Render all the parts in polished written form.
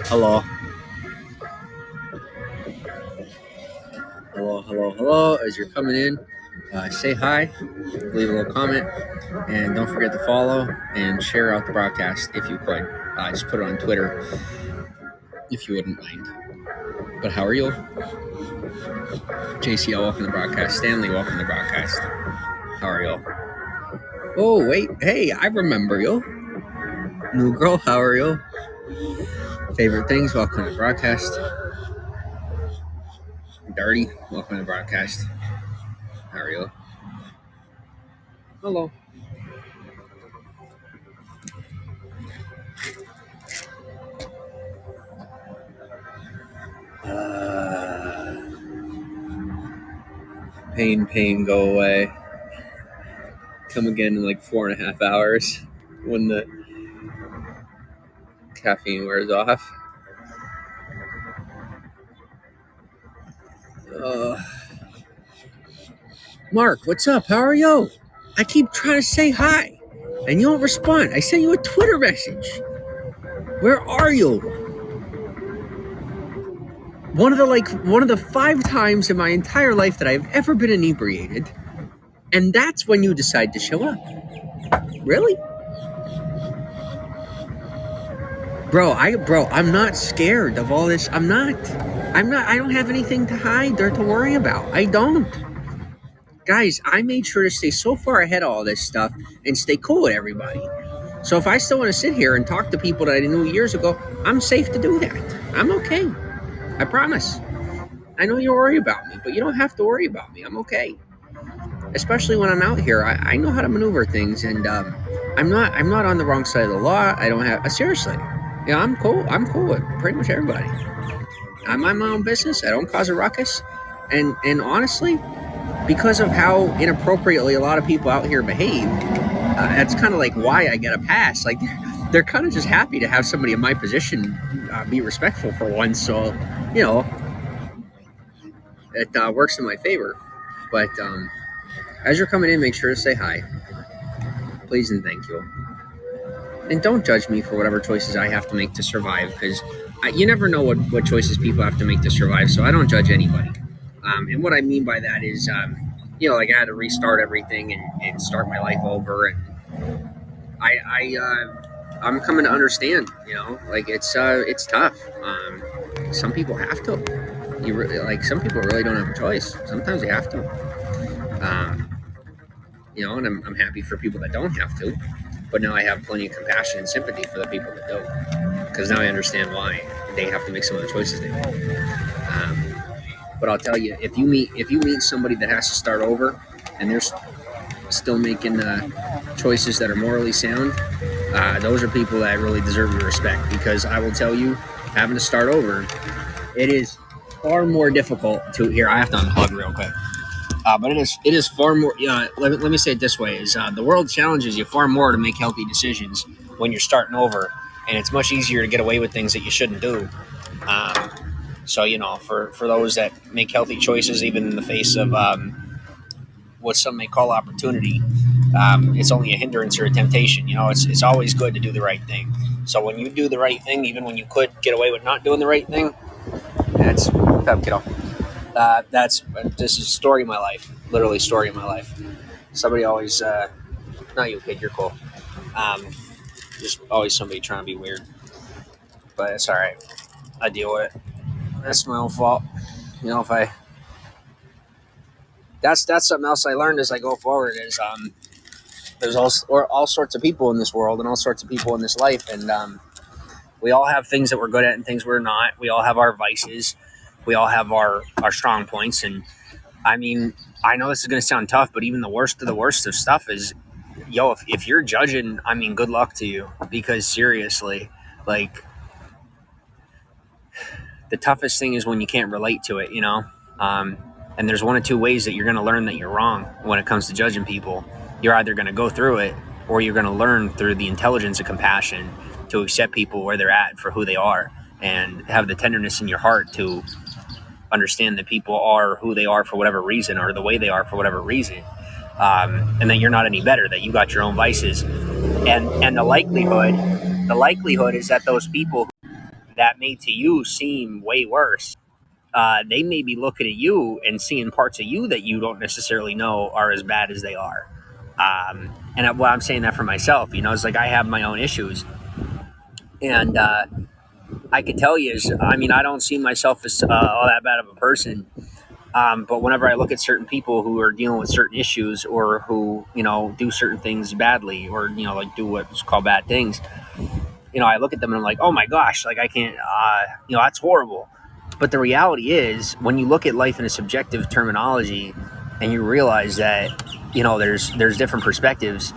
Hello. Hello. As you're coming in, say hi, leave a little comment, and don't forget to follow and share out the broadcast if you could. Just put it on Twitter if you wouldn't mind. But how are you? JCL, welcome to the broadcast. Stanley, welcome to the broadcast. How are you? Oh, wait. Hey, I remember you. New girl, how are you? Favorite things, welcome to the broadcast. Dirty, welcome to the broadcast. How are you? Hello. Pain, go away. Come again in like 4.5 hours when the caffeine wears off. Uh, Mark, what's up? How are you? I keep trying to say hi, and you don't respond. I sent you a Twitter message. Where are you? One of the 5 times in my entire life that I've ever been inebriated, and that's when you decide to show up. Really? I'm not scared of all this. I don't have anything to hide or to worry about. I don't. Guys, I made sure to stay so far ahead of all this stuff and stay cool with everybody. So if I still want to sit here and talk to people that I knew years ago, I'm safe to do that. I'm okay. I promise. I know you worry about me, but you don't have to worry about me. I'm okay. Especially when I'm out here, I know how to maneuver things, and I'm not on the wrong side of the law. I don't have seriously. Yeah, I'm cool. I'm cool with pretty much everybody. I mind my own business. I don't cause a ruckus, and honestly, because of how inappropriately a lot of people out here behave, that's kind of like why I get a pass. Like they're kind of just happy to have somebody in my position be respectful for once. So you know, it works in my favor. But as you're coming in, make sure to say hi, please and thank you. And don't judge me for whatever choices I have to make to survive, because you never know what choices people have to make to survive. So I don't judge anybody. And what I mean by that is, like I had to restart everything and start my life over. And I'm coming to understand, like it's tough. Some people have to. Some people really don't have a choice. Sometimes they have to. And I'm happy for people that don't have to. But now I have plenty of compassion and sympathy for the people that don't, because now I understand why they have to make some of the choices they make. But I'll tell you, if you meet somebody that has to start over, and they're still making choices that are morally sound, those are people that really deserve your respect. Because I will tell you, having to start over, it is far more difficult to. Here, I have to unplug real quick. But it is far more. Let me say it this way: is the world challenges you far more to make healthy decisions when you're starting over, and it's much easier to get away with things that you shouldn't do. So for those that make healthy choices, even in the face of what some may call opportunity, it's only a hindrance or a temptation. It's always good to do the right thing. So when you do the right thing, even when you could get away with not doing the right thing, that's kiddo. This is a story of my life, literally story of my life. Somebody always, not you kid, you're cool. Just always somebody trying to be weird, but it's all right. I deal with it. That's my own fault. If I, that's something else I learned as I go forward is there's all sorts of people in this world and all sorts of people in this life, and we all have things that we're good at and things we're not. We all have our vices. We all have our strong points. And I mean, I know this is going to sound tough, but even the worst of stuff is, if you're judging, I mean, good luck to you, because seriously, like, the toughest thing is when you can't relate to it, and there's one of two ways that you're going to learn that you're wrong when it comes to judging people. You're either going to go through it, or you're going to learn through the intelligence and compassion to accept people where they're at for who they are, and have the tenderness in your heart to understand that people are who they are for whatever reason, or the way they are for whatever reason, and that you're not any better, that you got your own vices, and the likelihood is that those people that may to you seem way worse, they may be looking at you and seeing parts of you that you don't necessarily know are as bad as they are. Well, I'm saying that for myself. It's like I have my own issues, and I can tell you is, I mean, I don't see myself as all that bad of a person. But whenever I look at certain people who are dealing with certain issues, or who do certain things badly, or like do what's called bad things, I look at them and I'm like, oh my gosh, like I can't, that's horrible. But the reality is, when you look at life in a subjective terminology, and you realize that there's different perspectives,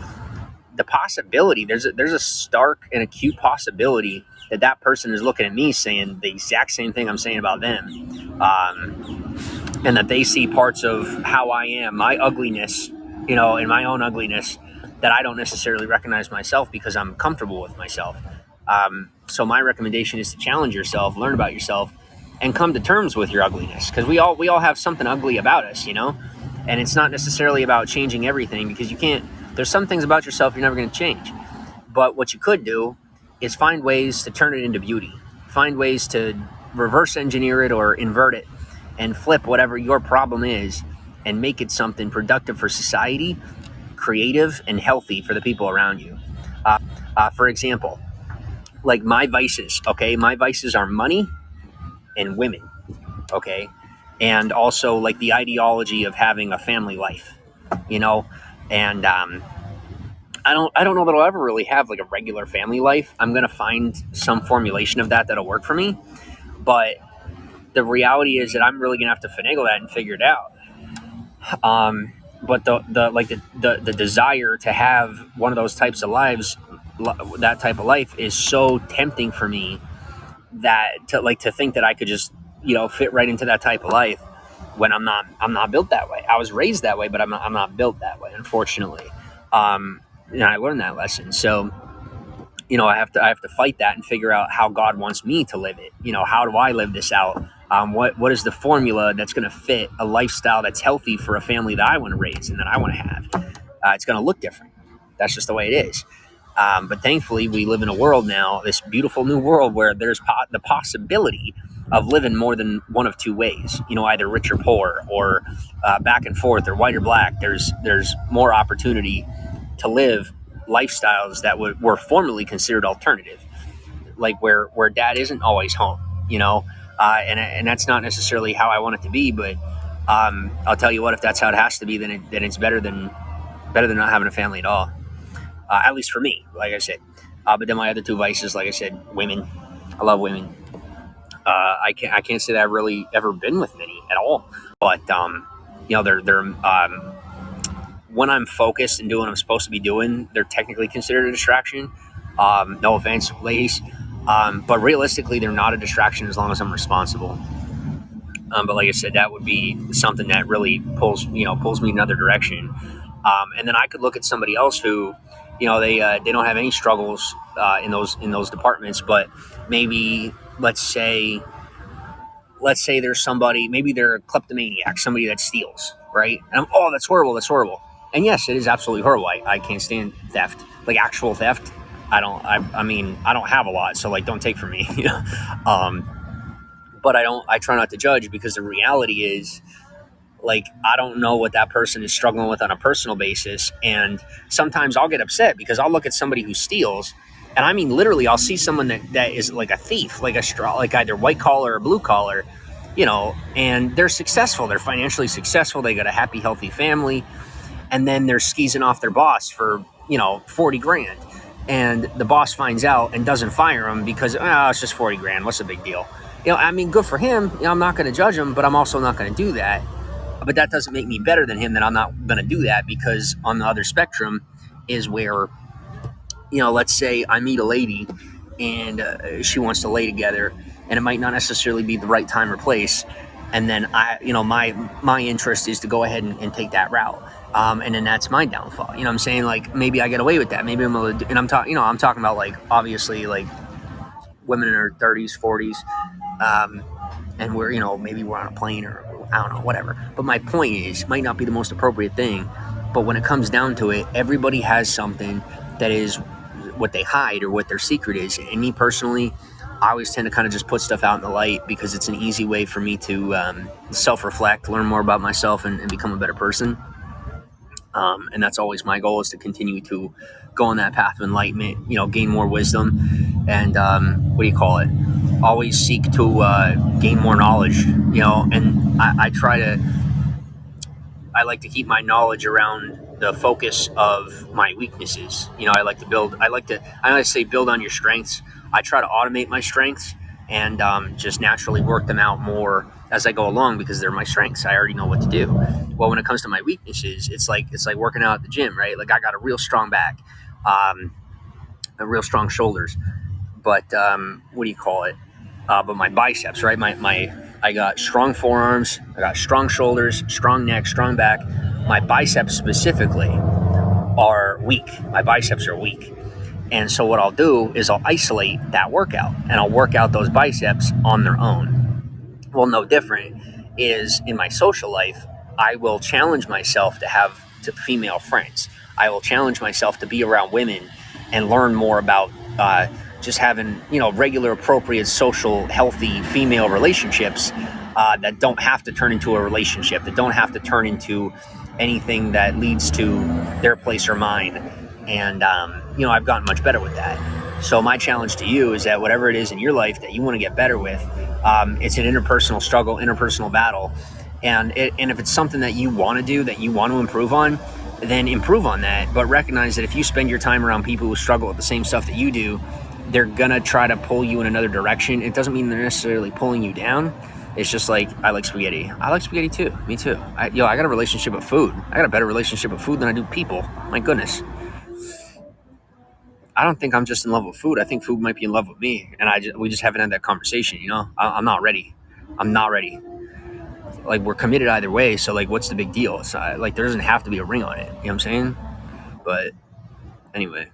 the possibility there's a stark and acute possibility that that person is looking at me saying the exact same thing I'm saying about them, and that they see parts of how I am, my ugliness, and my own ugliness, that I don't necessarily recognize myself because I'm comfortable with myself. So my recommendation is to challenge yourself, learn about yourself, and come to terms with your ugliness, because we all have something ugly about us, and it's not necessarily about changing everything, because you can't. There's some things about yourself you're never going to change, but what you could do is find ways to turn it into beauty, find ways to reverse engineer it or invert it, and flip whatever your problem is and make it something productive for society, creative, and healthy for the people around you. For example, like my vices, okay? My vices are money and women, okay? And also like the ideology of having a family life, you know? And I don't know that I'll ever really have like a regular family life. I'm going to find some formulation of that'll work for me. But the reality is that I'm really going to have to finagle that and figure it out. But the desire to have one of those types of lives, that type of life, is so tempting for me, that to think that I could just fit right into that type of life, when I'm not built that way. I was raised that way, but I'm not built that way, unfortunately. I learned that lesson. So I have to fight that and figure out how God wants me to live it. How do I live this out? What is the formula that's going to fit a lifestyle that's healthy for a family that I want to raise and that I want to have? It's going to look different. That's just the way it is. But thankfully, we live in a world now, this beautiful new world, where there's the possibility of living more than one of two ways. Either rich or poor, or back and forth, or white or black. There's more opportunity to live lifestyles that were formerly considered alternative, like where dad isn't always home, and that's not necessarily how I want it to be. But I'll tell you what, if that's how it has to be, then it's better than not having a family at all. At least for me, like I said. But then my other two vices, like I said, women. I love women. I can't say that I've really ever been with many at all, but they're when I'm focused and doing what I'm supposed to be doing, they're technically considered a distraction. No offense, ladies, but realistically, they're not a distraction as long as I'm responsible. But like I said, that would be something that really pulls me in another direction. And then I could look at somebody else who, they don't have any struggles in those departments, but maybe let's say there's somebody, maybe they're a kleptomaniac, somebody that steals, right? And that's horrible, that's horrible. And yes, it is absolutely horrible. I can't stand theft, like actual theft. I mean, I don't have a lot, so like, don't take from me, but I try not to judge, because the reality is, like, I don't know what that person is struggling with on a personal basis. And sometimes I'll get upset because I'll look at somebody who steals, and I mean, literally, I'll see someone that is like a thief, like like either white collar or blue collar, and they're successful. They're financially successful. They got a happy, healthy family. And then they're skeezing off their boss for, 40 grand. And the boss finds out and doesn't fire him because, it's just 40 grand. What's the big deal? I mean, good for him. I'm not going to judge him, but I'm also not going to do that. But that doesn't make me better than him, that I'm not going to do that, because on the other spectrum is where, let's say I meet a lady and she wants to lay together, and it might not necessarily be the right time or place. And then my interest is to go ahead and take that route. And then that's my downfall. I'm saying? Like, maybe I get away with that. Maybe I'm able to, and I'm talking about, like, obviously, like, women in their 30s, 40s, and maybe we're on a plane, or I don't know, whatever. But my point is, might not be the most appropriate thing, but when it comes down to it, everybody has something that is what they hide or what their secret is. And me personally, I always tend to kind of just put stuff out in the light because it's an easy way for me to self-reflect, learn more about myself, and become a better person. And that's always my goal, is to continue to go on that path of enlightenment, gain more wisdom, and what do you call it? Always seek to gain more knowledge, and I like to keep my knowledge around the focus of my weaknesses. I like to say build on your strengths. I try to automate my strengths and just naturally work them out more as I go along because they're my strengths. I already know what to do. Well, when it comes to my weaknesses, it's like working out at the gym, right? Like I got a real strong back, a real strong shoulders, but what do you call it? But my biceps, right? I got strong forearms, I got strong shoulders, strong neck, strong back. My biceps specifically are weak. My biceps are weak. And so what I'll do is I'll isolate that workout and I'll work out those biceps on their own. Well, no different is in my social life, I will challenge myself to have female friends. I will challenge myself to be around women and learn more about just having, regular, appropriate, social, healthy female relationships that don't have to turn into a relationship, that don't have to turn into anything that leads to their place or mine. And, I've gotten much better with that. So my challenge to you is that whatever it is in your life that you want to get better with, it's an interpersonal struggle, interpersonal battle. And if it's something that you want to do, that you want to improve on, then improve on that. But recognize that if you spend your time around people who struggle with the same stuff that you do, they're going to try to pull you in another direction. It doesn't mean they're necessarily pulling you down. It's just like, I like spaghetti. I like spaghetti too. Me too. I got a relationship with food. I got a better relationship with food than I do people. My goodness. I don't think I'm just in love with food. I think food might be in love with me, and we just haven't had that conversation. I'm not ready. I'm not ready. Like, we're committed either way, so like, what's the big deal? It's like, there doesn't have to be a ring on it. You know what I'm saying? But anyway,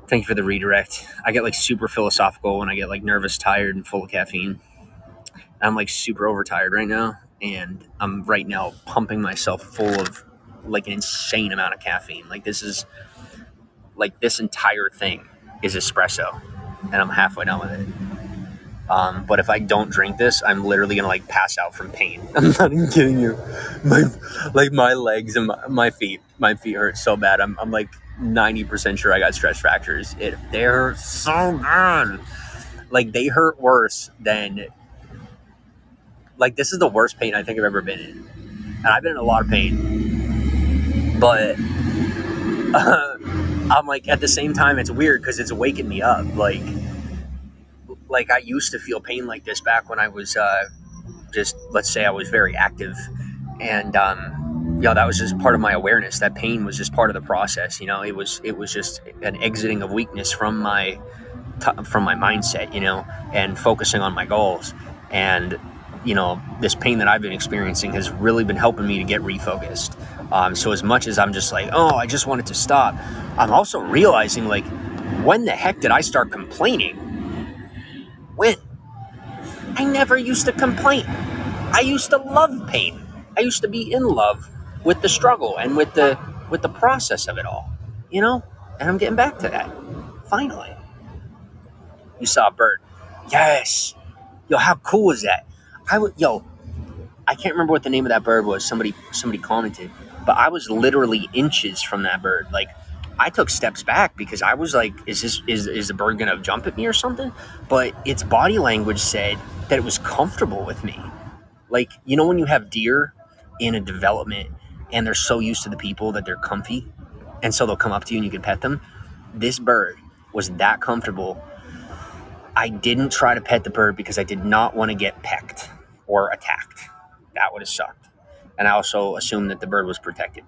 thank you for the redirect. I get like super philosophical when I get like nervous, tired, and full of caffeine. I'm like super overtired right now, and I'm right now pumping myself full of like an insane amount of caffeine. This entire thing is espresso, and I'm halfway done with it. But if I don't drink this, I'm literally gonna like pass out from pain. I'm not even kidding you. My legs and my feet hurt so bad. I'm like 90% sure I got stress fractures. They hurt so bad. Like, they hurt worse than, like, this is the worst pain I think I've ever been in, and I've been in a lot of pain. But I'm like, at the same time, it's weird because it's waking me up. Like I used to feel pain like this back when I was just, let's say I was very active, and that was just part of my awareness. That pain was just part of the process. It was just an exiting of weakness from my mindset, and focusing on my goals. And this pain that I've been experiencing has really been helping me to get refocused. So as much as I'm just like, oh, I just want it to stop, I'm also realizing, like, when the heck did I start complaining? When? I never used to complain. I used to love pain. I used to be in love with the struggle and with the process of it all, And I'm getting back to that. Finally. You saw a bird. Yes. Yo, how cool was that? I can't remember what the name of that bird was. Somebody commented, but I was literally inches from that bird. Like, I took steps back because I was like, is the bird gonna jump at me or something? But its body language said that it was comfortable with me. Like, when you have deer in a development and they're so used to the people that they're comfy, and so they'll come up to you and you can pet them. This bird was that comfortable. I didn't try to pet the bird because I did not want to get pecked or attacked. That would have sucked. And I also assumed that the bird was protected,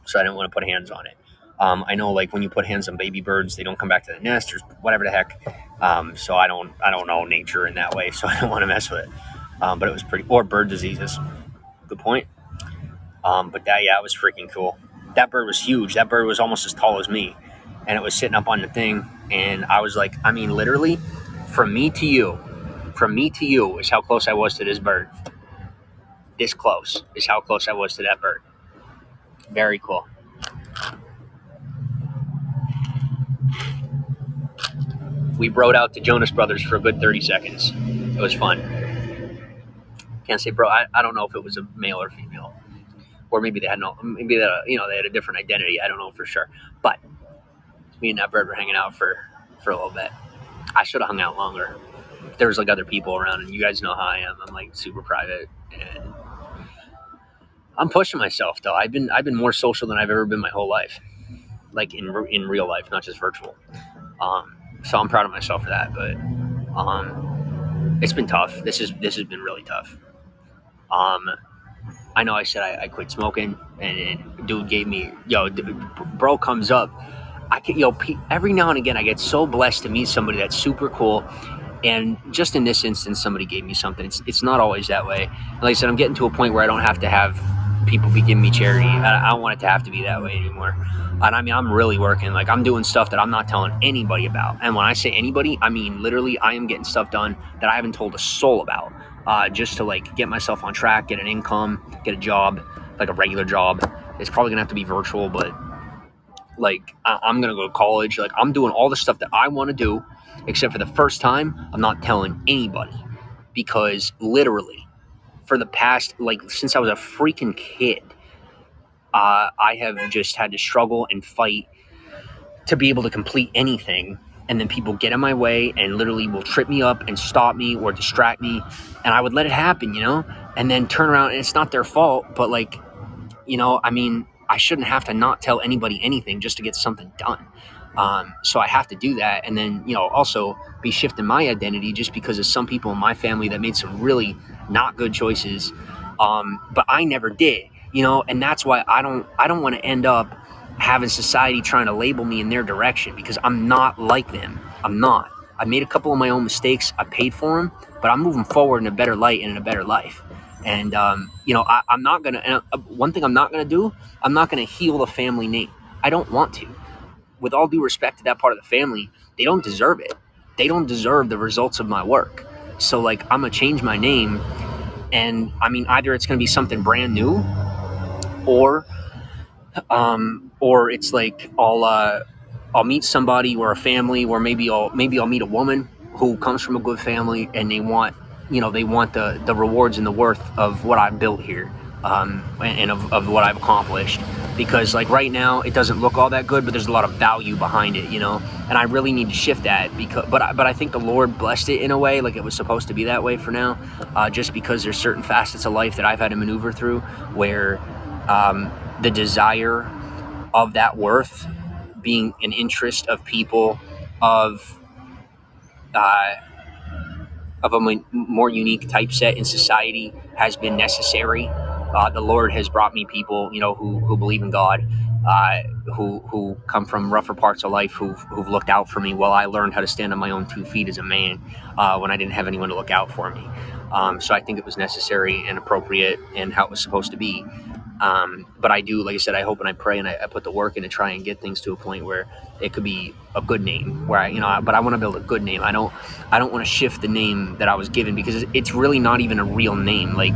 so I didn't want to put hands on it. I know, like, when you put hands on baby birds, they don't come back to the nest or whatever the heck. So I don't know nature in that way, so I don't want to mess with it. But it was or bird diseases. Good point. But it was freaking cool. That bird was huge. That bird was almost as tall as me, and it was sitting up on the thing. And I was like, I mean, literally, from me to you is how close I was to this bird. This close is how close I was to that bird. Very cool. We broed out the Jonas Brothers for a good 30 seconds. It was fun. Can't say bro. I don't know if it was a male or female, or maybe they had they had a different identity. I don't know for sure. But me and that bird were hanging out for a little bit. I should have hung out longer. There was like other people around, and you guys know how I am. I'm like super private, and I'm pushing myself though. I've been more social than I've ever been my whole life, like in real life, not just virtual. So I'm proud of myself for that. But it's been tough. This has been really tough. I know I said I quit smoking, and dude gave me bro comes up. I can every now and again I get so blessed to meet somebody that's super cool. And just in this instance, somebody gave me something. It's not always that way. Like I said, I'm getting to a point where I don't have to have people be giving me charity. I don't want it to have to be that way anymore. And I mean, I'm really working. Like, I'm doing stuff that I'm not telling anybody about. And when I say anybody, I mean literally I am getting stuff done that I haven't told a soul about, just to like get myself on track, get an income, get a job, like a regular job. It's probably gonna have to be virtual, but like I'm gonna go to college. Like, I'm doing all the stuff that I want to do, except for the first time I'm not telling anybody, because literally for the past, like, since I was a freaking kid, I have just had to struggle and fight to be able to complete anything. And then people get in my way and literally will trip me up and stop me or distract me, and I would let it happen, and then turn around, and it's not their fault, but like, I mean, I shouldn't have to not tell anybody anything just to get something done. So I have to do that. And then, also be shifting my identity just because of some people in my family that made some really not good choices. But I never did, and that's why I don't want to end up having society trying to label me in their direction, because I'm not like them. I'm not. I made a couple of my own mistakes. I paid for them, but I'm moving forward in a better light and in a better life. And, I'm not going to, one thing I'm not going to do, I'm not going to heal the family name. I don't want to. With all due respect to that part of the family, they don't deserve it. They don't deserve the results of my work. So like, I'm going to change my name. And I mean, either it's going to be something brand new, or it's like I'll meet somebody or a family, or maybe I'll meet a woman who comes from a good family, and they want the rewards and the worth of what I've built here, and of what I've accomplished. Because like right now it doesn't look all that good, but there's a lot of value behind it, and I really need to shift that, but I think the Lord blessed it in a way, like it was supposed to be that way for now, just because there's certain facets of life that I've had to maneuver through where the desire of that worth being an interest of people of a more unique typeset in society has been necessary. The Lord has brought me people, who believe in God, who come from rougher parts of life, who've looked out for me while I learned how to stand on my own 2 feet as a man, when I didn't have anyone to look out for me. So I think it was necessary and appropriate and how it was supposed to be. But I do, like I said, I hope and I pray and I put the work in to try and get things to a point where it could be a good name, where but I want to build a good name. I don't want to shift the name that I was given, because it's really not even a real name. Like,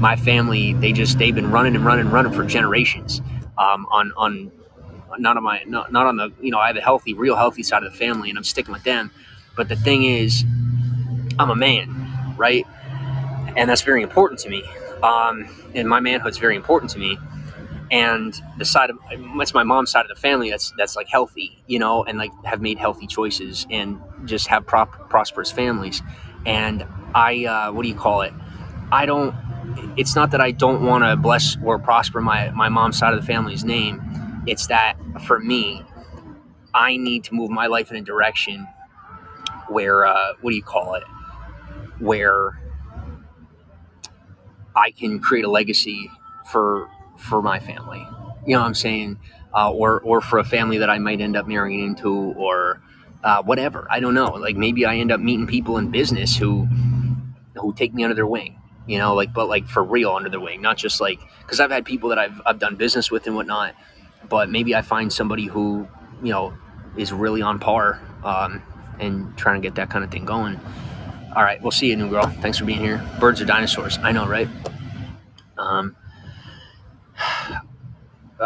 my family, they've been running for generations, on not on the, I have a real healthy side of the family, and I'm sticking with them. But the thing is, I'm a man, right? And that's very important to me. And my manhood's very important to me. And that's my mom's side of the family that's like healthy, and like have made healthy choices and just have prosperous families. And I, what do you call it? It's not that I don't want to bless or prosper my mom's side of the family's name. It's that for me, I need to move my life in a direction where, what do you call it? Where I can create a legacy for my family. You know what I'm saying? Or for a family that I might end up marrying into, or whatever. I don't know. Like, maybe I end up meeting people in business who take me under their wing. But like for real under their wing, not just like, because I've had people that I've done business with and whatnot. But maybe I find somebody who is really on par, and trying to get that kind of thing going. All right, we'll see you, new girl. Thanks for being here. Birds are dinosaurs. I know, right? I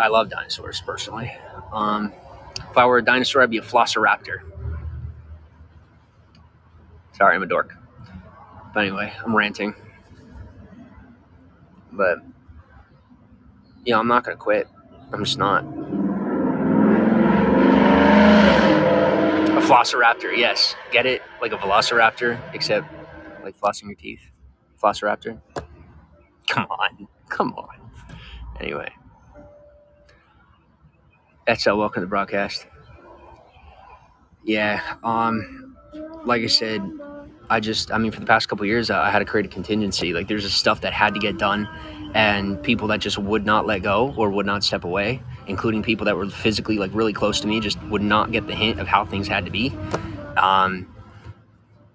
love dinosaurs, personally. If I were a dinosaur, I'd be a velociraptor. Sorry, I'm a dork. But anyway, I'm ranting. But yeah, I'm not gonna quit. I'm just not. A Velociraptor, yes. Get it? Like a Velociraptor, except like flossing your teeth. Velociraptor. Come on. Come on. Anyway. That's welcome to the broadcast. Yeah. Like I said, I mean, for the past couple of years, I had to create a contingency. Like, there's just stuff that had to get done, and people that just would not let go or would not step away, including people that were physically, like, really close to me, just would not get the hint of how things had to be. And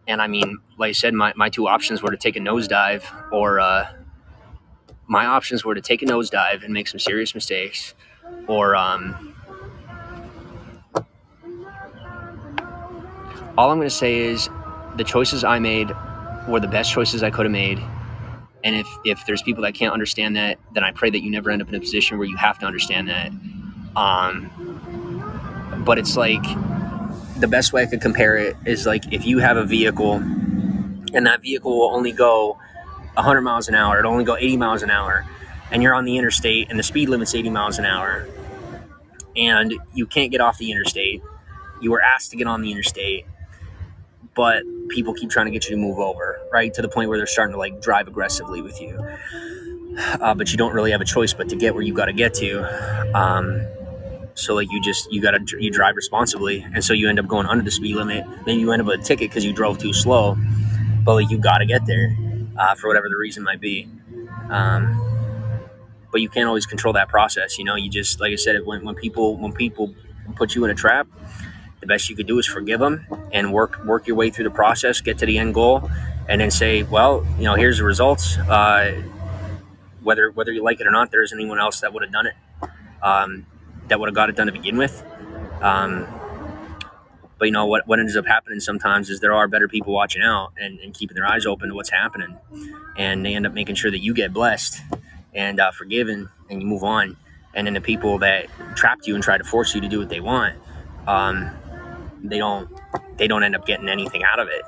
I mean, like I said, my two options were to take a nosedive, or my options were to take a nosedive and make some serious mistakes, or all I'm going to say is the choices I made were the best choices I could have made. And if there's people that can't understand that, then I pray that you never end up in a position where you have to understand that. But it's like, the best way I could compare it is like if you have a vehicle and that vehicle will only go 100 miles an hour, it'll only go 80 miles an hour, and you're on the interstate and the speed limit's 80 miles an hour, and you can't get off the interstate. You were asked to get on the interstate, but people keep trying to get you to move over, right? To the point where they're starting to like drive aggressively with you. But you don't really have a choice but to get where you got to get to. So like you drive responsibly, and so you end up going under the speed limit. Maybe you end up with a ticket because you drove too slow, but like you got to get there for whatever the reason might be. But you can't always control that process. You know, you just, like I said, when people put you in a trap, the best you could do is forgive them and work your way through the process, get to the end goal, and then say, well, you know, here's the results. Whether you like it or not, there isn't anyone else that would have done it. That would have got it done to begin with. But you know what ends up happening sometimes is there are better people watching out and keeping their eyes open to what's happening, and they end up making sure that you get blessed and forgiven, and you move on. And then the people that trapped you and tried to force you to do what they want, they don't end up getting anything out of it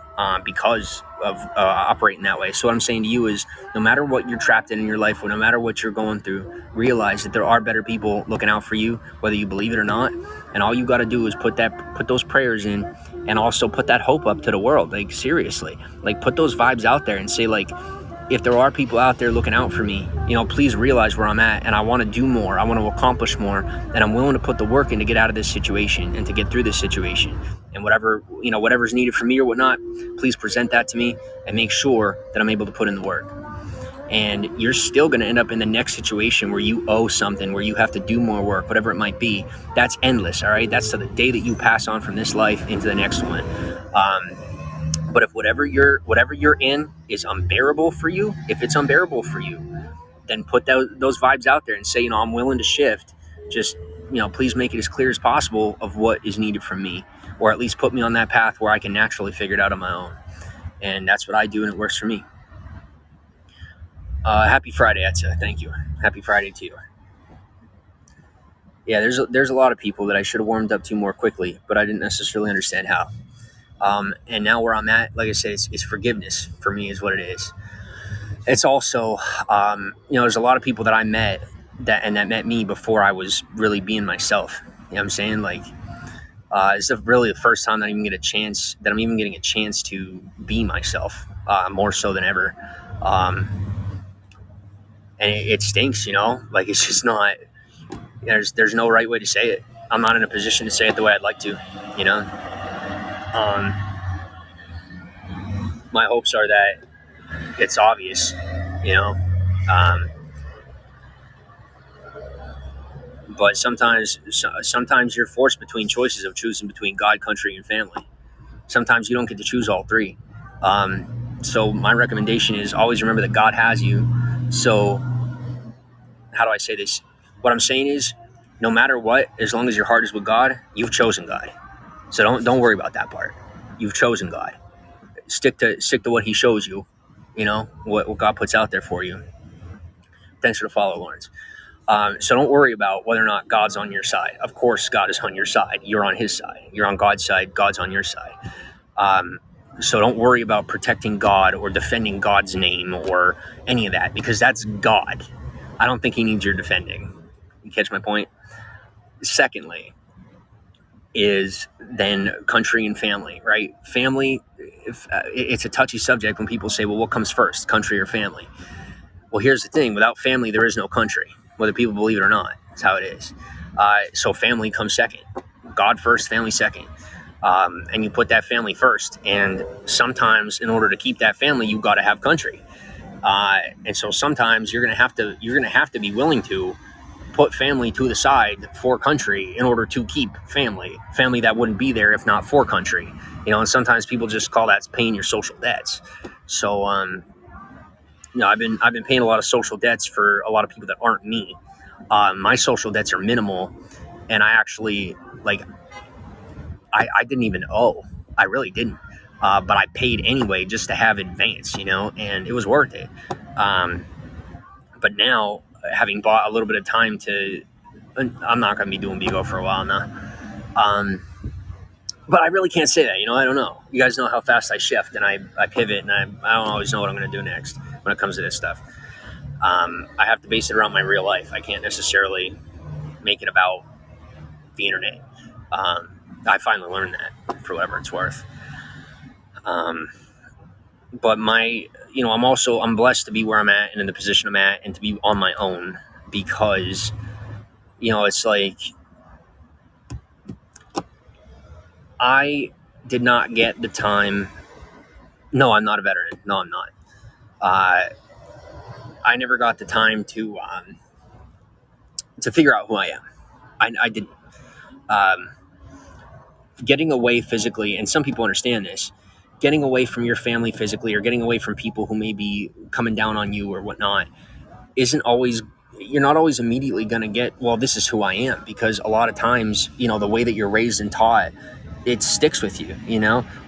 because of operating that way. So what I'm saying to you is, no matter what you're trapped in your life, or no matter what you're going through, realize that there are better people looking out for you, whether you believe it or not. And all you got to do is put those prayers in, and also put that hope up to the world. Like, seriously, like, put those vibes out there and say, like, if there are people out there looking out for me, you know, please realize where I'm at, and I want to do more. I want to accomplish more, and I'm willing to put the work in to get out of this situation and to get through this situation. And whatever's needed for me or whatnot, please present that to me and make sure that I'm able to put in the work. And you're still going to end up in the next situation where you owe something, where you have to do more work, whatever it might be. That's endless, all right? That's to the day that you pass on from this life into the next one. But if whatever you're in is unbearable for you, if it's unbearable for you, then put those vibes out there and say, you know, I'm willing to shift. Just, you know, please make it as clear as possible of what is needed from me, or at least put me on that path where I can naturally figure it out on my own. And that's what I do, and it works for me. Happy Friday, Etza. Thank you. Happy Friday to you. Yeah, there's a lot of people that I should have warmed up to more quickly, but I didn't necessarily understand how. And now where I'm at, like I said, it's forgiveness for me is what it is. It's also, you know, there's a lot of people that I met that met me before I was really being myself. You know what I'm saying? Like, it's really the first time that I'm even getting a chance to be myself, more so than ever. And it stinks, you know, like, it's just not, there's no right way to say it. I'm not in a position to say it the way I'd like to, you know. My hopes are that it's obvious, you know. But sometimes you're forced between choices of choosing between God, country, and family. Sometimes you don't get to choose all three. So my recommendation is always remember that God has you. So how do I say this? What I'm saying is, no matter what, as long as your heart is with God, you've chosen God. So don't worry about that part. You've chosen God. Stick to what He shows you. You know what God puts out there for you. Thanks for the follow, Lawrence. So don't worry about whether or not God's on your side. Of course, God is on your side. You're on His side. You're on God's side. God's on your side. So don't worry about protecting God or defending God's name or any of that, because that's God. I don't think he needs your defending. You catch my point? Secondly, is then country and family, right? Family, it's a touchy subject when people say, well, what comes first, country or family? Well, here's the thing: without family, there is no country, whether people believe it or not. That's how it is. So family comes second. God first, family second. And you put that family first. And sometimes, in order to keep that family, you've got to have country. And so sometimes you're gonna have to be willing to put family to the side for country in order to keep family that wouldn't be there if not for country. And sometimes people just call that paying your social debts. So I've been paying a lot of social debts for a lot of people that aren't me. My social debts are minimal, and I actually I didn't even owe. I really didn't, but I paid anyway just to have advance, and it was worth it. Um, but now, having bought a little bit of time to, I'm not going to be doing Bigo for a while now. But I really can't say that. I don't know. You guys know how fast I shift and I pivot, and I don't always know what I'm going to do next when it comes to this stuff. I have to base it around my real life. I can't necessarily make it about the internet. I finally learned that, for whatever it's worth. But I'm blessed to be where I'm at and in the position I'm at and to be on my own, because, it's like I did not get the time. No, I'm not a veteran. No, I'm not. Uh, I never got the time to figure out who I am. I didn't. Um, Getting away physically, and some people understand this, getting away from your family physically or getting away from people who may be coming down on you or whatnot, isn't always, you're not always immediately going to get, well, this is who I am, because a lot of times, the way that you're raised and taught, it sticks with you,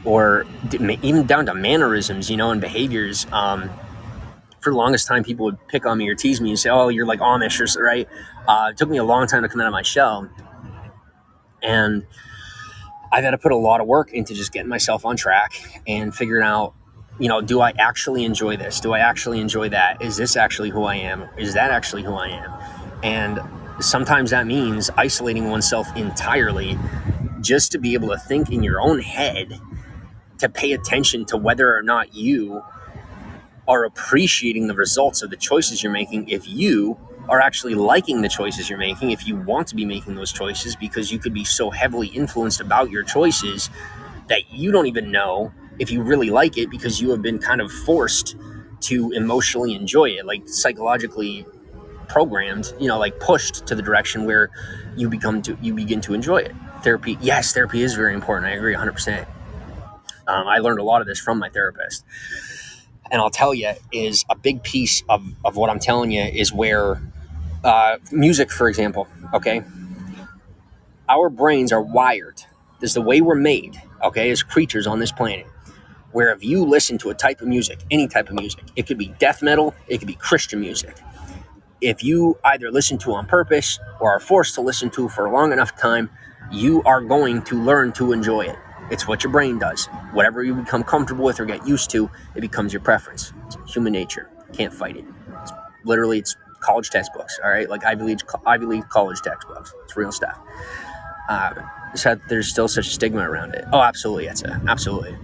or even down to mannerisms, and behaviors. For the longest time, people would pick on me or tease me and say, oh, you're like Amish, or right? It took me a long time to come out of my shell, and I've had to put a lot of work into just getting myself on track and figuring out, do I actually enjoy this? Do I actually enjoy that? Is this actually who I am? Is that actually who I am? And sometimes that means isolating oneself entirely just to be able to think in your own head, to pay attention to whether or not you are appreciating the results of the choices you're making, if you are actually liking the choices you're making, if you want to be making those choices, because you could be so heavily influenced about your choices that you don't even know if you really like it, because you have been kind of forced to emotionally enjoy it, like psychologically programmed, like pushed to the direction where you begin to enjoy it. Therapy, yes, therapy is very important. I agree 100%. I learned a lot of this from my therapist. And I'll tell you, is a big piece of what I'm telling you is where music, for example, okay? Our brains are wired. This is the way we're made, okay, as creatures on this planet, where if you listen to a type of music, any type of music, it could be death metal, it could be Christian music. If you either listen to on purpose or are forced to listen to for a long enough time, you are going to learn to enjoy it. It's what your brain does. Whatever you become comfortable with or get used to, it becomes your preference. It's human nature. Can't fight it. It's college textbooks, all right? Like Ivy League college textbooks. It's real stuff. So there's still such a stigma around it. Oh, absolutely. Absolutely.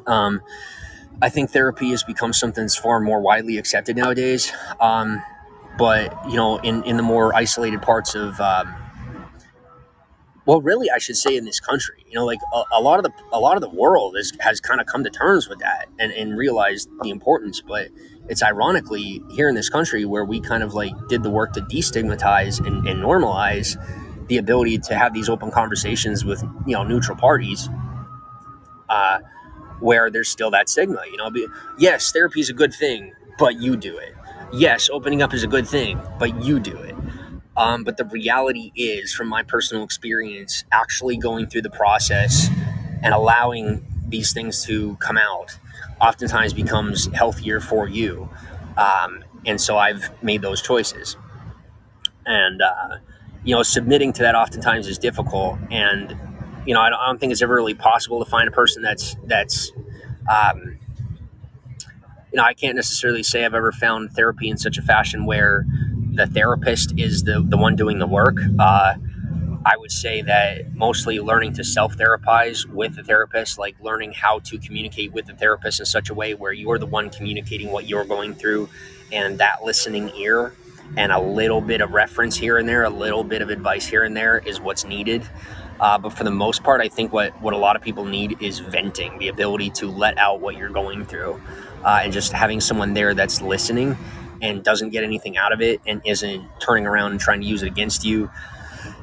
I think therapy has become something that's far more widely accepted nowadays. But in the more isolated parts of, well, really, I should say in this country, like a lot of the world has kind of come to terms with that and realized the importance. But it's ironically here in this country where we kind of like did the work to destigmatize and normalize the ability to have these open conversations with neutral parties. Where there's still that stigma, yes, therapy is a good thing, but you do it. Yes, opening up is a good thing, but you do it. But the reality is, from my personal experience, actually going through the process and allowing these things to come out oftentimes becomes healthier for you. And so I've made those choices. And, submitting to that oftentimes is difficult. And I don't think it's ever really possible to find a person that's um, I can't necessarily say I've ever found therapy in such a fashion where the therapist is the one doing the work. I would say that mostly learning to self-therapize with the therapist, like learning how to communicate with the therapist in such a way where you're the one communicating what you're going through, and that listening ear and a little bit of reference here and there, a little bit of advice here and there is what's needed. But for the most part, I think what a lot of people need is venting, the ability to let out what you're going through, and just having someone there that's listening and doesn't get anything out of it and isn't turning around and trying to use it against you.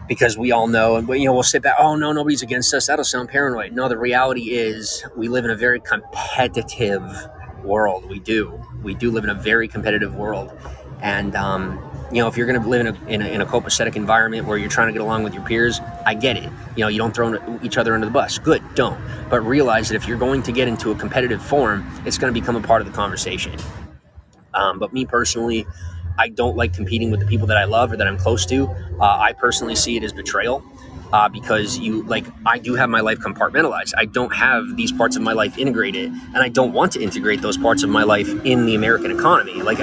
Because we all know, and we'll sit back, oh no, nobody's against us, that'll sound paranoid. No, the reality is we live in a very competitive world. We do live in a very competitive world. And if you're going to live in a copacetic environment where you're trying to get along with your peers, I get it. You don't throw each other under the bus. Good, don't. But realize that if you're going to get into a competitive form, it's going to become a part of the conversation. But me personally, I don't like competing with the people that I love or that I'm close to. I personally see it as betrayal, because I do have my life compartmentalized. I don't have these parts of my life integrated, and I don't want to integrate those parts of my life in the American economy. Like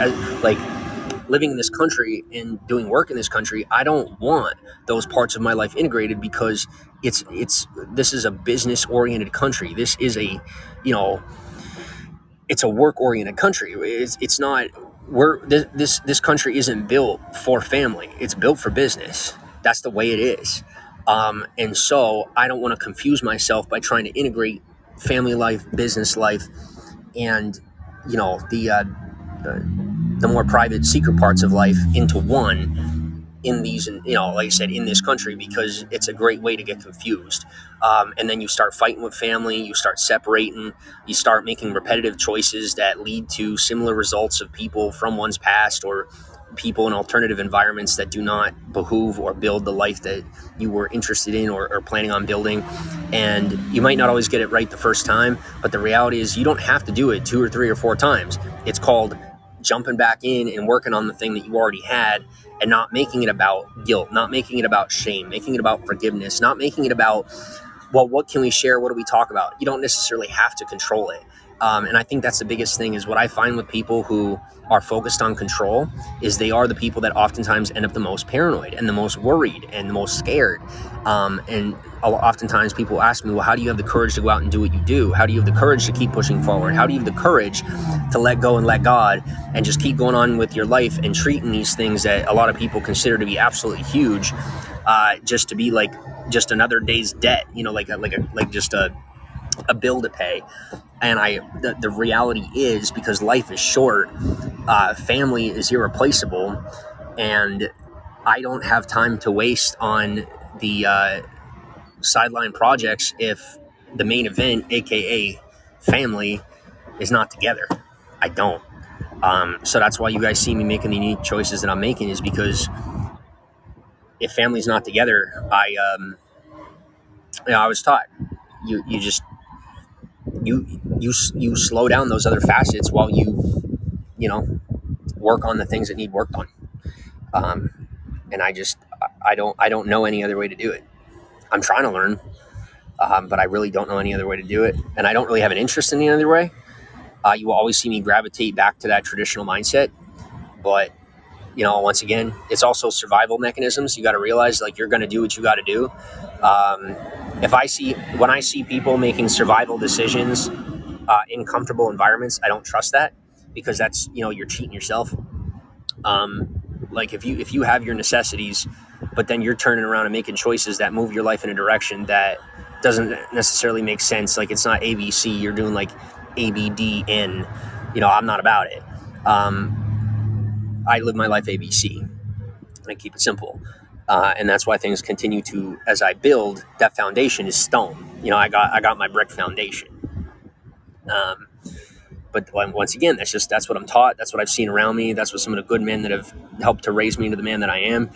living in this country and doing work in this country, I don't want those parts of my life integrated, because this is a business oriented country. This is it's a work-oriented country. It's not. This country isn't built for family. It's built for business. That's the way it is. And so I don't want to confuse myself by trying to integrate family life, business life, and the more private, secret parts of life into one in these, like I said, in this country, because it's a great way to get confused. And then you start fighting with family, you start separating, you start making repetitive choices that lead to similar results of people from one's past, or people in alternative environments that do not behoove or build the life that you were interested in or planning on building. And you might not always get it right the first time, but the reality is you don't have to do it 2 or 3 or 4 times. It's called jumping back in and working on the thing that you already had, and not making it about guilt, not making it about shame, making it about forgiveness, not making it about, well, what can we share? What do we talk about? You don't necessarily have to control it. And I think that's the biggest thing, is what I find with people who are focused on control is they are the people that oftentimes end up the most paranoid and the most worried and the most scared. And oftentimes people ask me, well, how do you have the courage to go out and do what you do? How do you have the courage to keep pushing forward? How do you have the courage to let go and let God and just keep going on with your life and treating these things that a lot of people consider to be absolutely huge, just to be like just another day's debt, like just a bill to pay? And the reality is, because life is short, family is irreplaceable, and I don't have time to waste on the sideline projects if the main event, aka family, is not together. I don't. So that's why you guys see me making the unique choices that I'm making, is because if family's not together, I was taught you just you slow down those other facets while you work on the things that need worked on. And I don't know any other way to do it. I'm trying to learn, but I really don't know any other way to do it, and I don't really have an interest in any other way. You will always see me gravitate back to that traditional mindset, but once again, it's also survival mechanisms. You got to realize, like, you're going to do what you got to do. When I see people making survival decisions in comfortable environments, I don't trust that, because that's, you're cheating yourself. Like if you have your necessities, but then you're turning around and making choices that move your life in a direction that doesn't necessarily make sense. Like, it's not ABC, you're doing like ABDN. I'm not about it. I live my life ABC, and I keep it simple. And that's why things continue to, as I build, that foundation is stone. I got my brick foundation. But once again, that's what I'm taught. That's what I've seen around me. That's what some of the good men that have helped to raise me into the man that I am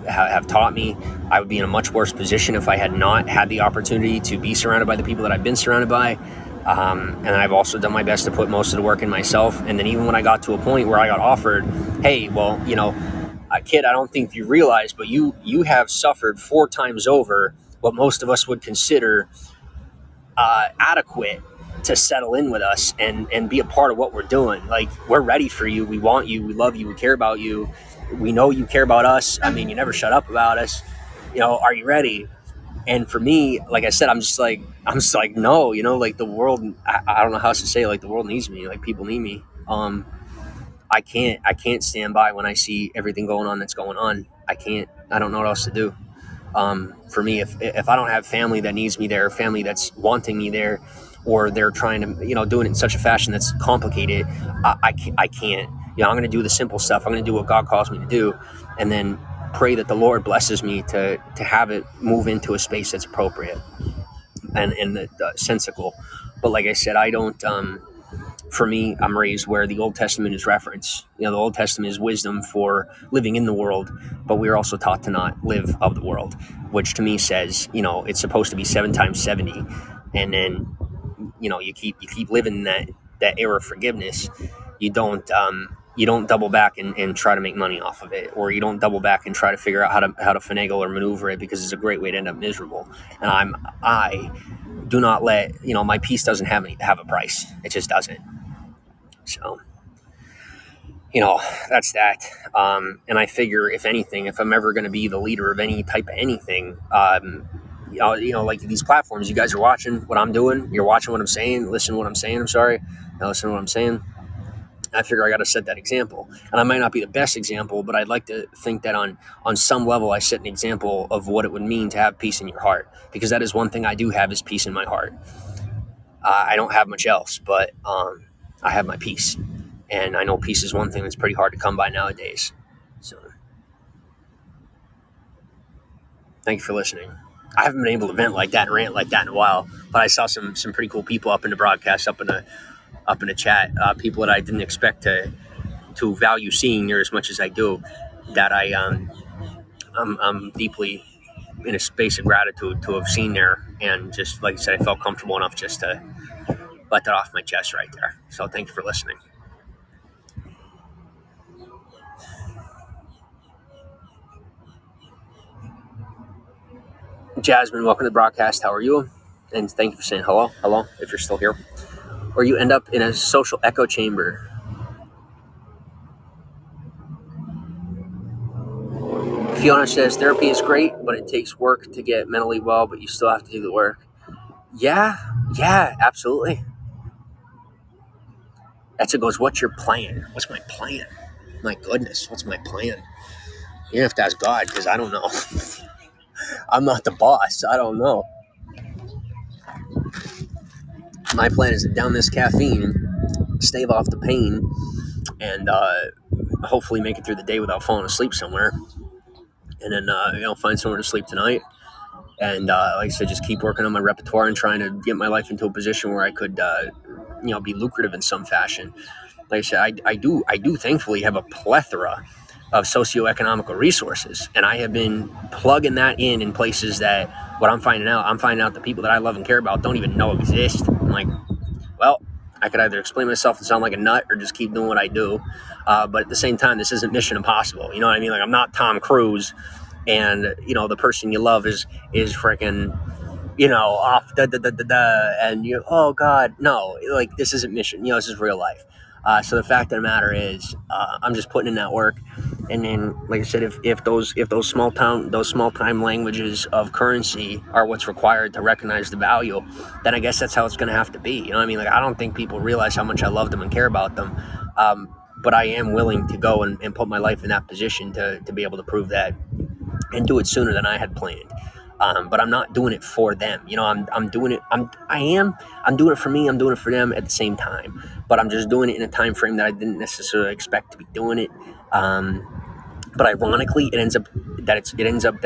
have taught me. I would be in a much worse position if I had not had the opportunity to be surrounded by the people that I've been surrounded by. And I've also done my best to put most of the work in myself. And then even when I got to a point where I got offered, hey, kid, I don't think you realize, but you have suffered 4 times over what most of us would consider adequate to settle in with us and be a part of what we're doing. Like, we're ready for you. We want you. We love you. We care about you. We know you care about us. I mean, you never shut up about us. Are you ready? And for me, like I said, I'm just like, no, like the world, I don't know how else to say it, like the world needs me, like people need me. I can't stand by when I see everything going on that's going on. I don't know what else to do. For me, if I don't have family that needs me there, family that's wanting me there, or they're trying to, doing it in such a fashion that's complicated, I can't. I'm going to do the simple stuff. I'm going to do what God calls me to do, and then pray that the Lord blesses me to have it move into a space that's appropriate and sensical. But like I said, I don't. For me, I'm raised where the Old Testament is referenced. The Old Testament is wisdom for living in the world, but we are also taught to not live of the world, which to me says, it's supposed to be 7 times 70, and then you keep living that era of forgiveness. You don't double back and try to make money off of it, or you don't double back and try to figure out how to finagle or maneuver it, because it's a great way to end up miserable. And I do not let my peace doesn't have a price. It just doesn't. So that's that. And I figure, if anything, if I'm ever going to be the leader of any type of anything, like these platforms, you guys are watching what I'm doing. You're watching what I'm saying. Listen to what I'm saying. I'm sorry. Now listen to what I'm saying. I figure I got to set that example, and I might not be the best example, but I'd like to think that on some level I set an example of what it would mean to have peace in your heart, because that is one thing I do have, is peace in my heart. I don't have much else, but I have my peace. And I know peace is one thing that's pretty hard to come by nowadays. So thank you for listening. I haven't been able to vent like that and rant like that in a while, but I saw some pretty cool people up in the broadcast, up in the chat, people that I didn't expect to value seeing near as much as I do. That I'm deeply in a space of gratitude to have seen there, and just like I said, I felt comfortable enough just to let that off my chest right there. So thank you for listening. Jasmine, welcome to the broadcast. How are you? And thank you for saying hello, if you're still here. Or you end up in a social echo chamber. Fiona says therapy is great, but it takes work to get mentally well, but you still have to do the work. Yeah, absolutely. That's it goes, what's your plan? What's my plan? My goodness, what's my plan? You have to ask God, because I don't know. I'm not the boss. I don't know. My plan is to down this caffeine, stave off the pain, and hopefully make it through the day without falling asleep somewhere. And then, find somewhere to sleep tonight. And like I said, just keep working on my repertoire and trying to get my life into a position where I could, be lucrative in some fashion. Like I said, I do thankfully have a plethora of socioeconomical resources, and I have been plugging that in places that what I'm finding out the people that I love and care about don't even know exist. I'm like, well, I could either explain myself and sound like a nut, or just keep doing what I do. But at the same time, this isn't Mission Impossible. You know what I mean? Like, I'm not Tom Cruise, and the person you love is freaking off and oh God, no, like, this isn't Mission. This is real life. So the fact of the matter is, I'm just putting in that work. And then, like I said, if those small time languages of currency are what's required to recognize the value, then I guess that's how it's going to have to be. You know what I mean? Like, I don't think people realize how much I love them and care about them. But I am willing to go and put my life in that position to be able to prove that, and do it sooner than I had planned. But I'm not doing it for them. I'm doing it. I'm doing it for me. I'm doing it for them at the same time. But I'm just doing it in a time frame that I didn't necessarily expect to be doing it. But ironically, it ends up that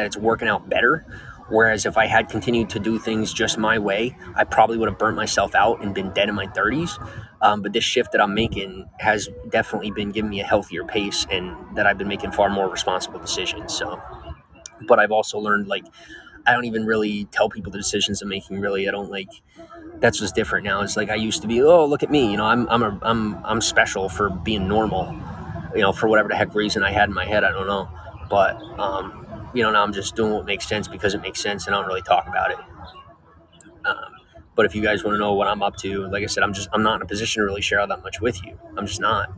it's working out better. Whereas if I had continued to do things just my way, I probably would have burnt myself out and been dead in my 30s. But this shift that I'm making has definitely been giving me a healthier pace, and that I've been making far more responsible decisions. So, but I've also learned, like, I don't even really tell people the decisions I'm making. Really, I don't, like. That's what's different now. It's like, I used to be, oh, look at me, I'm special for being normal, for whatever the heck reason I had in my head. I don't know, but now I'm just doing what makes sense because it makes sense, and I don't really talk about it. Um, but if you guys want to know what I'm up to, like I said, I'm not in a position to really share all that much with you. I'm just not.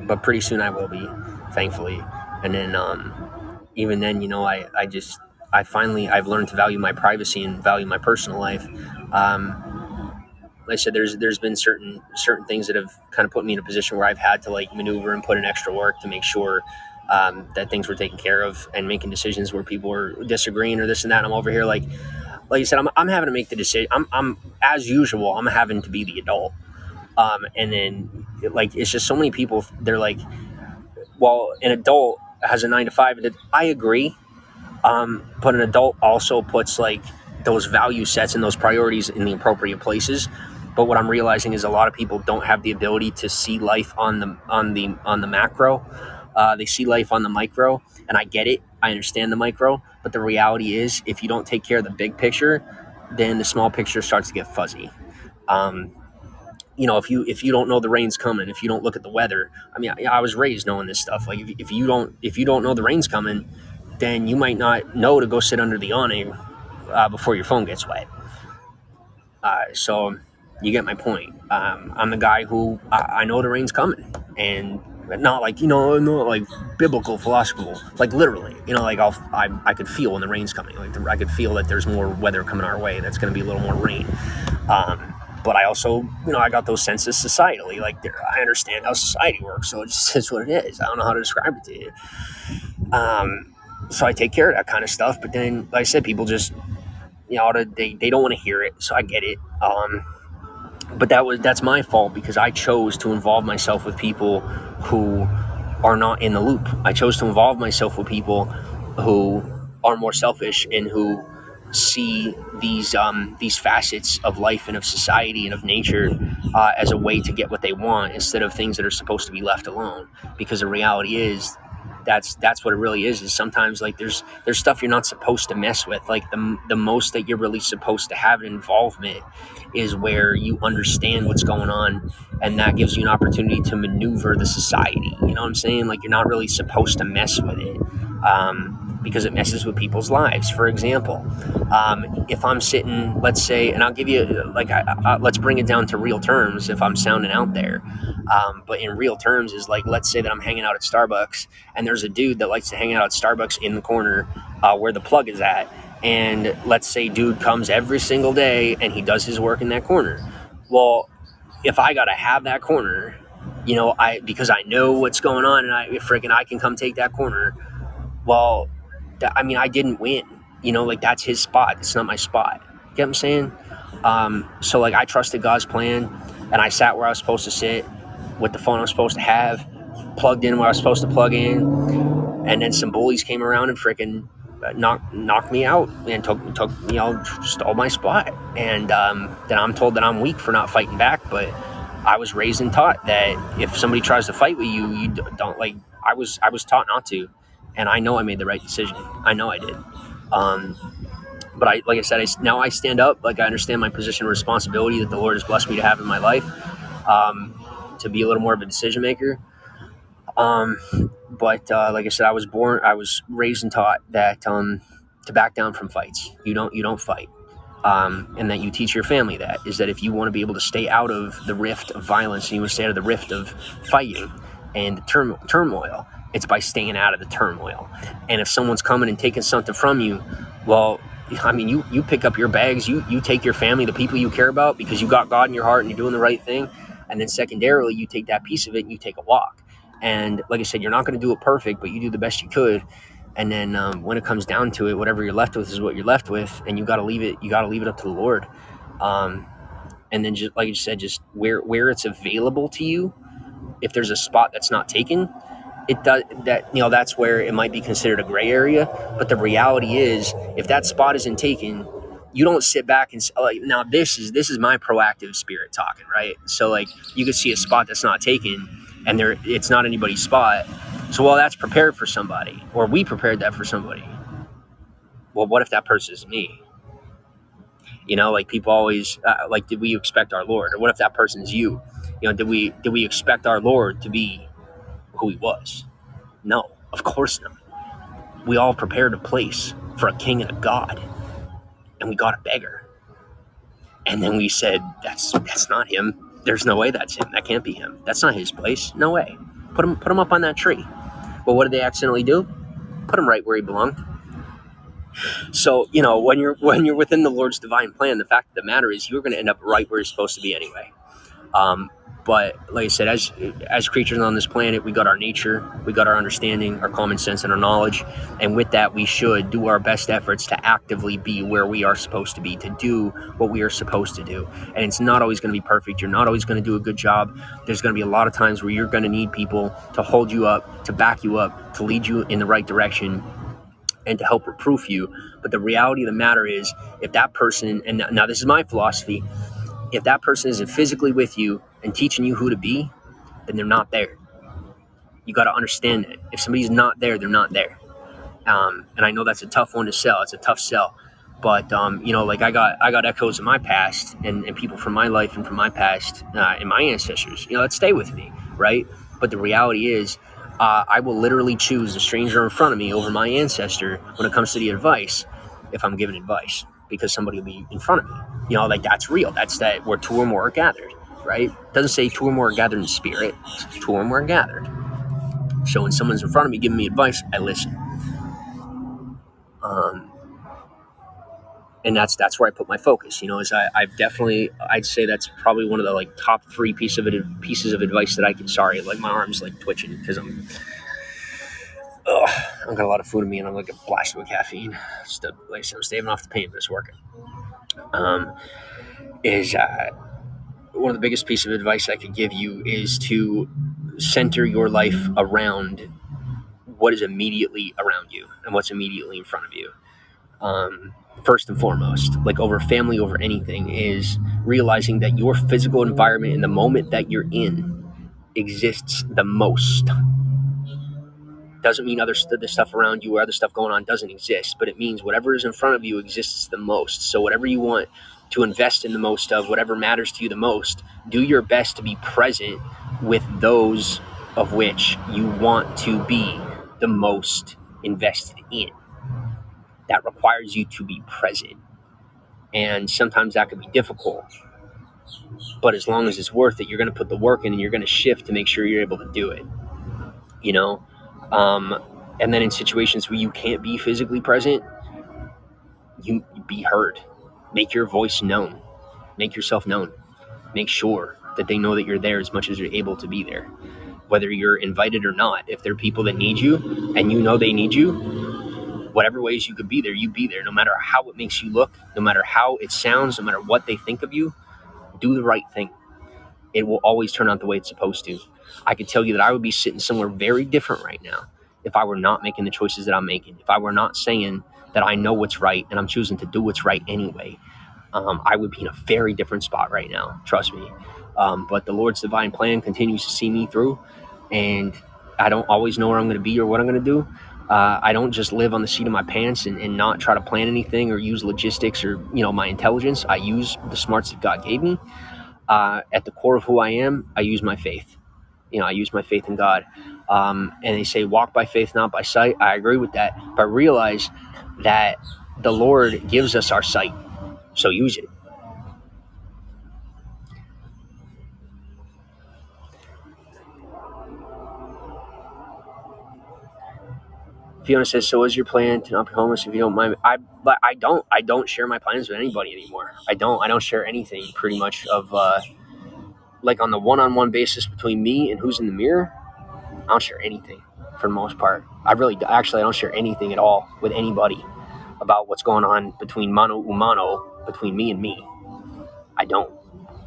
But pretty soon I will be, thankfully. And then even then, I've learned to value my privacy and value my personal life. Like I said, there's been certain things that have kind of put me in a position where I've had to like maneuver and put in extra work to make sure that things were taken care of, and making decisions where people were disagreeing or this and that. And I'm over here like you said, I'm having to make the decision. I'm as usual. I'm having to be the adult. And then like it's just so many people. They're like, well, an adult has a 9 to 5. And I agree. But an adult also puts like those value sets and those priorities in the appropriate places. But what I'm realizing is a lot of people don't have the ability to see life on the macro. They see life on the micro, and I get it. I understand the micro, but the reality is, if you don't take care of the big picture, then the small picture starts to get fuzzy. Um, if you don't know the rain's coming, if you don't look at the weather, I mean, I was raised knowing this stuff. Like if you don't know the rain's coming, then you might not know to go sit under the awning before your phone gets wet. So you get my point. I'm the guy who I know the rain's coming, and not like not like biblical, philosophical, like literally. Like I could feel when the rain's coming. Like I could feel that there's more weather coming our way. That's going to be a little more rain. But I also, I got those senses societally. Like I understand how society works, so it just is what it is. I don't know how to describe it to you. So I take care of that kind of stuff. But then, like I said, people just, they don't want to hear it. So I get it. But that's my fault because I chose to involve myself with people who are not in the loop. I chose to involve myself with people who are more selfish and who see these facets of life and of society and of nature as a way to get what they want, instead of things that are supposed to be left alone. Because the reality is, that's what it really is sometimes like there's stuff you're not supposed to mess with. Like the most that you're really supposed to have an involvement is where you understand what's going on, and that gives you an opportunity to maneuver the society. You know what I'm saying? Like you're not really supposed to mess with it, because it messes with people's lives. For example, if I'm sitting, let's say, and I'll give you like let's bring it down to real terms if I'm sounding out there. But in real terms is like, let's say that I'm hanging out at Starbucks, and there's a dude that likes to hang out at Starbucks in the corner where the plug is at. And let's say dude comes every single day and he does his work in that corner. Well, if I gotta have that corner, because I know what's going on, and I can come take that corner. Well, I didn't win. Like that's his spot. It's not my spot. You get what I'm saying? So like I trusted God's plan, and I sat where I was supposed to sit, with the phone I was supposed to have, plugged in where I was supposed to plug in, and then some bullies came around and freaking knocked me out and took stole my spot. And then I'm told that I'm weak for not fighting back, but I was raised and taught that if somebody tries to fight with you, you don't like. I was taught not to, and I know I made the right decision. I know I did. Um, but like I said, now I stand up. Like I understand my position of responsibility that the Lord has blessed me to have in my life, to be a little more of a decision maker. Um, but like I said, I was raised and taught that to back down from fights. You don't fight. And that you teach your family that is that if you want to be able to stay out of the rift of violence, and you want to stay out of the rift of fighting and the turmoil, it's by staying out of the turmoil. And if someone's coming and taking something from you, well, you pick up your bags, you take your family, the people you care about, because you got God in your heart and you're doing the right thing. And then secondarily, you take that piece of it and you take a walk. And like I said, you're not going to do it perfect, but you do the best you could. And then when it comes down to it, whatever you're left with is what you're left with, and you got to leave it. You got to leave it up to the Lord. Um, and then, just like you said, just where it's available to you. If there's a spot that's not taken, it does that. That's where it might be considered a gray area. But the reality is, if that spot isn't taken, you don't sit back and like. Now this is my proactive spirit talking, right? So like you could see a spot that's not taken, and it's not anybody's spot. So while that's prepared for somebody, or we prepared that for somebody, well, what if that person is me? Like people always like, did we expect our Lord? Or what if that person is you? Did we expect our Lord to be who he was? No, of course not. we all prepared a place for a king and a god, and we got a beggar. And then we said, that's not him. There's no way that's him. That can't be him. That's not his place. No way. Put him up on that tree. Well, what did they accidentally do? Put him right where he belonged. So, when you're within the Lord's divine plan, the fact of the matter is you're going to end up right where you're supposed to be anyway. But like I said, as creatures on this planet, we got our nature, we got our understanding, our common sense, and our knowledge. And with that, we should do our best efforts to actively be where we are supposed to be, to do what we are supposed to do. And it's not always going to be perfect. You're not always going to do a good job. There's going to be a lot of times where you're going to need people to hold you up, to back you up, to lead you in the right direction, and to help reproof you. But the reality of the matter is, if that person, and now this is my philosophy, if that person isn't physically with you and teaching you who to be, then they're not there. You got to understand that. If somebody's not there, they're not there. And I know that's a tough one to sell. It's a tough sell. But, like I got echoes of my past and people from my life and from my past and my ancestors, that stay with me, right? But the reality is, I will literally choose the stranger in front of me over my ancestor when it comes to the advice, if I'm giving advice, because somebody will be in front of me. That's real. That's that where two or more are gathered, right? It doesn't say two or more are gathered in spirit. It's two or more are gathered. So when someone's in front of me giving me advice, I listen. And that's where I put my focus. I'd say that's probably one of the top three pieces of advice that I can. Sorry, my arm's twitching because I've got a lot of food in me and I'm a blast with caffeine. I'm staving off the pain, but it's working. Is one of the biggest pieces of advice I could give you is to center your life around what is immediately around you and what's immediately in front of you. First and foremost, over family, over anything, is realizing that your physical environment in the moment that you're in exists the most. Doesn't mean the stuff around you or other stuff going on doesn't exist, but it means whatever is in front of you exists the most. So whatever you want to invest in the most of, whatever matters to you the most, do your best to be present with those of which you want to be the most invested in. That requires you to be present. And sometimes that can be difficult. But as long as it's worth it, you're going to put the work in and you're going to shift to make sure you're able to do it. And then in situations where you can't be physically present, you be heard. Make your voice known. Make yourself known. Make sure that they know that you're there as much as you're able to be there. Whether you're invited or not, if there are people that need you and you know they need you, whatever ways you could be there, you be there. No matter how it makes you look, no matter how it sounds, no matter what they think of you, do the right thing. It will always turn out the way it's supposed to. I could tell you that I would be sitting somewhere very different right now if I were not making the choices that I'm making, if I were not saying that I know what's right and I'm choosing to do what's right anyway. I would be in a very different spot right now, trust me. But the Lord's divine plan continues to see me through, and I don't always know where I'm going to be or what I'm going to do. I don't just live on the seat of my pants and not try to plan anything or use logistics or my intelligence. I use the smarts that God gave me. At the core of who I am, I use my faith. I use my faith in God. And they say, walk by faith, not by sight. I agree with that. But realize that the Lord gives us our sight. So use it. Fiona says, so is your plan to not be homeless if you don't mind? I don't share my plans with anybody anymore. I don't share anything pretty much of, on the one-on-one basis between me and who's in the mirror. I don't share anything for the most part. I don't share anything at all with anybody about what's going on between mano a mano, between me and me. I don't,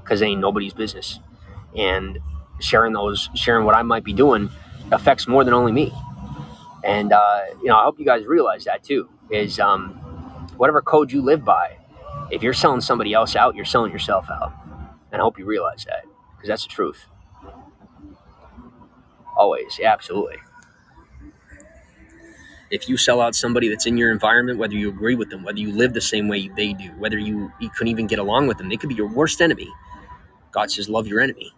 because it ain't nobody's business. And sharing what I might be doing affects more than only me. And, I hope you guys realize that too, is whatever code you live by, if you're selling somebody else out, you're selling yourself out. And I hope you realize that, because that's the truth. Always. Yeah, absolutely. If you sell out somebody that's in your environment, whether you agree with them, whether you live the same way they do, whether you couldn't even get along with them, they could be your worst enemy. God says, love your enemy.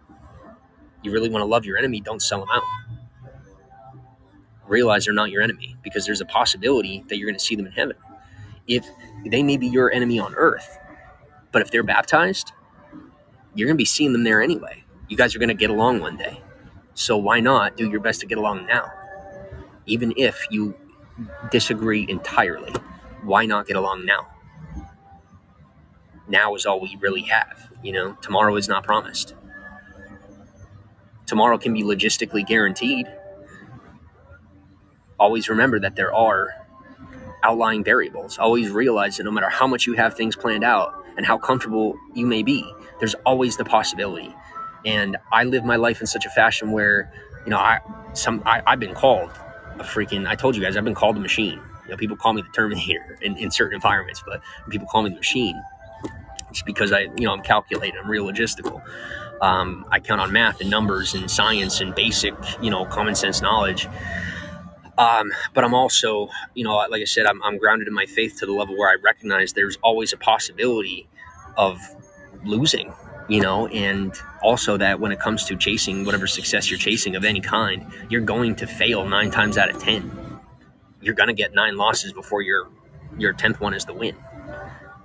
You really want to love your enemy, don't sell them out. realize they're not your enemy, because there's a possibility that you're going to see them in heaven. If they may be your enemy on earth, but if they're baptized, you're going to be seeing them there anyway. You guys are going to get along one day. So why not do your best to get along now? Even if you disagree entirely, why not get along now? Now is all we really have. Tomorrow is not promised. Tomorrow can be logistically guaranteed. Always remember that there are outlying variables. Always realize that no matter how much you have things planned out and how comfortable you may be, there's always the possibility. And I live my life in such a fashion where, I've been called I told you guys, I've been called a machine. People call me the Terminator in certain environments, but people call me the machine. It's because I'm calculated, I'm real logistical. I count on math and numbers and science and basic, common sense knowledge. But I'm also, like I said, I'm grounded in my faith to the level where I recognize there's always a possibility of losing, and also that when it comes to chasing whatever success you're chasing of any kind, you're going to fail 9 times out of 10. You're going to get 9 losses before your 10th one is the win.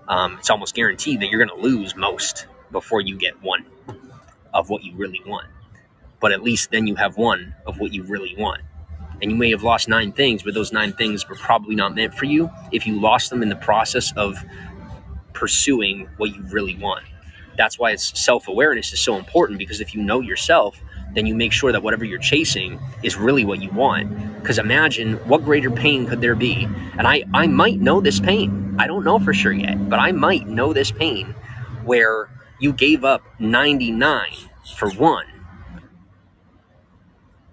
It's almost guaranteed that you're going to lose most before you get one of what you really want. But at least then you have one of what you really want. And you may have lost 9 things, but those 9 things were probably not meant for you if you lost them in the process of pursuing what you really want. That's why self-awareness is so important, because if you know yourself, then you make sure that whatever you're chasing is really what you want. Because imagine what greater pain could there be? And I might know this pain. I don't know for sure yet, but I might know this pain where you gave up 99 for one,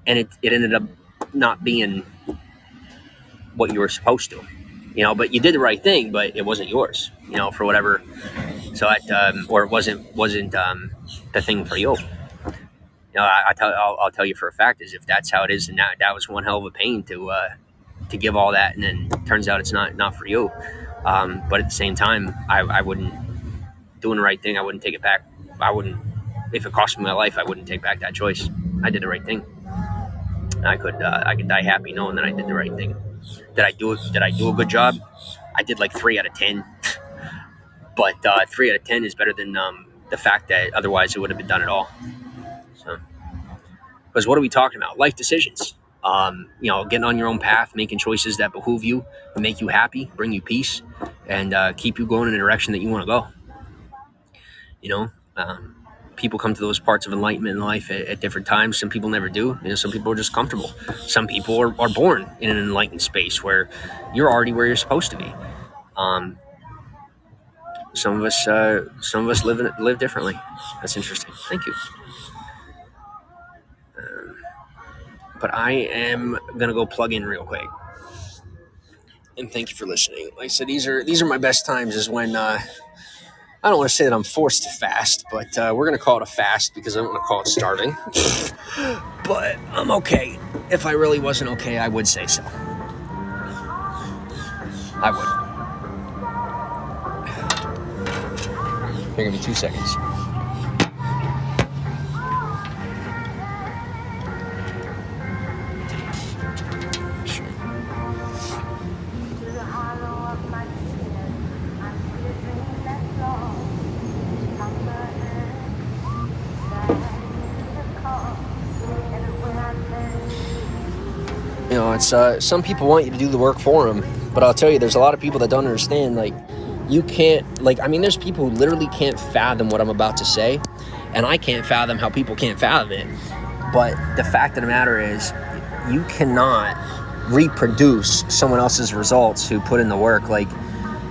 and it ended up not being what you were supposed to, but you did the right thing, but it wasn't yours, for whatever. So or it wasn't the thing for you. I'll tell you for a fact, is if that's how it is, and that was one hell of a pain to give all that, and then turns out it's not for you. But at the same time, I wouldn't, doing the right thing, I wouldn't take it back. I wouldn't, if it cost me my life, I wouldn't take back that choice. I did the right thing. I could die happy knowing that I did the right thing. Did I do a good job? I did like 3 out of 10. But 3 out of 10 is better than the fact that otherwise it would have been done at all. So, because what are we talking about? Life decisions. Getting on your own path, making choices that behoove you, make you happy, bring you peace, and keep you going in the direction that you want to go. People come to those parts of enlightenment in life at different times. Some people never do. Some people are just comfortable. Some people are born in an enlightened space where you're already where you're supposed to be. Some of us live differently. That's interesting. Thank you. But I am gonna go plug in real quick. And thank you for listening. Like I said, these are my best times. Is when I don't want to say that I'm forced to fast, but we're going to call it a fast because I don't want to call it starving. But I'm okay. If I really wasn't okay, I would say so. I would. Here, give me 2 seconds. It's some people want you to do the work for them, but I'll tell you, there's a lot of people that don't understand. Like, you can't, there's people who literally can't fathom what I'm about to say, and I can't fathom how people can't fathom it. But the fact of the matter is, you cannot reproduce someone else's results who put in the work. Like,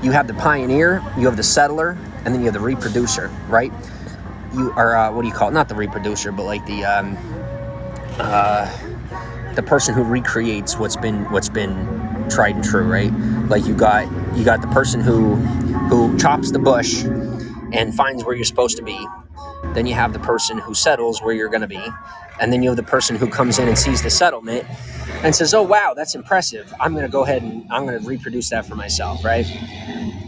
you have the pioneer, you have the settler, and then you have the reproducer, right? You are, what do you call it? Not the reproducer, but like the person who recreates what's been tried and true, right? Like you got the person who chops the bush and finds where you're supposed to be. Then you have the person who settles where you're going to be, and then you have the person who comes in and sees the settlement and says, "Oh wow, that's impressive. I'm going to go ahead and I'm going to reproduce that for myself," right?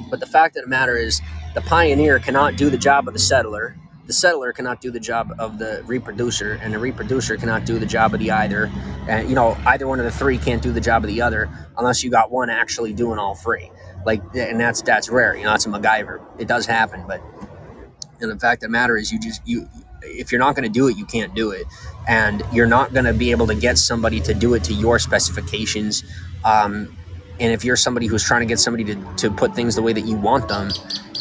But the fact of the matter is, the pioneer cannot do the job of the settler. the settler cannot do the job of the reproducer, and the reproducer cannot do the job of the either. And either one of the three can't do the job of the other unless you got one actually doing all three. Like, and that's rare. That's a MacGyver. It does happen, but the fact of the matter is, you if you're not going to do it, you can't do it, and you're not going to be able to get somebody to do it to your specifications. And if you're somebody who's trying to get somebody to put things the way that you want them,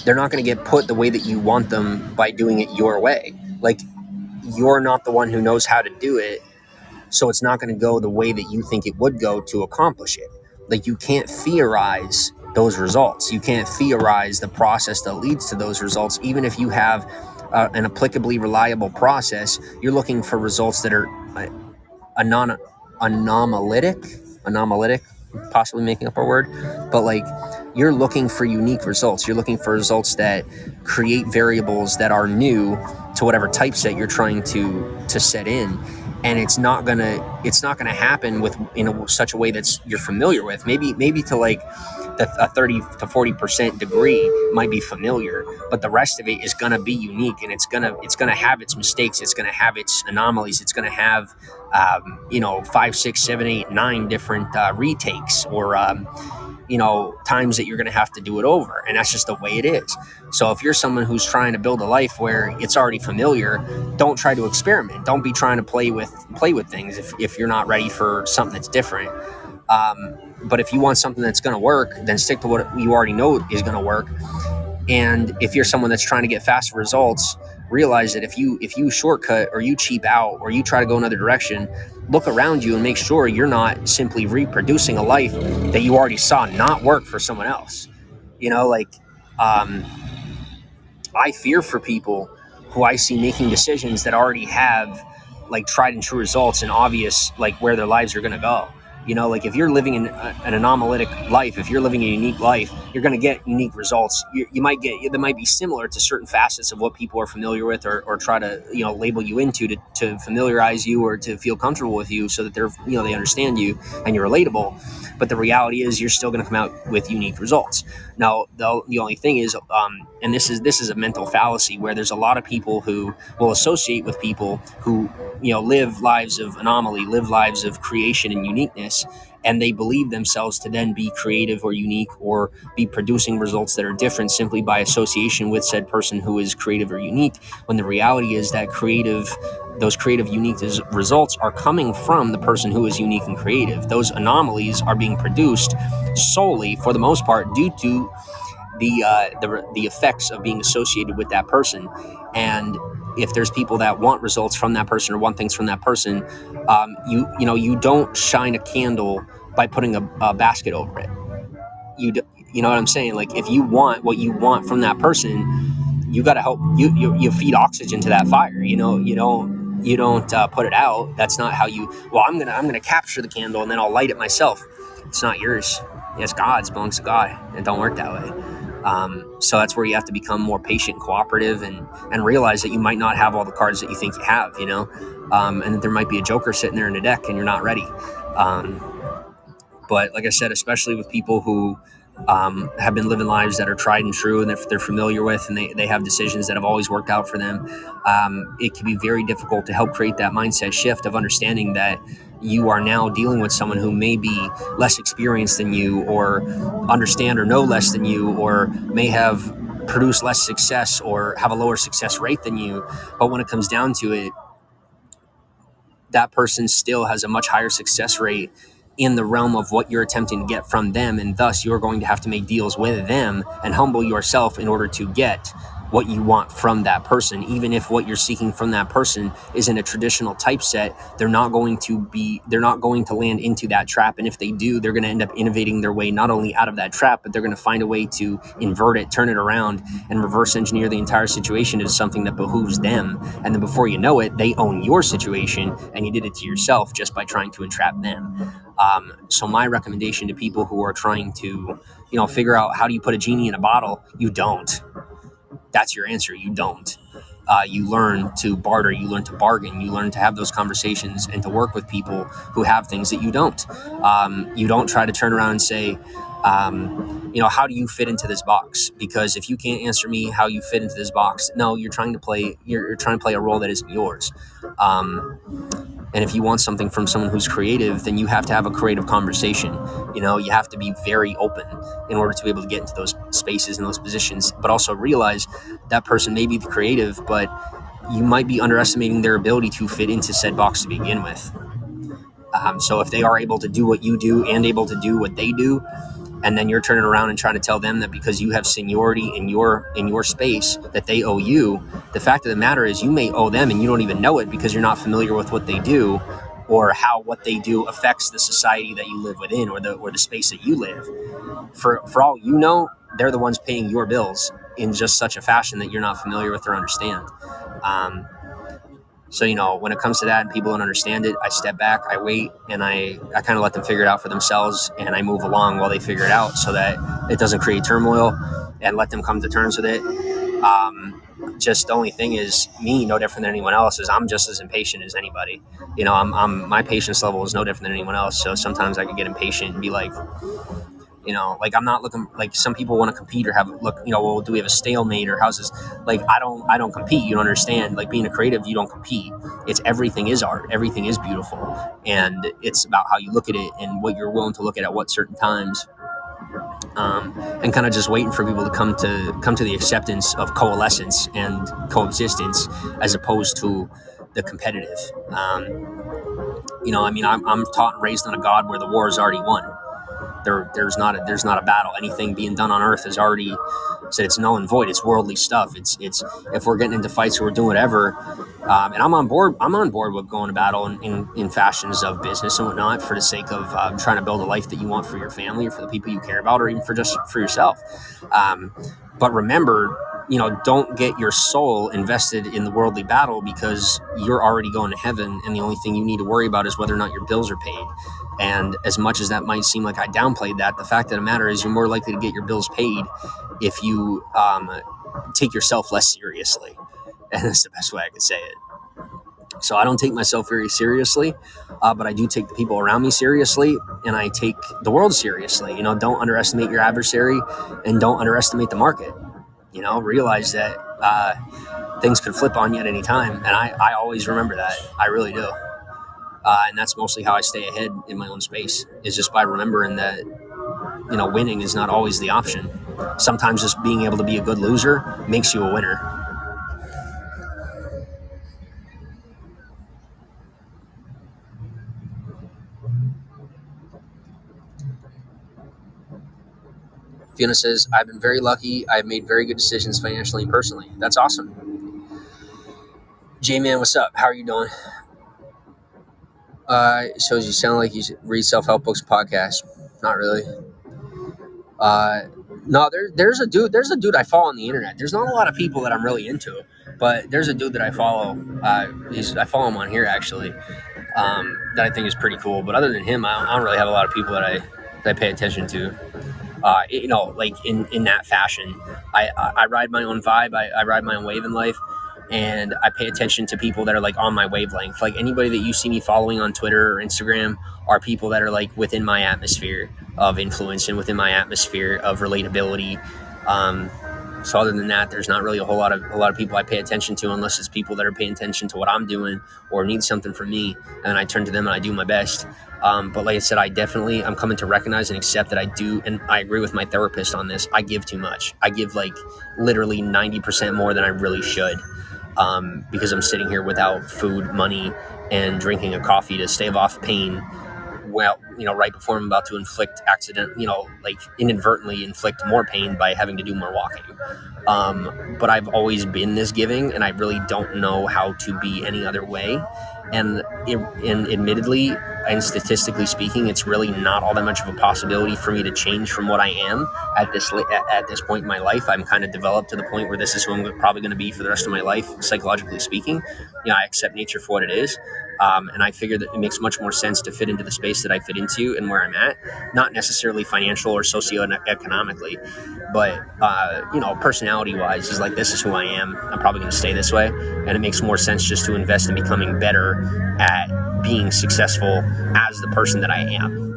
they're not going to get put the way that you want them by doing it your way. Like, you're not the one who knows how to do it, so it's not going to go the way that you think it would go to accomplish it. Like, you can't theorize those results. You can't theorize the process that leads to those results. Even if you have an applicably reliable process, you're looking for results that are anomalitic, possibly making up a word, but like, you're looking for unique results. You're looking for results that create variables that are new to whatever typeset you're trying to set in. And it's not gonna happen in such a way that's you're familiar with. Maybe to like a 30 to 40% degree might be familiar, but the rest of it is gonna be unique, and it's gonna have its mistakes. It's gonna have its anomalies. It's gonna have 5, 6, 7, 8, 9 different retakes, or times that you're going to have to do it over, and that's just the way it is. So if you're someone who's trying to build a life where it's already familiar, don't try to experiment. Don't be trying to play with things if you're not ready for something that's different. But if you want something that's going to work, then stick to what you already know is going to work. And if you're someone that's trying to get faster results, realize that if you shortcut, or you cheap out, or you try to go another direction, look around you and make sure you're not simply reproducing a life that you already saw not work for someone else. I fear for people who I see making decisions that already have like tried and true results and obvious like where their lives are going to go. Like, if you're living in an anomalic life, if you're living a unique life, you're going to get unique results. You might get that might be similar to certain facets of what people are familiar with, or try to label you into to familiarize you or to feel comfortable with you, so that they understand you and you're relatable. But the reality is, you're still going to come out with unique results. Now, the only thing is, and this is a mental fallacy, where there's a lot of people who will associate with people who live lives of anomaly, live lives of creation and uniqueness, and they believe themselves to then be creative or unique, or be producing results that are different simply by association with said person who is creative or unique, when the reality is that those creative unique results are coming from the person who is unique and creative. Those anomalies are being produced solely, for the most part, due to the effects of being associated with that person. And if there's people that want results from that person, or want things from that person, you don't shine a candle by putting a basket over it. You know what I'm saying? Like, if you want what you want from that person, you got to help you feed oxygen to that fire. You don't put it out. That's not how you. Well, I'm gonna capture the candle and then I'll light it myself. It's not yours. It's God's. It belongs to God. It don't work that way. So that's where you have to become more patient, cooperative, and realize that you might not have all the cards that you think you have, and that there might be a joker sitting there in the deck and you're not ready. But like I said, especially with people who have been living lives that are tried and true, and they're familiar with, and they have decisions that have always worked out for them, it can be very difficult to help create that mindset shift of understanding that you are now dealing with someone who may be less experienced than you, or understand or know less than you, or may have produced less success or have a lower success rate than you. But when it comes down to it, that person still has a much higher success rate in the realm of what you're attempting to get from them, and thus you're going to have to make deals with them and humble yourself in order to get what you want from that person. Even if what you're seeking from that person isn't a traditional typeset, they're not going to land into that trap. And if they do, they're going to end up innovating their way not only out of that trap, but they're going to find a way to invert it, turn it around, and reverse engineer the entire situation into something that behooves them. And then before you know it, they own your situation, and you did it to yourself just by trying to entrap them. So my recommendation to people who are trying to, figure out how do you put a genie in a bottle, you don't. That's your answer. You don't. You learn to barter. You learn to bargain. You learn to have those conversations and to work with people who have things that you don't. You don't try to turn around and say, how do you fit into this box? Because if you can't answer me how you fit into this box, no, you're trying to play a role that isn't yours. And if you want something from someone who's creative, then you have to have a creative conversation. You have to be very open in order to be able to get into those spaces and those positions, but also realize that person may be the creative, but you might be underestimating their ability to fit into said box to begin with. So if they are able to do what you do and able to do what they do, and then you're turning around and trying to tell them that because you have seniority in your space that they owe you, the fact of the matter is you may owe them and you don't even know it because you're not familiar with what they do or how what they do affects the society that you live within or the space that you live. For all you know, they're the ones paying your bills in just such a fashion that you're not familiar with or understand. So, when it comes to that and people don't understand it, I step back, I wait, and I kind of let them figure it out for themselves, and I move along while they figure it out so that it doesn't create turmoil, and let them come to terms with it. Just the only thing is, me, no different than anyone else, is I'm just as impatient as anybody. My patience level is no different than anyone else, so sometimes I could get impatient and be like, I'm not looking like some people want to compete or well, do we have a stalemate or how's this? Like, I don't compete. You don't understand. Like, being a creative, you don't compete. It's everything is art. Everything is beautiful. And it's about how you look at it and what you're willing to look at what certain times. And kind of just waiting for people to come to the acceptance of coalescence and coexistence as opposed to the competitive. I'm taught and raised on a God where the war is already won. There's not a battle. Anything being done on Earth is already said it's null and void. It's worldly stuff. It's if we're getting into fights or we're doing whatever, and I'm on board with going to battle in fashions of business and whatnot for the sake of trying to build a life that you want for your family or for the people you care about or even for yourself. But remember, don't get your soul invested in the worldly battle because you're already going to heaven, and the only thing you need to worry about is whether or not your bills are paid. And as much as that might seem like I downplayed that, the fact of the matter is you're more likely to get your bills paid if you take yourself less seriously. And that's the best way I could say it. So I don't take myself very seriously, but I do take the people around me seriously, and I take the world seriously. Don't underestimate your adversary, and don't underestimate the market. Realize that things could flip on you at any time, and I always remember that. I really do. And that's mostly how I stay ahead in my own space, is just by remembering that, winning is not always the option. Sometimes just being able to be a good loser makes you a winner. Fiona says, I've been very lucky. I've made very good decisions financially and personally. That's awesome. J-Man, what's up? How are you doing? So you sound like you read self-help books, podcast. Not really. No, there's a dude I follow on the internet. There's not a lot of people that I'm really into, but there's a dude that I follow. I follow him on here actually. That I think is pretty cool. But other than him, I don't really have a lot of people that I pay attention to. Like in that fashion, I ride my own vibe. I ride my own wave in life. And I pay attention to people that are like on my wavelength. Like anybody that you see me following on Twitter or Instagram are people that are like within my atmosphere of influence and within my atmosphere of relatability. So other than that, there's not really a lot of people I pay attention to unless it's people that are paying attention to what I'm doing or need something from me, and I turn to them and I do my best. But like I said, I'm coming to recognize and accept that I do, and I agree with my therapist on this. I give too much. I give like literally 90% more than I really should. Because I'm sitting here without food, money, and drinking a coffee to stave off pain. Well, right before I'm about to inadvertently inflict more pain by having to do more walking. But I've always been this giving, and I really don't know how to be any other way. And admittedly, and statistically speaking, it's really not all that much of a possibility for me to change from what I am at this point in my life. I'm kind of developed to the point where this is who I'm probably going to be for the rest of my life, psychologically speaking. I accept nature for what it is. And I figure that it makes much more sense to fit into the space that I fit into and where I'm at, not necessarily financial or socioeconomically, but, personality-wise, is like, this is who I am. I'm probably going to stay this way. And it makes more sense just to invest in becoming better at being successful as the person that I am.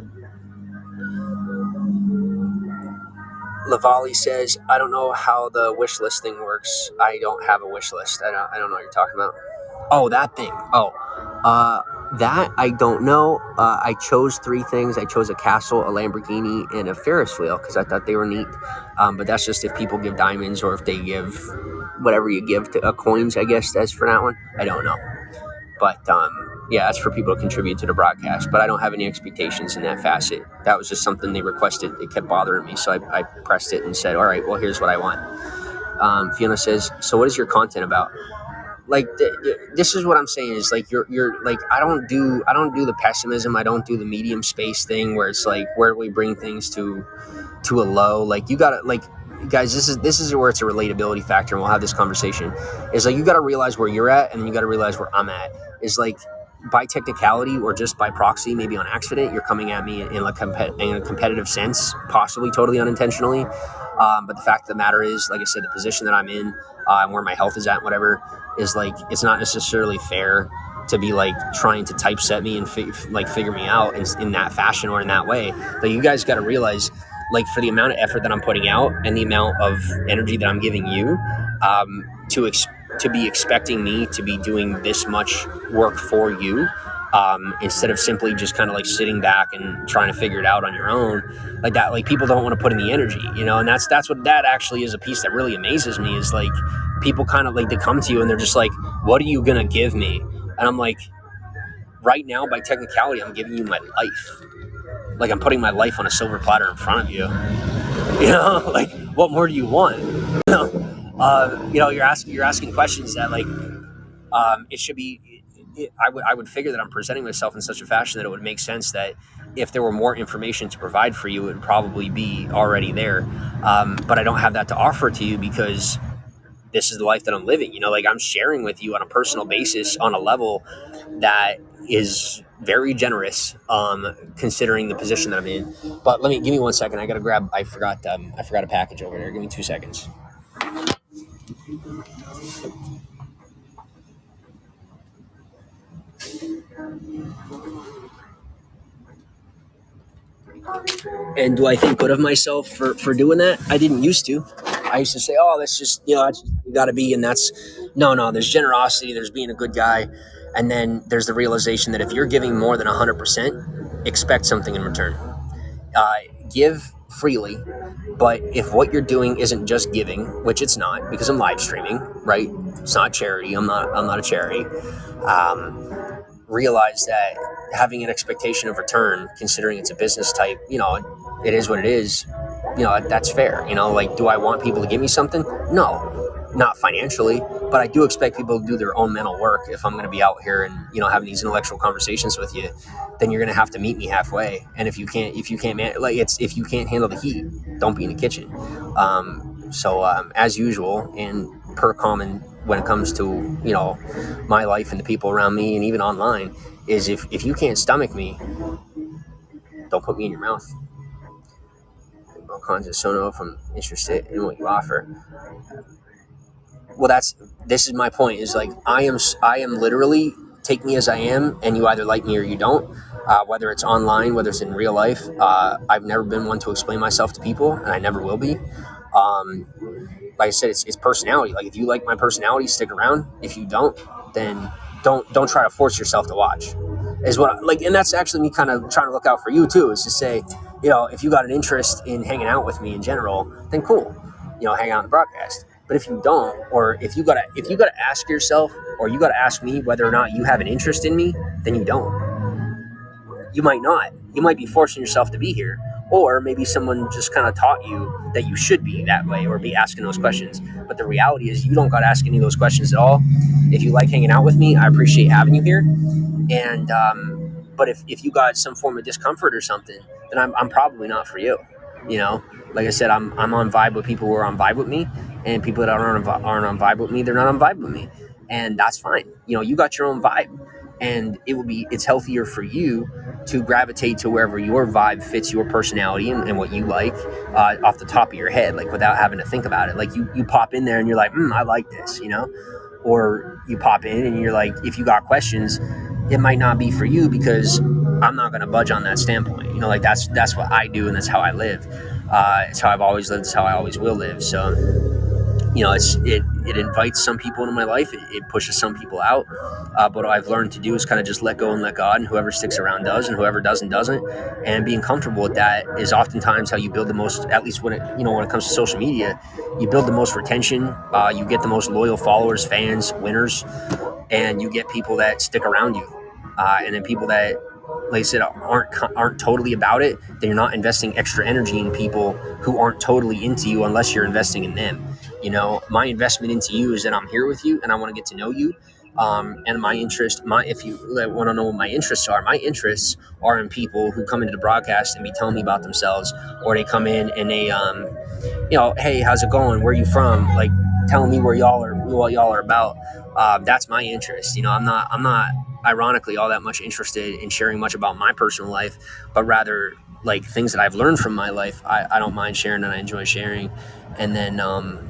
Lavali says, I don't know how the wish list thing works. I don't have a wish list. I don't know what you're talking about. Oh, that thing. Oh, that I don't know. I chose 3 things. I chose a castle, a Lamborghini, and a Ferris wheel because I thought they were neat. But that's just if people give diamonds or if they give whatever you give to coins, I guess that's for that one. I don't know. But yeah, that's for people to contribute to the broadcast. But I don't have any expectations in that facet. That was just something they requested. It kept bothering me. So I pressed it and said, all right, well, here's what I want. Fiona says, so what is your content about? Like this is what I'm saying is like you're like I don't do the pessimism. I don't do the medium space thing where it's like where do we bring things to a low. Like you gotta like guys, this is where it's a relatability factor, and we'll have this conversation. Is like you gotta realize where you're at, and then you gotta realize where I'm at. Is like by technicality or just by proxy, maybe on accident, you're coming at me in a competitive sense, possibly totally unintentionally. But the fact of the matter is, like I said, the position that I'm in and where my health is at, whatever, is like it's not necessarily fair to be like trying to typeset me and figure me out in that fashion or in that way. Like you guys got to realize, like for the amount of effort that I'm putting out and the amount of energy that I'm giving you, to be expecting me to be doing this much work for you, instead of simply just kind of like sitting back and trying to figure it out on your own, like that. Like people don't want to put in the energy, and that's what that actually is. A piece that really amazes me is like people kind of like they come to you and they're just like, what are you gonna give me? And I'm like, right now by technicality I'm giving you my life. Like I'm putting my life on a silver platter in front of you. Like what more do you want? You're asking questions that like it should be. I would figure that I'm presenting myself in such a fashion that it would make sense that if there were more information to provide for you, it would probably be already there. But I don't have that to offer to you because this is the life that I'm living. Like I'm sharing with you on a personal basis on a level that is very generous, considering the position that I'm in. But give me 1 second. I gotta grab. I forgot a package over there. Give me 2 seconds. And do I think good of myself for doing that? I didn't used to. I used to say, oh, that's just, that's just, you got to be. And that's, no, there's generosity, there's being a good guy. And then there's the realization that if you're giving more than 100%, expect something in return. Give freely. But if what you're doing isn't just giving, which it's not, because I'm live streaming, right? It's not charity. I'm not a charity. Realize that having an expectation of return, considering it's a business type, it is what it is. That's fair. Like, do I want people to give me something? No, not financially, but I do expect people to do their own mental work. If I'm going to be out here and, having these intellectual conversations with you, then you're going to have to meet me halfway. And if you can't if you can't handle the heat, don't be in the kitchen. So as usual, and per common when it comes to, my life and the people around me and even online, is if you can't stomach me, don't put me in your mouth. All kinds of sono if I'm interested in what you offer. Well, this is my point, is like I am literally, take me as I am, and you either like me or you don't. Whether it's online, whether it's in real life, I've never been one to explain myself to people, and I never will be. Like I said, it's personality. Like if you like my personality, stick around. If you don't, then don't try to force yourself to watch. Is what and that's actually me kind of trying to look out for you too. Is to say, if you got an interest in hanging out with me in general, then cool. Hang out in the broadcast. But if you don't, or if you gotta ask yourself, or you gotta ask me whether or not you have an interest in me, then you don't. You might not. You might be forcing yourself to be here. Or maybe someone just kind of taught you that you should be that way or be asking those questions. But the reality is you don't got to ask any of those questions at all. If you like hanging out with me, I appreciate having you here. And but if you got some form of discomfort or something, then I'm probably not for you. Like I said, I'm on vibe with people who are on vibe with me, and people that aren't on vibe with me, they're not on vibe with me. And that's fine. You got your own vibe. And it's healthier for you to gravitate to wherever your vibe fits your personality and what you like, off the top of your head, like without having to think about it. Like you pop in there and you're like, I like this, or you pop in and you're like, if you got questions, it might not be for you because I'm not going to budge on that standpoint. Like that's what I do and that's how I live. It's how I've always lived. It's how I always will live. So, it invites some people into my life. It pushes some people out. But what I've learned to do is kind of just let go and let God, and whoever sticks around does, and whoever doesn't. And being comfortable with that is oftentimes how you build the most. At least when it comes to social media, you build the most retention. You get the most loyal followers, fans, winners, and you get people that stick around you. And then people that, like I said, aren't totally about it. Then you're not investing extra energy in people who aren't totally into you unless you're investing in them. My investment into you is that I'm here with you and I want to get to know you. And my interest, if you want to know what my interests are in people who come into the broadcast and be telling me about themselves, or they come in and they, hey, how's it going? Where are you from? Like, telling me what y'all are about. That's my interest. I'm not ironically all that much interested in sharing much about my personal life, but rather like things that I've learned from my life. I don't mind sharing, and I enjoy sharing. And then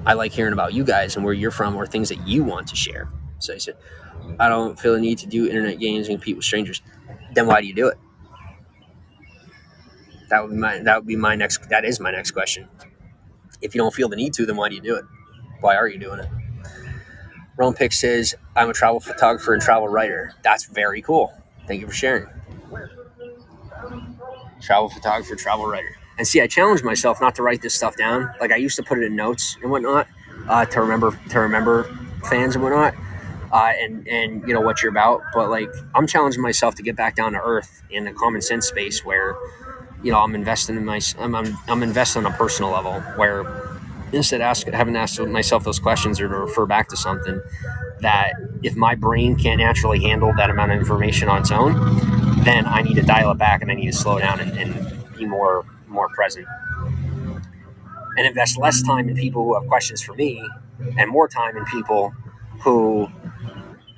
I like hearing about you guys and where you're from, or things that you want to share. So I said, I don't feel the need to do internet games and compete with strangers. Then why do you do it? That is my next question. If you don't feel the need to, then why do you do it? Why are you doing it? Rome Pick says, I'm a travel photographer and travel writer. That's very cool. Thank you for sharing. Travel photographer, travel writer. And see, I challenged myself not to write this stuff down. Like, I used to put it in notes and whatnot, to remember fans and whatnot, and what you're about. But like, I'm challenging myself to get back down to earth in a common sense space where I'm investing in I'm investing on a personal level, where instead of having to ask myself those questions or to refer back to something, that if my brain can't naturally handle that amount of information on its own, then I need to dial it back and I need to slow down and be more present and invest less time in people who have questions for me and more time in people who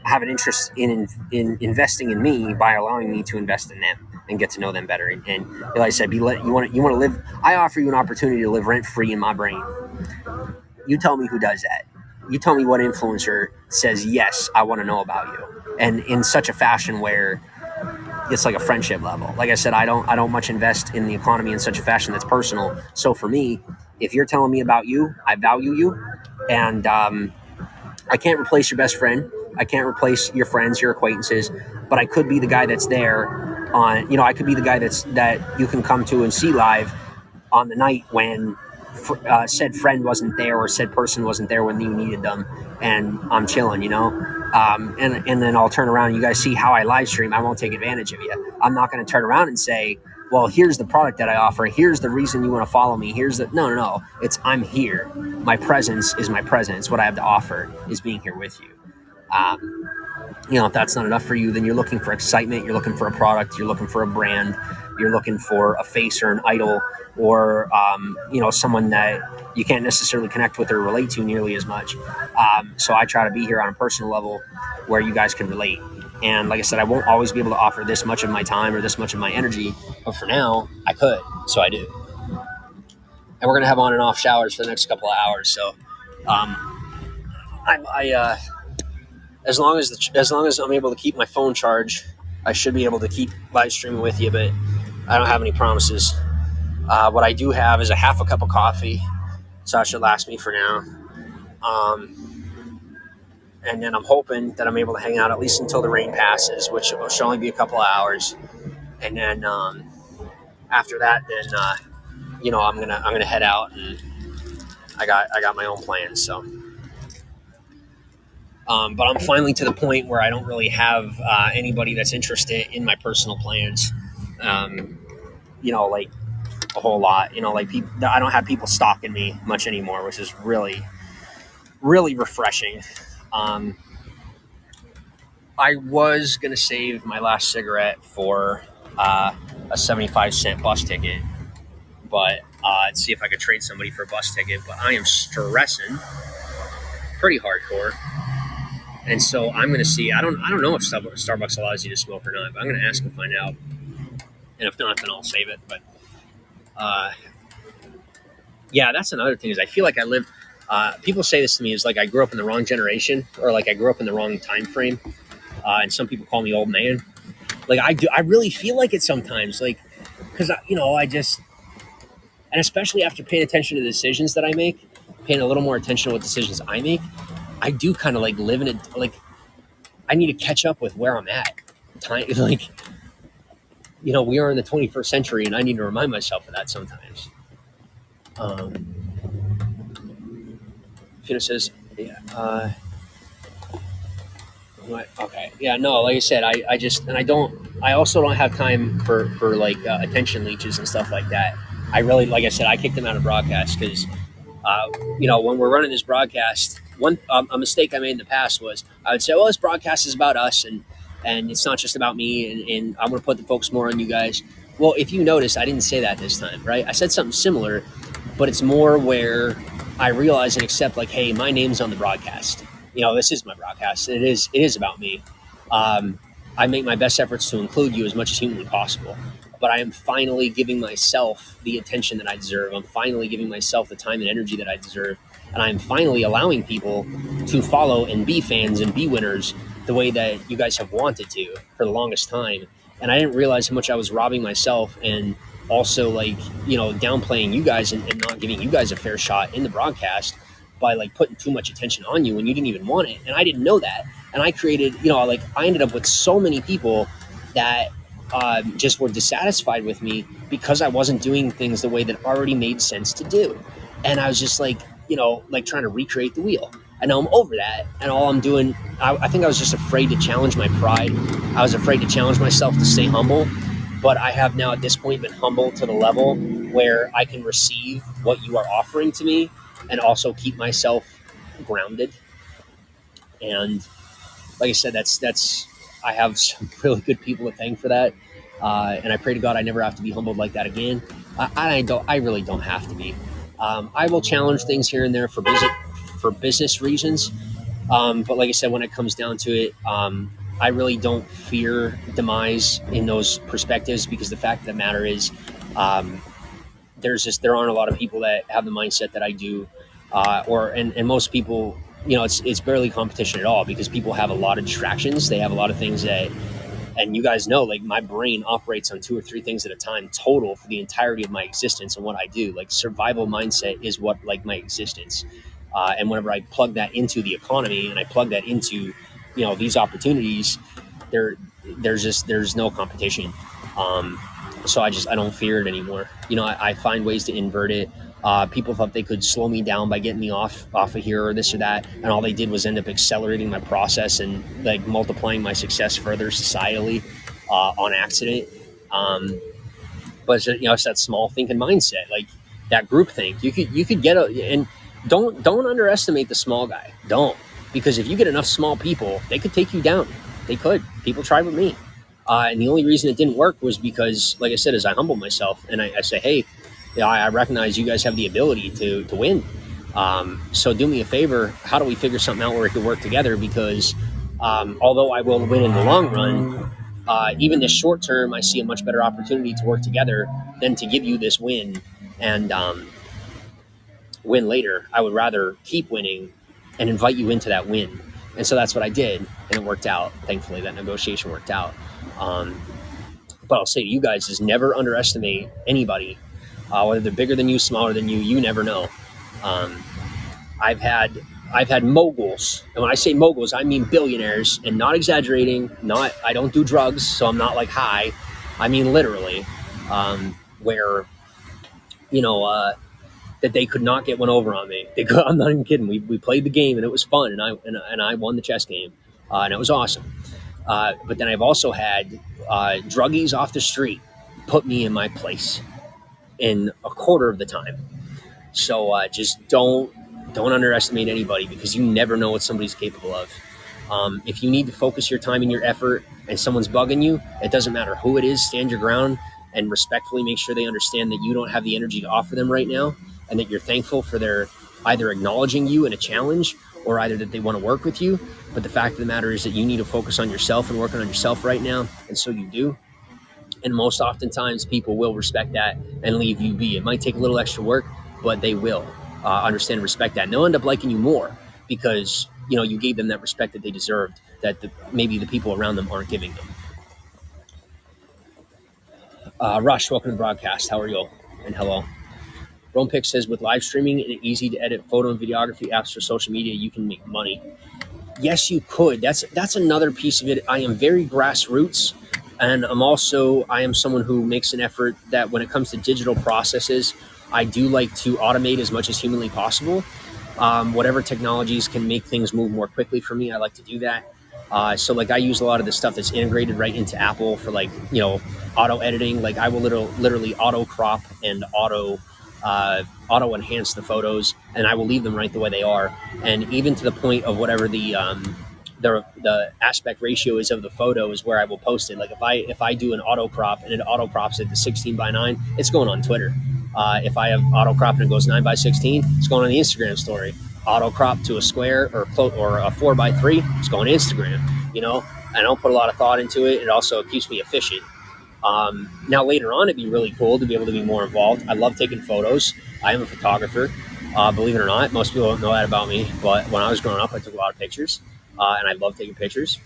have an interest in investing in me by allowing me to invest in them and get to know them better. And like I said, you want to live. I offer you an opportunity to live rent free in my brain. You tell me who does that. You tell me what influencer says, yes, I want to know about you, and in such a fashion where it's like a friendship level. Like I said, I don't much invest in the economy in such a fashion that's personal. So for me, if you're telling me about you, I value you, and I can't replace your best friend. I can't replace your friends, your acquaintances, but I could be the guy that's there I could be the guy that you can come to and see live on the night when said friend wasn't there or said person wasn't there when you needed them, and I'm chilling, and then I'll turn around and you guys see how I live stream. I won't take advantage of you. I'm not going to turn around and say, well, here's the product that I offer. Here's the reason you want to follow me. No. It's I'm here. My presence is my presence. What I have to offer is being here with you. If that's not enough for you, then you're looking for excitement. You're looking for a product. You're looking for a brand. You're looking for a face or an idol, or someone that you can't necessarily connect with or relate to nearly as much. So I try to be here on a personal level where you guys can relate. And like I said, I won't always be able to offer this much of my time or this much of my energy, but for now, I could. So I do. And we're gonna have on and off showers for the next couple of hours. So as long as I'm able to keep my phone charged, I should be able to keep live streaming with you. But I don't have any promises. What I do have is a half a cup of coffee, so that should last me for now. And then I'm hoping that I'm able to hang out at least until the rain passes, which should only be a couple of hours. And then after that, then I'm gonna head out, and I got my own plans. So. But I'm finally to the point where I don't really have anybody that's interested in my personal plans, like a whole lot. Like I don't have people stalking me much anymore, which is really, really refreshing. I was going to save my last cigarette for a 75-cent bus ticket, but let's see if I could trade somebody for a bus ticket. But I am stressing pretty hardcore. And so I'm going to see. I don't know if Starbucks allows you to smoke or not, but I'm going to ask and find out. And if not, then I'll save it. But yeah, that's another thing is I feel like I live. People say this to me is like I grew up in the wrong generation, or like I grew up in the wrong time frame. And some people call me old man. Like I do. I really feel like it sometimes. Like because And especially after paying attention to the decisions that I make, paying a little more attention to what decisions I make, I do kind of like live in it. Like I need to catch up with where I'm at. Time, like, we are in the 21st century, and I need to remind myself of that sometimes. Fiona says, yeah, okay, yeah, no, like I said, I just, and I also don't have time for like attention leeches and stuff like that. I really, like I said, I kicked them out of broadcast because when we're running this broadcast, one a mistake I made in the past was I would say, well, this broadcast is about us, and it's not just about me, and I'm going to put the focus more on you guys. Well, if you notice, I didn't say that this time, right? I said something similar, but it's more where I realize and accept, like, hey, my name's on the broadcast. This is my broadcast. It is about me. I make my best efforts to include you as much as humanly possible, but I am finally giving myself the attention that I deserve. I'm finally giving myself the time and energy that I deserve. And I'm finally allowing people to follow and be fans and be winners the way that you guys have wanted to for the longest time. And I didn't realize how much I was robbing myself and also downplaying you guys and not giving you guys a fair shot in the broadcast by like putting too much attention on you when you didn't even want it. And I didn't know that. And I created, I ended up with so many people that just were dissatisfied with me because I wasn't doing things the way that already made sense to do. And I was just like trying to recreate the wheel. I know I'm over that. And all I'm doing, I think I was just afraid to challenge my pride. I was afraid to challenge myself to stay humble. But I have now at this point been humble to the level where I can receive what you are offering to me and also keep myself grounded. And like I said, that's I have some really good people to thank for that, and I pray to God I never have to be humbled like that again. I really don't have to be. I will challenge things here and there for business reasons, but like I said, when it comes down to it, I really don't fear demise in those perspectives because the fact of the matter is, there aren't a lot of people that have the mindset that I do, and most people, it's barely competition at all because people have a lot of distractions. They have a lot of things that, and you guys know, like my brain operates on 2 or 3 things at a time total for the entirety of my existence and what I do. Like survival mindset is what like my existence, and whenever I plug that into the economy and I plug that into, these opportunities, there's no competition. So I don't fear it anymore. I find ways to invert it. People thought they could slow me down by getting me off of here or this or that, and all they did was end up accelerating my process and like multiplying my success further societally on accident. But it's that small thinking mindset, like that group think. You could get and don't underestimate the small guy. Don't, because if you get enough small people, they could take you down. They could. People tried with me. And the only reason it didn't work was because, like I said, is I humble myself and I say, hey, I recognize you guys have the ability to win. So do me a favor. How do we figure something out where we could work together? Because although I will win in the long run, even this short term, I see a much better opportunity to work together than to give you this win and win later. I would rather keep winning and invite you into that win. And so that's what I did, and it worked out. Thankfully, that negotiation worked out. But I'll say to you guys is never underestimate anybody, whether they're bigger than you, smaller than you. You never know. I've had moguls, and when I say moguls, I mean billionaires, and not exaggerating. I don't do drugs, so I'm not like high. I mean literally, where that they could not get one over on me. I'm not even kidding. We played the game and it was fun, and I won the chess game, and it was awesome. But then I've also had druggies off the street put me in my place in a quarter of the time. So just don't underestimate anybody because you never know what somebody's capable of. If you need to focus your time and your effort and someone's bugging you, it doesn't matter who it is, stand your ground and respectfully make sure they understand that you don't have the energy to offer them right now and that you're thankful for their either acknowledging you in a challenge or either that they want to work with you. But the fact of the matter is that you need to focus on yourself and working on yourself right now. And so you do. And most oftentimes people will respect that and leave you be. It might take a little extra work, but they will understand and respect that. And they'll end up liking you more because, you gave them that respect that they deserved that maybe the people around them aren't giving them. Rush, welcome to the broadcast. How are you? And hello. Romepick says, with live streaming and easy to edit photo and videography apps for social media, you can make money. Yes, you could. That's another piece of it. I am very grassroots, and I am someone who makes an effort that when it comes to digital processes, I do like to automate as much as humanly possible. Whatever technologies can make things move more quickly for me, I like to do that. So like I use a lot of the stuff that's integrated right into Apple for like, auto editing. Like I will literally auto crop and auto enhance the photos, and I will leave them right the way they are. And even to the point of whatever the aspect ratio is of the photo is where I will post it. Like if I do an auto crop and it auto crops it to 16:9, it's going on Twitter. If I have auto crop and it goes 9:16, it's going on the Instagram story. Auto crop to a square or a 4:3, it's going to Instagram. I don't put a lot of thought into it. It also keeps me efficient. Now later on, it'd be really cool to be able to be more involved. I love taking photos. I am a photographer. Believe it or not, most people don't know that about me. But when I was growing up, I took a lot of pictures, and I love taking pictures.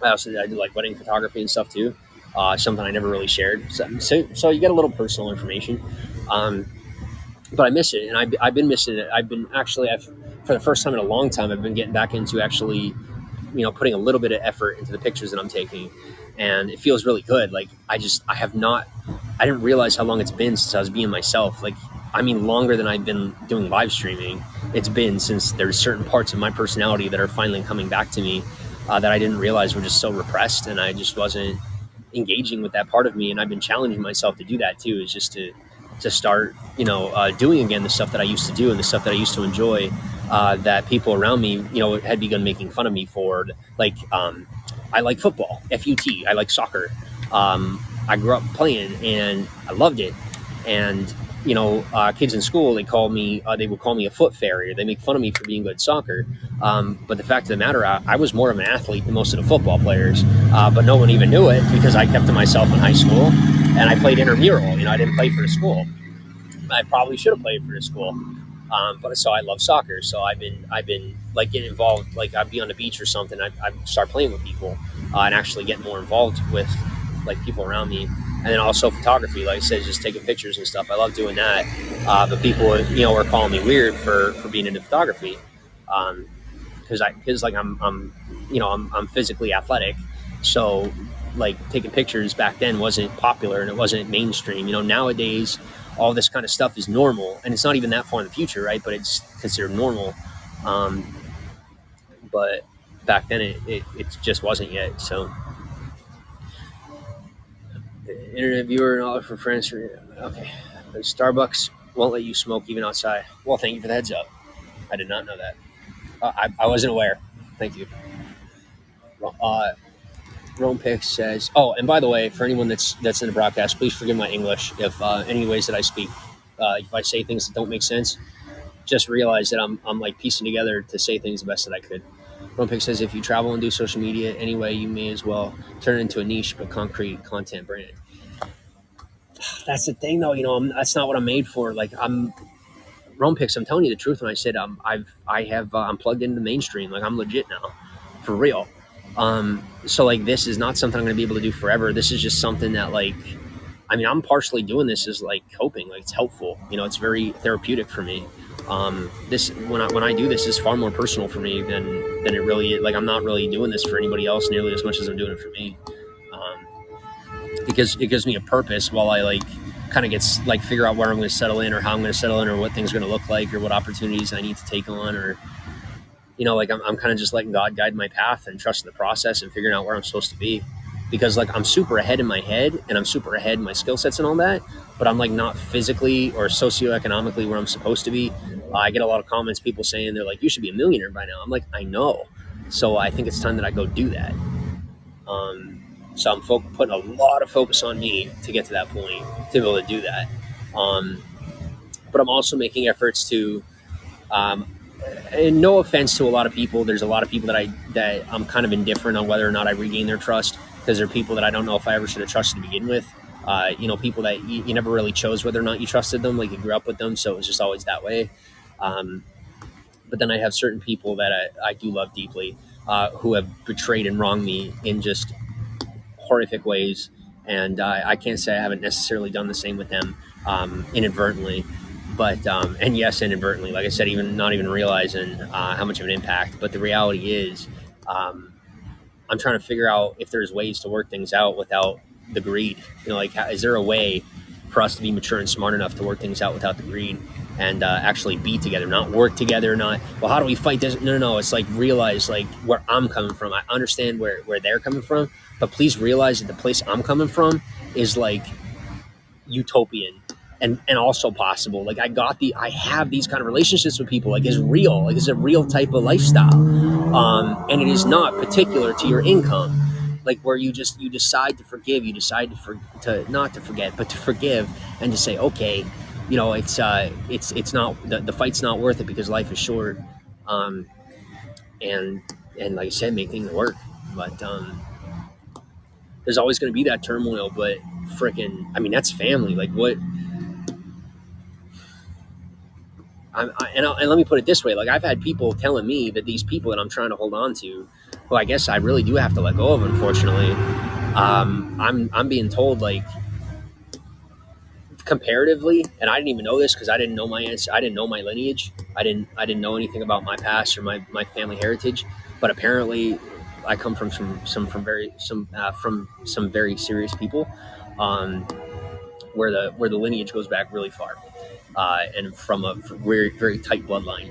I do like wedding photography and stuff too. Something I never really shared. So you get a little personal information. But I miss it, and I've been missing it. For the first time in a long time, I've been getting back into actually, putting a little bit of effort into the pictures that I'm taking, and it feels really good. Like I didn't realize how long it's been since I was being myself. Like, I mean, longer than I've been doing live streaming. It's been since there's certain parts of my personality that are finally coming back to me that I didn't realize were just so repressed, and I just wasn't engaging with that part of me. And I've been challenging myself to do that too. Is just to start, doing again the stuff that I used to do and the stuff that I used to enjoy. That people around me, had begun making fun of me for. Like, I like football, FUT. I like soccer. I grew up playing, and I loved it. And kids in school, they would call me a foot fairy. They make fun of me for being good at soccer. But the fact of the matter, I was more of an athlete than most of the football players. But no one even knew it because I kept to myself in high school, and I played intramural. I didn't play for the school. I probably should have played for the school. But so I love soccer. So I've been like getting involved. Like I'd be on the beach or something. I start playing with people and actually getting more involved with like people around me. And then also photography, like I said, just taking pictures and stuff. I love doing that. But people, were calling me weird for being into photography, because like I'm physically athletic, so like taking pictures back then wasn't popular and it wasn't mainstream. Nowadays all this kind of stuff is normal, and it's not even that far in the future, right? But it's considered normal. But back then it just wasn't yet. So internet viewer and all for friends. Okay, Starbucks won't let you smoke even outside. Well, thank you for the heads up. I did not know that. I wasn't aware. Thank you. Rome Pick says, oh, and by the way, for anyone that's in the broadcast, please forgive my English if any ways that I speak, if I say things that don't make sense, just realize that I'm like piecing together to say things the best that I could. Rome Pick says, if you travel and do social media anyway, you may as well turn it into a niche but concrete content brand. That's the thing, though. That's not what I'm made for. Like Rome Picks. I'm telling you the truth when I said I'm plugged into the mainstream. Like I'm legit now, for real. So like this is not something I'm going to be able to do forever. This is just something that I'm partially doing this as like coping. Like it's helpful. It's very therapeutic for me. This when I do this is far more personal for me than it really is. Like I'm not really doing this for anybody else nearly as much as I'm doing it for me. Because it gives me a purpose while I kind of figure out where I'm going to settle in or how I'm going to settle in or what things are going to look like or what opportunities I need to take on, or I'm kind of just letting God guide my path and trusting the process and figuring out where I'm supposed to be. Because I'm super ahead in my head and I'm super ahead in my skill sets and all that, but I'm not physically or socioeconomically where I'm supposed to be. I get a lot of comments, people saying they're like, you should be a millionaire by now. I'm like, I know. So I think it's time that I go do that. So I'm putting a lot of focus on me to get to that point, to be able to do that. But I'm also making efforts to, and no offense to a lot of people, there's a lot of people that I'm kind of indifferent on whether or not I regain their trust, because they're people that I don't know if I ever should have trusted to begin with. People that you never really chose whether or not you trusted them, like you grew up with them, so it was just always that way. But then I have certain people that I do love deeply, who have betrayed and wronged me in just horrific ways, and I can't say I haven't necessarily done the same with them inadvertently. But and yes, inadvertently, like I said, even not even realizing how much of an impact. But the reality is, um, I'm trying to figure out if there's ways to work things out without the greed. Like, is there a way for us to be mature and smart enough to work things out without the greed and actually be together, not work together, not, well, how do we fight this? No. It's like, realize like where I'm coming from. I understand where they're coming from, but please realize that the place I'm coming from is like utopian and also possible. Like, I have these kind of relationships with people. Like, it's real. Like, it's a real type of lifestyle. And it is not particular to your income. Like, where you decide to forgive, you decide to not to forget, but to forgive, and to say, okay, it's not, the fight's not worth it because life is short. Um, and like I said, make things work. But there's always going to be that turmoil. But freaking, I mean, that's family. Like, what? And let me put it this way: like, I've had people telling me that these people that I'm trying to hold on to, who I guess I really do have to let go of, unfortunately, I'm being told, like, comparatively, and I didn't even know this because I didn't know I didn't know my lineage. I didn't know anything about my past or my family heritage. But apparently, I come from some very serious people, where the lineage goes back really far. And from a very, very tight bloodline.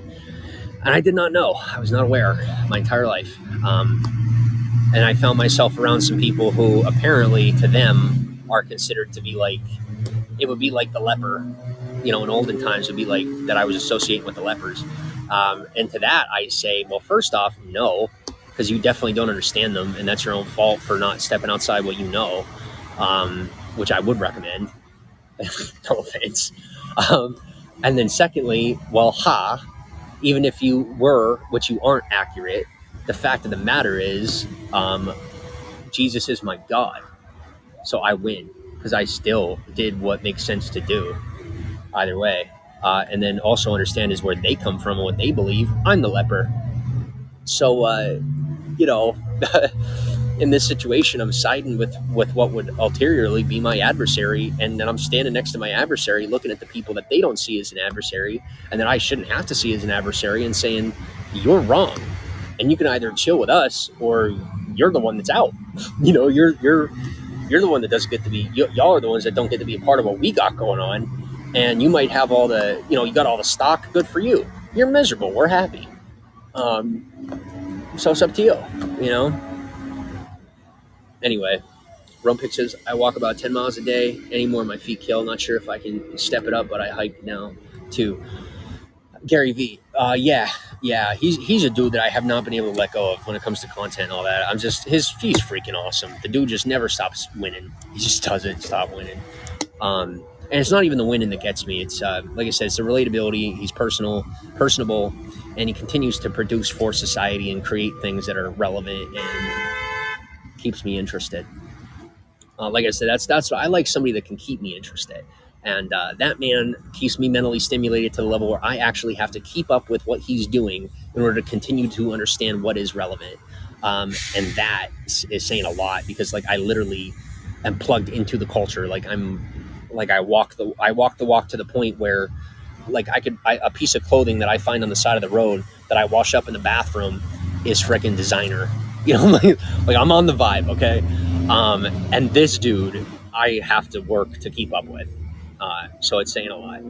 And I did not know. I was not aware my entire life. And I found myself around some people who apparently to them are considered to be like, it would be like the leper, in olden times, would be like that I was associating with the lepers. And to that I say, well, first off, no, because you definitely don't understand them. And that's your own fault for not stepping outside what you know, which I would recommend. No offense. And then secondly, well, even if you were, which you aren't, accurate, the fact of the matter is, Jesus is my God. So I win because I still did what makes sense to do either way. And then also understand is where they come from and what they believe. I'm the leper. So, in this situation, I'm siding with what would ulteriorly be my adversary, and then I'm standing next to my adversary, looking at the people that they don't see as an adversary, and that I shouldn't have to see as an adversary, and saying, "You're wrong, and you can either chill with us, or you're the one that's out." You're the one that doesn't get to be. Y'all are the ones that don't get to be a part of what we got going on, and you might have all the, you got all the stock. Good for you. You're miserable. We're happy. So it's up to you. Anyway, Rumpik says, I walk about 10 miles a day. Anymore, my feet kill. Not sure if I can step it up, but I hike now too. Gary V. Yeah. He's a dude that I have not been able to let go of when it comes to content and all that. He's freaking awesome. The dude just never stops winning. He just doesn't stop winning. And it's not even the winning that gets me. It's like I said, it's the relatability. He's personable, and he continues to produce for society and create things that are relevant and keeps me interested. Like I said, that's I like somebody that can keep me interested, and that man keeps me mentally stimulated to the level where I actually have to keep up with what he's doing in order to continue to understand what is relevant. And that is saying a lot, because like I literally am plugged into the culture. Like I walk the walk to the point where like a piece of clothing that I find on the side of the road that I wash up in the bathroom is freaking designer. Like I'm on the vibe, okay? And this dude, I have to work to keep up with. So it's saying a lot.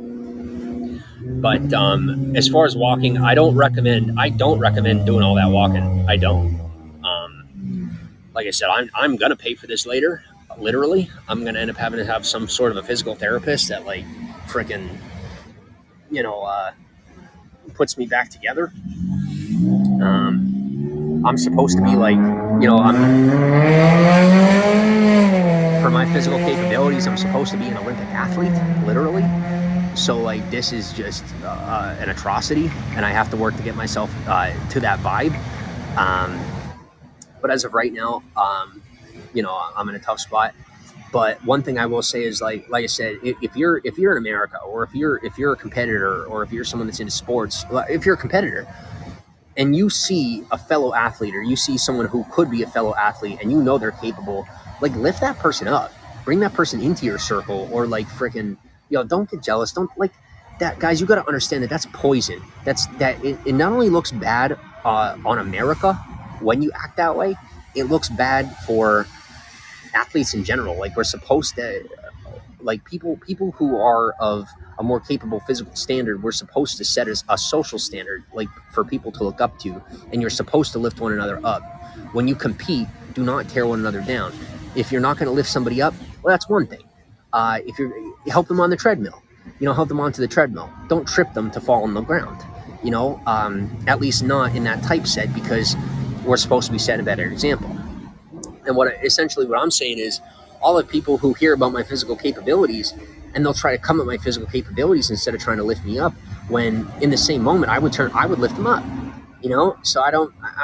But as far as walking, I don't recommend doing all that walking. I don't. Like I said, I'm gonna pay for this later. Literally, I'm gonna end up having to have some sort of a physical therapist that like freaking, puts me back together. I'm supposed to be like, for my physical capabilities, I'm supposed to be an Olympic athlete, literally. So like, this is just an atrocity, and I have to work to get myself to that vibe. But as of right now, I'm in a tough spot. But one thing I will say is, like I said, if you're in America, or if you're a competitor, or if you're someone that's into sports, if you're a competitor, and you see a fellow athlete, or you see someone who could be a fellow athlete, and they're capable, like, lift that person up, bring that person into your circle, or like freaking, don't get jealous. Don't, like, that, guys, you got to understand that that's poison. It not only looks bad on America when you act that way, it looks bad for athletes in general. Like, we're supposed to, like, people who are of a more capable physical standard, we're supposed to set a social standard, like, for people to look up to, and you're supposed to lift one another up. When you compete, do not tear one another down. If you're not going to lift somebody up, well, that's one thing. If you're help them on the treadmill, help them onto the treadmill. Don't trip them to fall on the ground. At least not in that typeset, because we're supposed to be setting a better example. And what I'm saying is, all the people who hear about my physical capabilities, and they'll try to come at my physical capabilities instead of trying to lift me up, when in the same moment I would lift them up. So I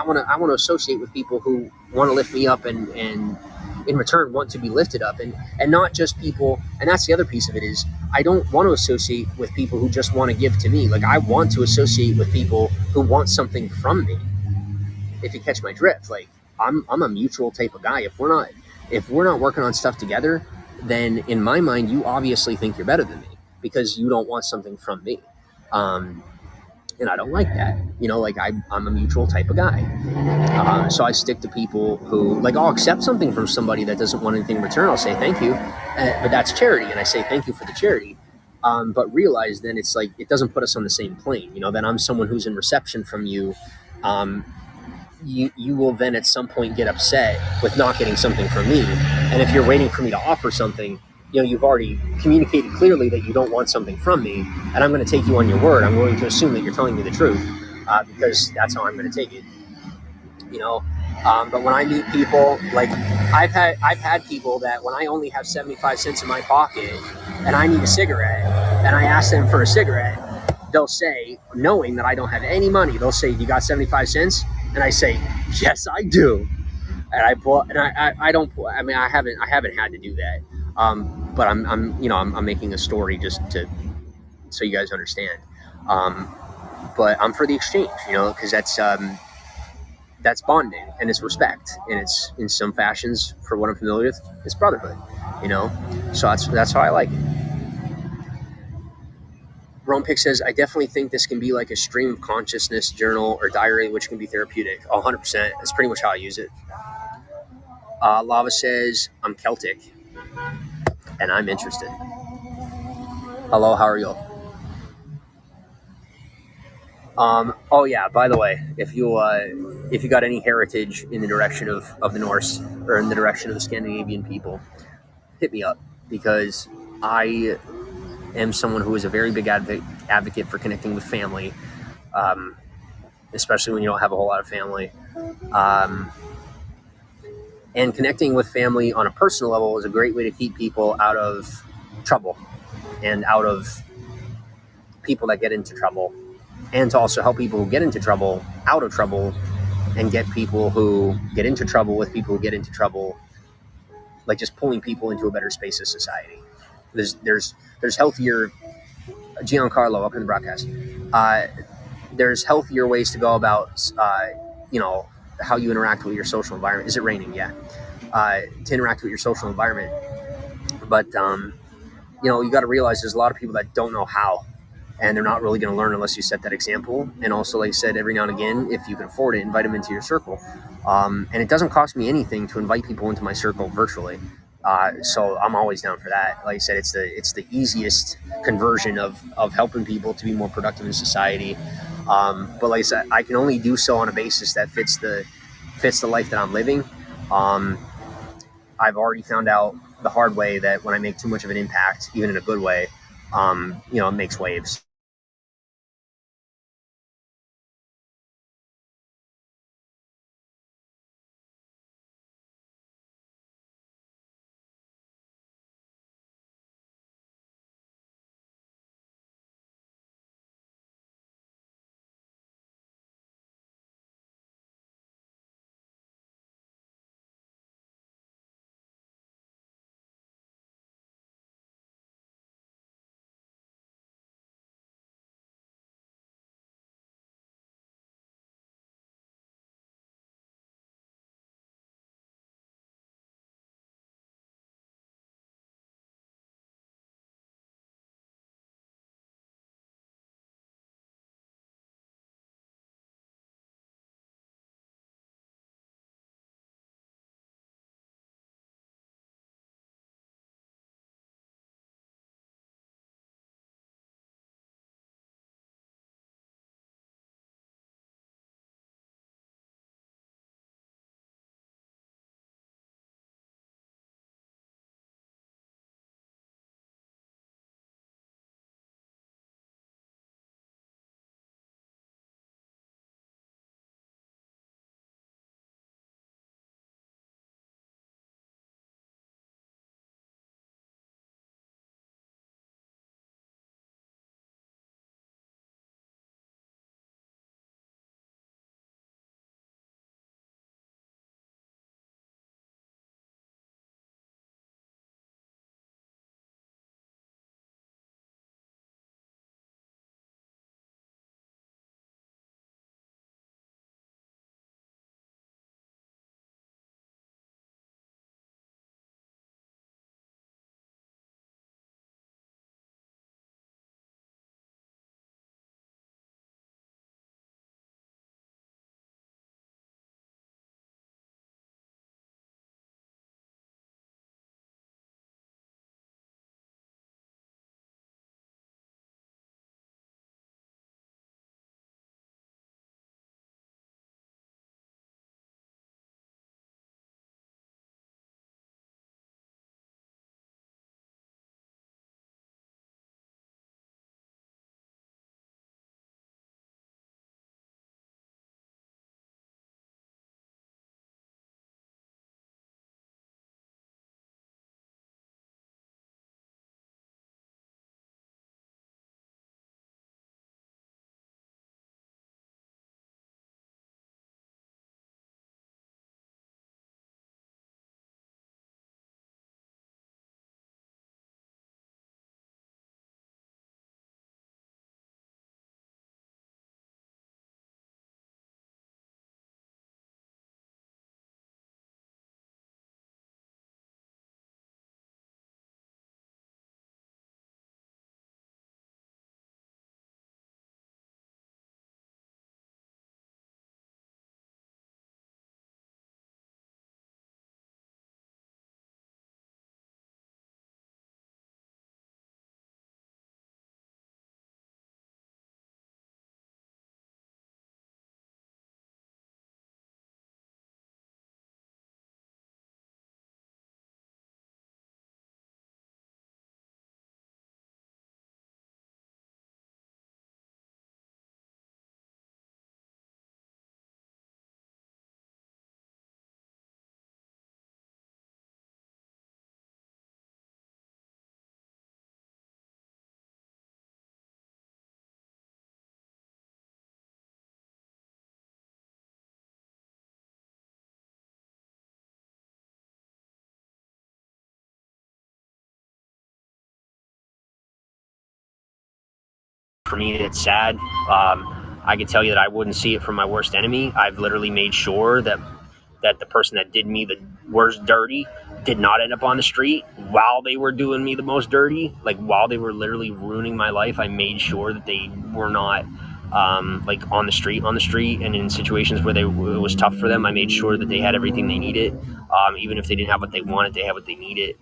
want to associate with people who want to lift me up, and in return want to be lifted up, and not just people. And that's the other piece of it, is I don't want to associate with people who just want to give to me. Like, I want to associate with people who want something from me, if you catch my drift. Like, I'm a mutual type of guy. If we're not working on stuff together, then in my mind you obviously think you're better than me, because you don't want something from me. And I don't like that. Like, I'm a mutual type of guy. So I stick to people who, like, I'll accept something from somebody that doesn't want anything in return. I'll say thank you, but that's charity, and I say thank you for the charity. But realize then it's like, it doesn't put us on the same plane. Then I'm someone who's in reception from you. You will then at some point get upset with not getting something from me. And if you're waiting for me to offer something, you've already communicated clearly that you don't want something from me, and I'm going to take you on your word. I'm going to assume that you're telling me the truth, because that's how I'm going to take it. But when I meet people, like, I've had people that, when I only have 75 cents in my pocket and I need a cigarette, and I ask them for a cigarette, they'll say, knowing that I don't have any money, they'll say, "You got 75 cents?" And I say, "Yes, I do." And I pull, and I don't pull. I mean, I haven't had to do that. But I'm making a story just to, so you guys understand. But I'm for the exchange, because that's bonding, and it's respect, and it's, in some fashions, for what I'm familiar with, it's brotherhood. So that's how I like it. Rome Pick says, "I definitely think this can be like a stream of consciousness journal or diary, which can be therapeutic." 100%. That's pretty much how I use it. Lava says, "I'm Celtic and I'm interested." Hello, how are you? Oh yeah. By the way, if you got any heritage in the direction of the Norse, or in the direction of the Scandinavian people, hit me up, because I am someone who is a very big advocate for connecting with family, um, especially when you don't have a whole lot of family. Um, and connecting with family on a personal level is a great way to keep people out of trouble, and out of people that get into trouble, and to also help people who get into trouble out of trouble, and get people who get into trouble with people who get into trouble, like, just pulling people into a better space of society. There's healthier, Giancarlo up in the broadcast. Uh, there's healthier ways to go about, how you interact with your social environment. Is it raining? Yeah. To interact with your social environment, but you got to realize there's a lot of people that don't know how, and they're not really going to learn unless you set that example. And also, like I said, every now and again, if you can afford it, invite them into your circle. And it doesn't cost me anything to invite people into my circle virtually. So I'm always down for that. Like I said, it's the easiest conversion of helping people to be more productive in society. But like I said, I can only do so on a basis that fits the life that I'm living. Um, I've already found out the hard way that when I make too much of an impact, even in a good way, it makes waves. for me, it's sad. I can tell you that I wouldn't see it from my worst enemy. I've literally made sure that the person that did me the worst dirty did not end up on the street while they were doing me the most dirty. Like while they were literally ruining my life, I made sure that they were not like on the street, and in situations where it was tough for them, I made sure that they had everything they needed. Even if they didn't have what they wanted, they had what they needed.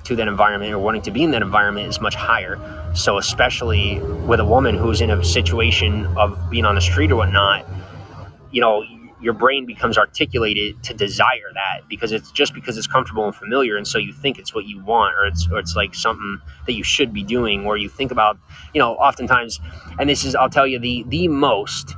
To that environment or wanting to be in that environment is much higher. So especially with a woman who's in a situation of being on the street or whatnot, you know, your brain becomes articulated to desire that because it's comfortable and familiar, and so you think it's what you want, or it's like something that you should be doing, or you think about, oftentimes. And this is, I'll tell you, the most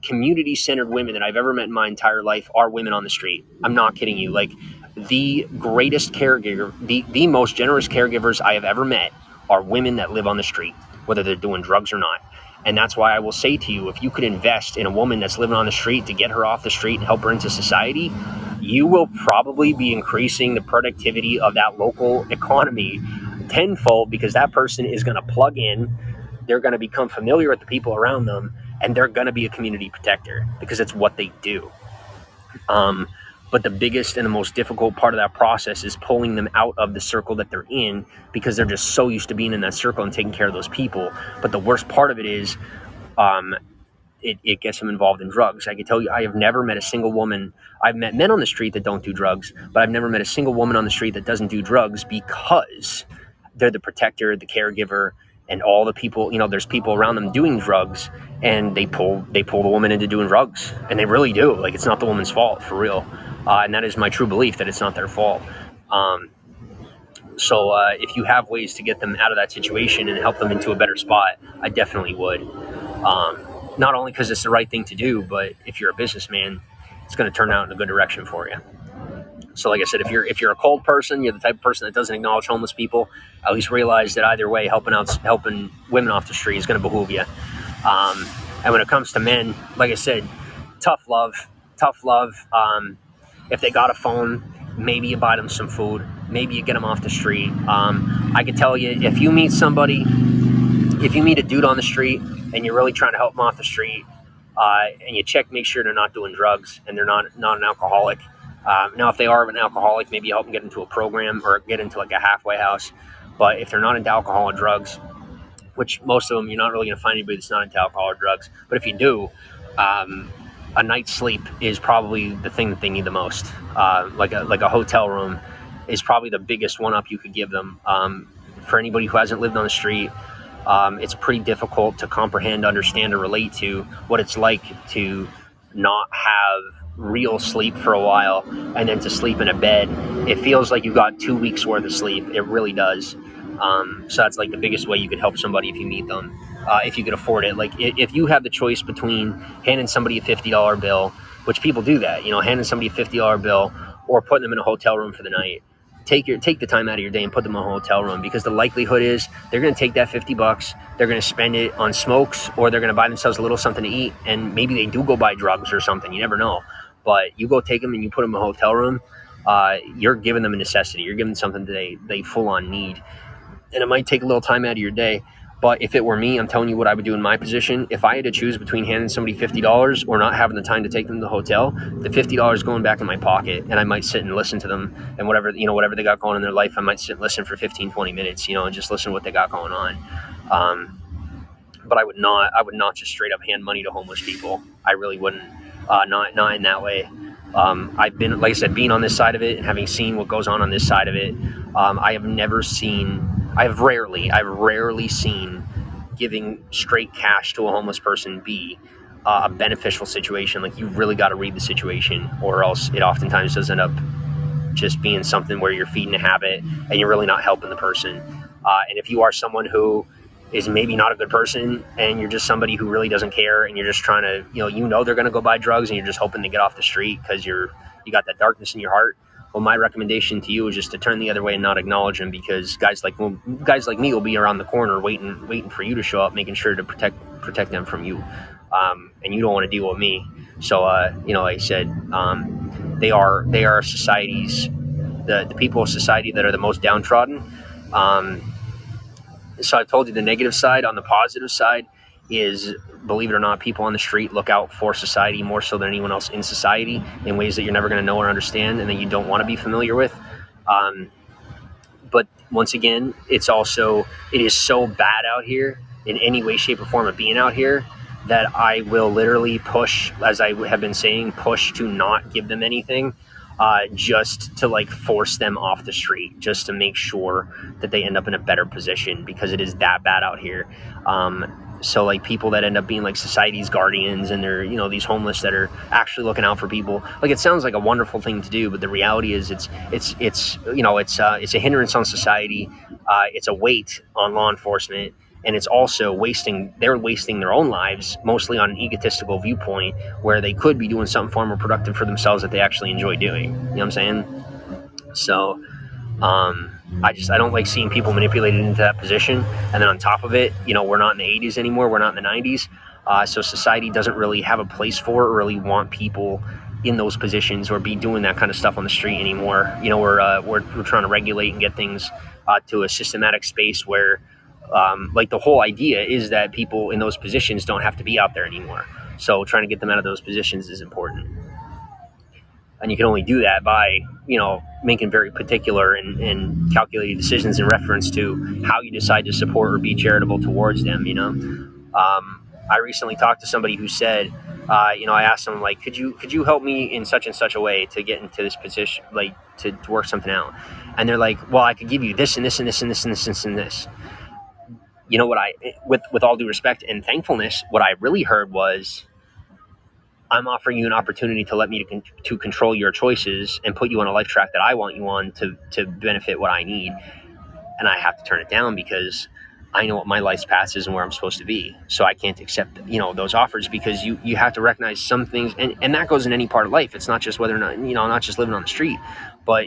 community centered women that I've ever met in my entire life are women on the street. I'm not kidding you. Like the greatest caregiver, the most generous caregivers I have ever met are women that live on the street, whether they're doing drugs or not. And that's why I will say to you, if you could invest in a woman that's living on the street to get her off the street and help her into society, you will probably be increasing the productivity of that local economy tenfold, because that person is going to plug in, they're going to become familiar with the people around them, and they're going to be a community protector because it's what they do. But the biggest and the most difficult part of that process is pulling them out of the circle that they're in, because they're just so used to being in that circle and taking care of those people. But the worst part of it is it gets them involved in drugs. I can tell you, I have never met a single woman. I've met men on the street that don't do drugs, but I've never met a single woman on the street that doesn't do drugs, because they're the protector, the caregiver, and all the people, there's people around them doing drugs, and they pull the woman into doing drugs, and they really do. Like, it's not the woman's fault, for real. And that is my true belief, that it's not their fault. So if you have ways to get them out of that situation and help them into a better spot, I definitely would. Not only because it's the right thing to do, but if you're a businessman, it's going to turn out in a good direction for you. So like I said, if you're a cold person, you're the type of person that doesn't acknowledge homeless people, at least realize that either way, helping women off the street is going to behoove you. And when it comes to men, like I said, tough love. If they got a phone, maybe you buy them some food, maybe you get them off the street. I can tell you, if you meet a dude on the street and you're really trying to help them off the street, and you make sure they're not doing drugs and they're not an alcoholic. Now, if they are an alcoholic, maybe you help them get into a program or get into like a halfway house. But if they're not into alcohol and drugs, which most of them, you're not really going to find anybody that's not into alcohol or drugs. But if you do, a night's sleep is probably the thing that they need the most. Like a hotel room is probably the biggest one-up you could give them. For anybody who hasn't lived on the street, it's pretty difficult to comprehend, understand, or relate to what it's like to not have real sleep for a while and then to sleep in a bed. It feels like you got 2 weeks worth of sleep. It really does. So that's like the biggest way you could help somebody if you meet them, if you could afford it. Like if you have the choice between handing somebody a $50 bill, which people do that, handing somebody a $50 bill or putting them in a hotel room for the night. Take the time out of your day and put them in a hotel room, because the likelihood is they're going to take that $50, they're going to spend it on smokes, or they're going to buy themselves a little something to eat, and maybe they do go buy drugs or something. You never know. But you go take them and you put them in a hotel room, you're giving them a necessity. You're giving them something they full on need. And it might take a little time out of your day. But if it were me, I'm telling you what I would do in my position. If I had to choose between handing somebody $50 or not having the time to take them to the hotel, the $50 going back in my pocket, and I might sit and listen to them, and whatever whatever they got going in their life, I might sit and listen for 15, 20 minutes, and just listen to what they got going on. But I would not just straight up hand money to homeless people. I really wouldn't. Not in that way. I've been, like I said, being on this side of it and having seen what goes on this side of it. I've rarely seen giving straight cash to a homeless person be a beneficial situation. Like, you really got to read the situation, or else it oftentimes does end up just being something where you're feeding a habit and you're really not helping the person. And if you are someone who is maybe not a good person, and you're just somebody who really doesn't care, and you're just trying to, they're going to go buy drugs, and you're just hoping to get off the street because you got that darkness in your heart. Well, my recommendation to you is just to turn the other way and not acknowledge them, because guys like me will be around the corner waiting for you to show up, making sure to protect them from you, and you don't want to deal with me. So, like I said, they are society's the people of society that are the most downtrodden. So I told you the negative side. On the positive side is, believe it or not, people on the street look out for society more so than anyone else in society, in ways that you're never going to know or understand, and that you don't want to be familiar with. But once again, it is so bad out here in any way, shape, or form of being out here, that I will literally push, as I have been saying, push to not give them anything, just to force them off the street, just to make sure that they end up in a better position, because it is that bad out here. So people that end up being society's guardians, and they're, these homeless that are actually looking out for people. It sounds like a wonderful thing to do, but the reality is it's a hindrance on society. It's a weight on law enforcement, and it's also wasting their own lives, mostly on an egotistical viewpoint, where they could be doing something far more productive for themselves that they actually enjoy doing. You know what I'm saying? So, I don't like seeing people manipulated into that position. And then on top of it, we're not in the 80s anymore. We're not in the 90s. So society doesn't really have a place for or really want people in those positions, or be doing that kind of stuff on the street anymore. We're trying to regulate and get things to a systematic space where, the whole idea is that people in those positions don't have to be out there anymore. So trying to get them out of those positions is important. And you can only do that by, making very particular and calculated decisions in reference to how you decide to support or be charitable towards them. I recently talked to somebody who said, I asked them, could you help me in such and such a way to get into this position, to work something out? And they're like, well, I could give you this and this and this and this and this and this. What with all due respect and thankfulness, what I really heard was, I'm offering you an opportunity to let me to control your choices and put you on a life track that I want you on to benefit what I need. And I have to turn it down, because I know what my life's path is and where I'm supposed to be. So I can't accept, those offers, because you have to recognize some things, and that goes in any part of life. It's not just whether or not, not just living on the street, but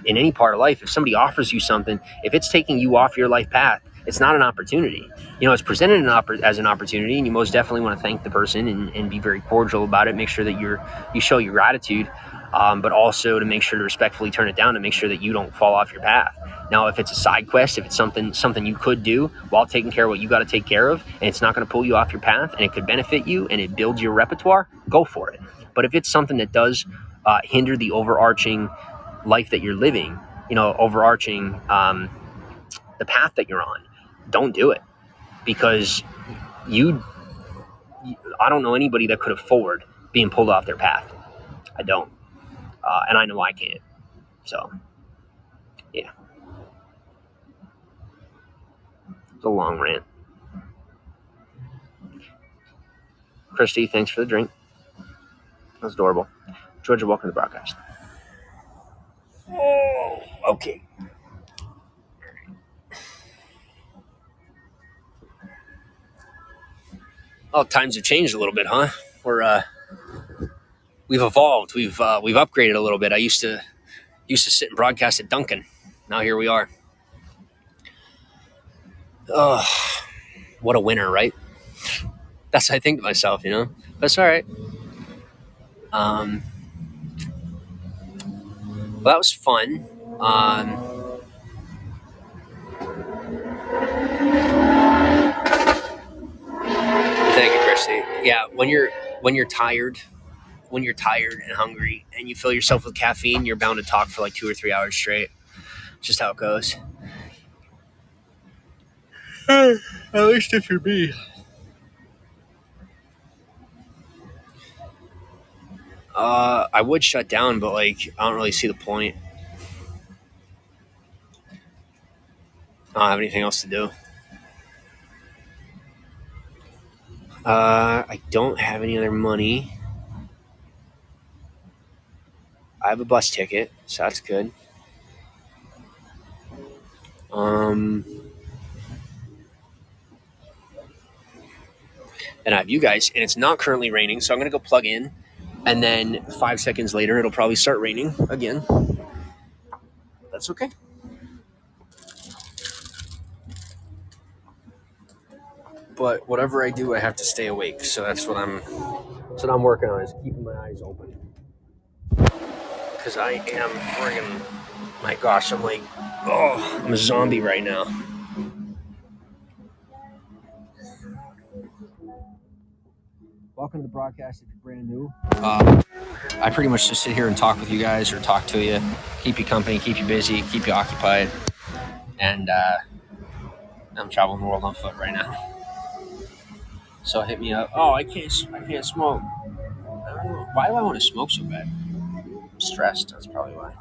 in any part of life, if somebody offers you something, if it's taking you off your life path, it's not an opportunity. It's presented as an opportunity, and you most definitely want to thank the person and be very cordial about it. Make sure that you show your gratitude, but also to make sure to respectfully turn it down, to make sure that you don't fall off your path. Now, if it's a side quest, if it's something you could do while taking care of what you got to take care of, and it's not going to pull you off your path, and it could benefit you, and it builds your repertoire, go for it. But if it's something that does hinder the overarching life that you're living, overarching the path that you're on, don't do it, because I don't know anybody that could afford being pulled off their path. I don't, and I know I can't. So, yeah, it's a long rant. Christy, thanks for the drink. That was adorable. Georgia, welcome to the broadcast. Oh, okay. Oh, times have changed a little bit, huh? We've evolved. We've upgraded a little bit. I used to sit and broadcast at Duncan. Now here we are. Oh, what a winner, right? That's what I think to myself, That's all right. Well, that was fun. Yeah, when you're tired and hungry and you fill yourself with caffeine, you're bound to talk for like 2 or 3 hours straight. Just how it goes. At least if you're me. I would shut down, but like I don't really see the point. I don't have anything else to do. I don't have any other money. I have a bus ticket, so that's good. Um, and I have you guys, and it's not currently raining, so I'm gonna go plug in, and then 5 seconds later, it'll probably start raining again. That's okay. But whatever I do, I have to stay awake. So that's what I'm working on, is keeping my eyes open. Because I am friggin', my gosh, I'm like, oh, I'm a zombie right now. Welcome to the broadcast if you're brand new. I pretty much just sit here and talk with you guys, or talk to you, keep you company, keep you busy, keep you occupied. And I'm traveling the world on foot right now. So hit me up. Oh, I can't smoke. Why do I want to smoke so bad? I'm stressed. That's probably why.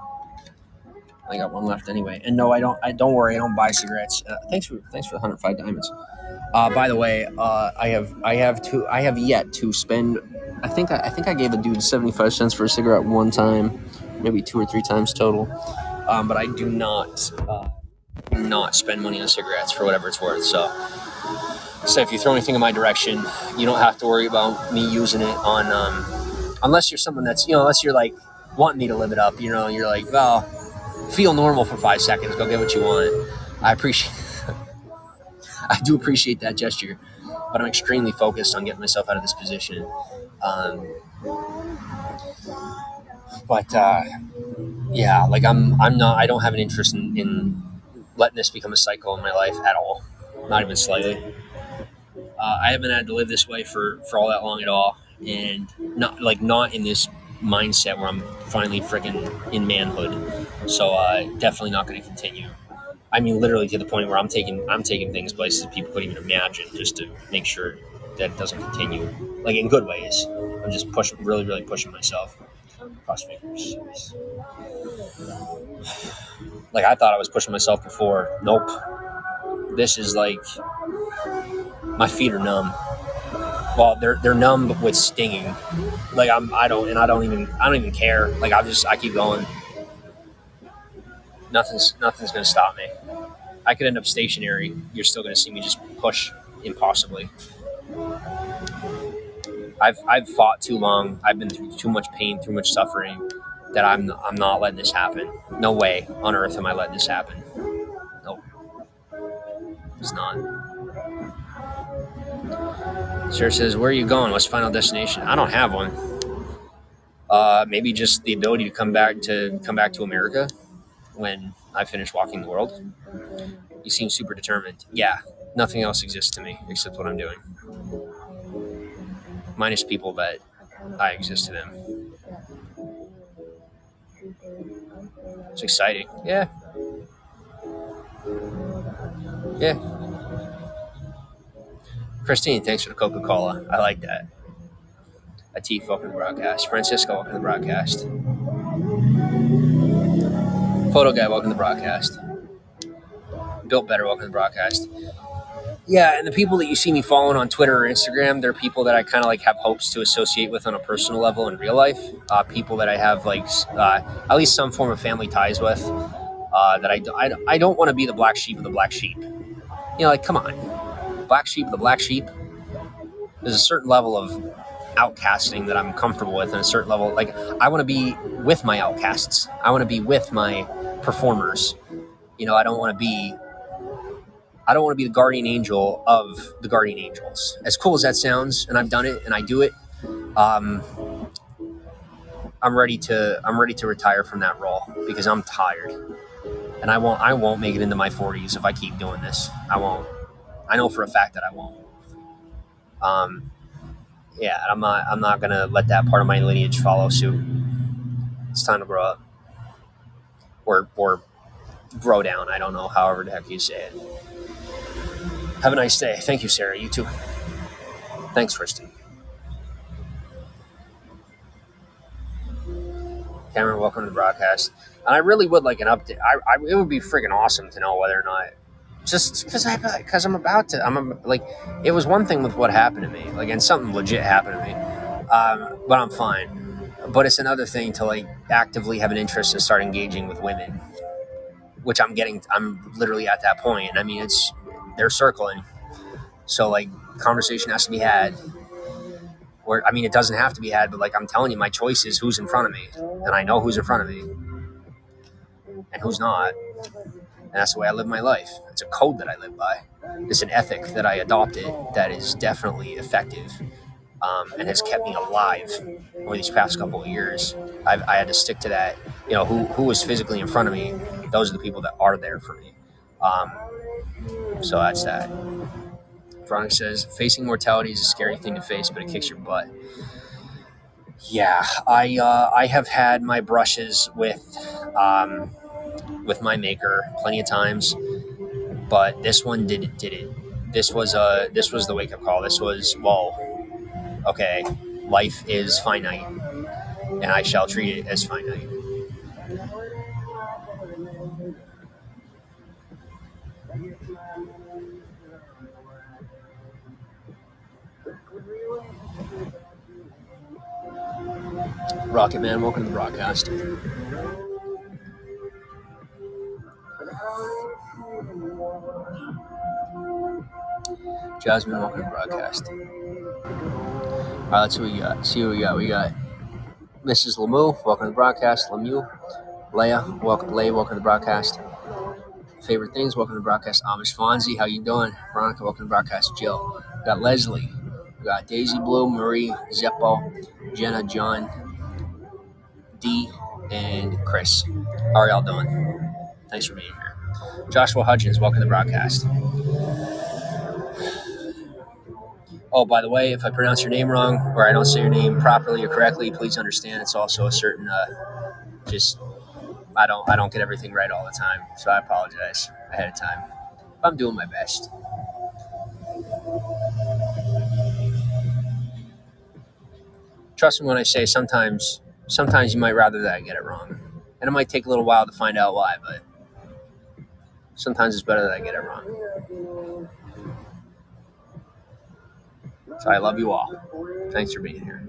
I got one left anyway. And no, I don't. Don't worry. I don't buy cigarettes. Thanks for the 105 diamonds. By the way, I have yet to spend. I think I gave a dude 75 cents for a cigarette one time, maybe 2 or 3 times total. But I do not spend money on cigarettes for whatever it's worth. So if you throw anything in my direction, you don't have to worry about me using it on. Unless you're someone that's, unless you're like wanting me to live it up, you're like, well, feel normal for 5 seconds, go get what you want. I do appreciate that gesture, but I'm extremely focused on getting myself out of this position. Yeah, like I don't have an interest in letting this become a cycle in my life at all, not even slightly. I haven't had to live this way for all that long at all, and not in this mindset where I'm finally freaking in manhood. So definitely not going to continue. I mean, literally to the point where I'm taking things places people couldn't even imagine, just to make sure that it doesn't continue, like in good ways. I'm just really pushing myself. Cross fingers. Like I thought I was pushing myself before. Nope. This is like my feet are numb. Well, they're numb with stinging. Like I don't even care. Like I keep going. Nothing's gonna stop me. I could end up stationary. You're still gonna see me just push impossibly. I've fought too long. I've been through too much pain, too much suffering, that I'm not letting this happen. No way on earth am I letting this happen. Nope. It's not. Sarah says, where are you going? What's final destination? I don't have one. Maybe just the ability to come back to America when I finish walking the world. You seem super determined. Yeah, nothing else exists to me except what I'm doing. Minus people that I exist to them. It's exciting. Yeah. Yeah. Christine, thanks for the Coca-Cola. I like that. Atif, welcome to the broadcast. Francisco, welcome to the broadcast. Photo guy, welcome to the broadcast. Built Better, welcome to the broadcast. Yeah, and the people that you see me following on Twitter or Instagram, they're people that I kind of like have hopes to associate with on a personal level in real life. People that I have like at least some form of family ties with. That I don't want to be the black sheep of the black sheep. Like, come on. Black sheep of the black sheep. There's a certain level of outcasting that I'm comfortable with, and a certain level, like, I want to be with my outcasts. I want to be with my performers. I don't want to be the guardian angel of the guardian angels. As cool as that sounds, and I've done it and I do it, I'm ready to retire from that role because I'm tired. And I won't make it into my 40s if I keep doing this. I won't. I know for a fact that I won't. yeah, I'm not gonna let that part of my lineage follow suit. It's time to grow up, or grow down. I don't know, however the heck you say it. Have a nice day. Thank you, Sarah. You too. Thanks, Christy. Cameron, welcome to the broadcast. And I really would like an update. It would be freaking awesome to know whether or not, just because I'm about to, like, it was one thing with what happened to me, like, and something legit happened to me, but I'm fine. But it's another thing to like actively have an interest and start engaging with women, which I'm literally at that point. I mean, they're circling, so like conversation has to be had. Or I mean, it doesn't have to be had, but like I'm telling you, my choice is who's in front of me, and I know who's in front of me and who's not. And that's the way I live my life. It's a code that I live by. It's an ethic that I adopted that is definitely effective, and has kept me alive over these past couple of years. I had to stick to that. You know, who was physically in front of me, those are the people that are there for me. So that's that. Veronica says, facing mortality is a scary thing to face, but it kicks your butt. Yeah, I have had my brushes with my maker plenty of times, but this one did it. This was the wake up call. This was, well, okay, life is finite, and I shall treat it as finite. Rocket Man, welcome to the broadcast. Jasmine, welcome to the broadcast. All right, let's see what we got. We got Mrs. Lemieux, welcome to the broadcast. Lemieux, Leia, welcome to the broadcast. Favorite things, welcome to the broadcast. Amish Fonzie, how you doing? Veronica, welcome to the broadcast. Jill, we got Leslie, we got Daisy Blue, Marie, Zeppo, Jenna, John, D, and Chris. How are y'all doing? Thanks for being here. Joshua Hudgens, welcome to the broadcast. Oh, by the way, if I pronounce your name wrong or I don't say your name properly or correctly, please understand it's also a certain just I don't get everything right all the time, so I apologize ahead of time. I'm doing my best. Trust me when I say sometimes you might rather that I get it wrong, and it might take a little while to find out why, but sometimes it's better that I get it wrong. So I love you all. Thanks for being here.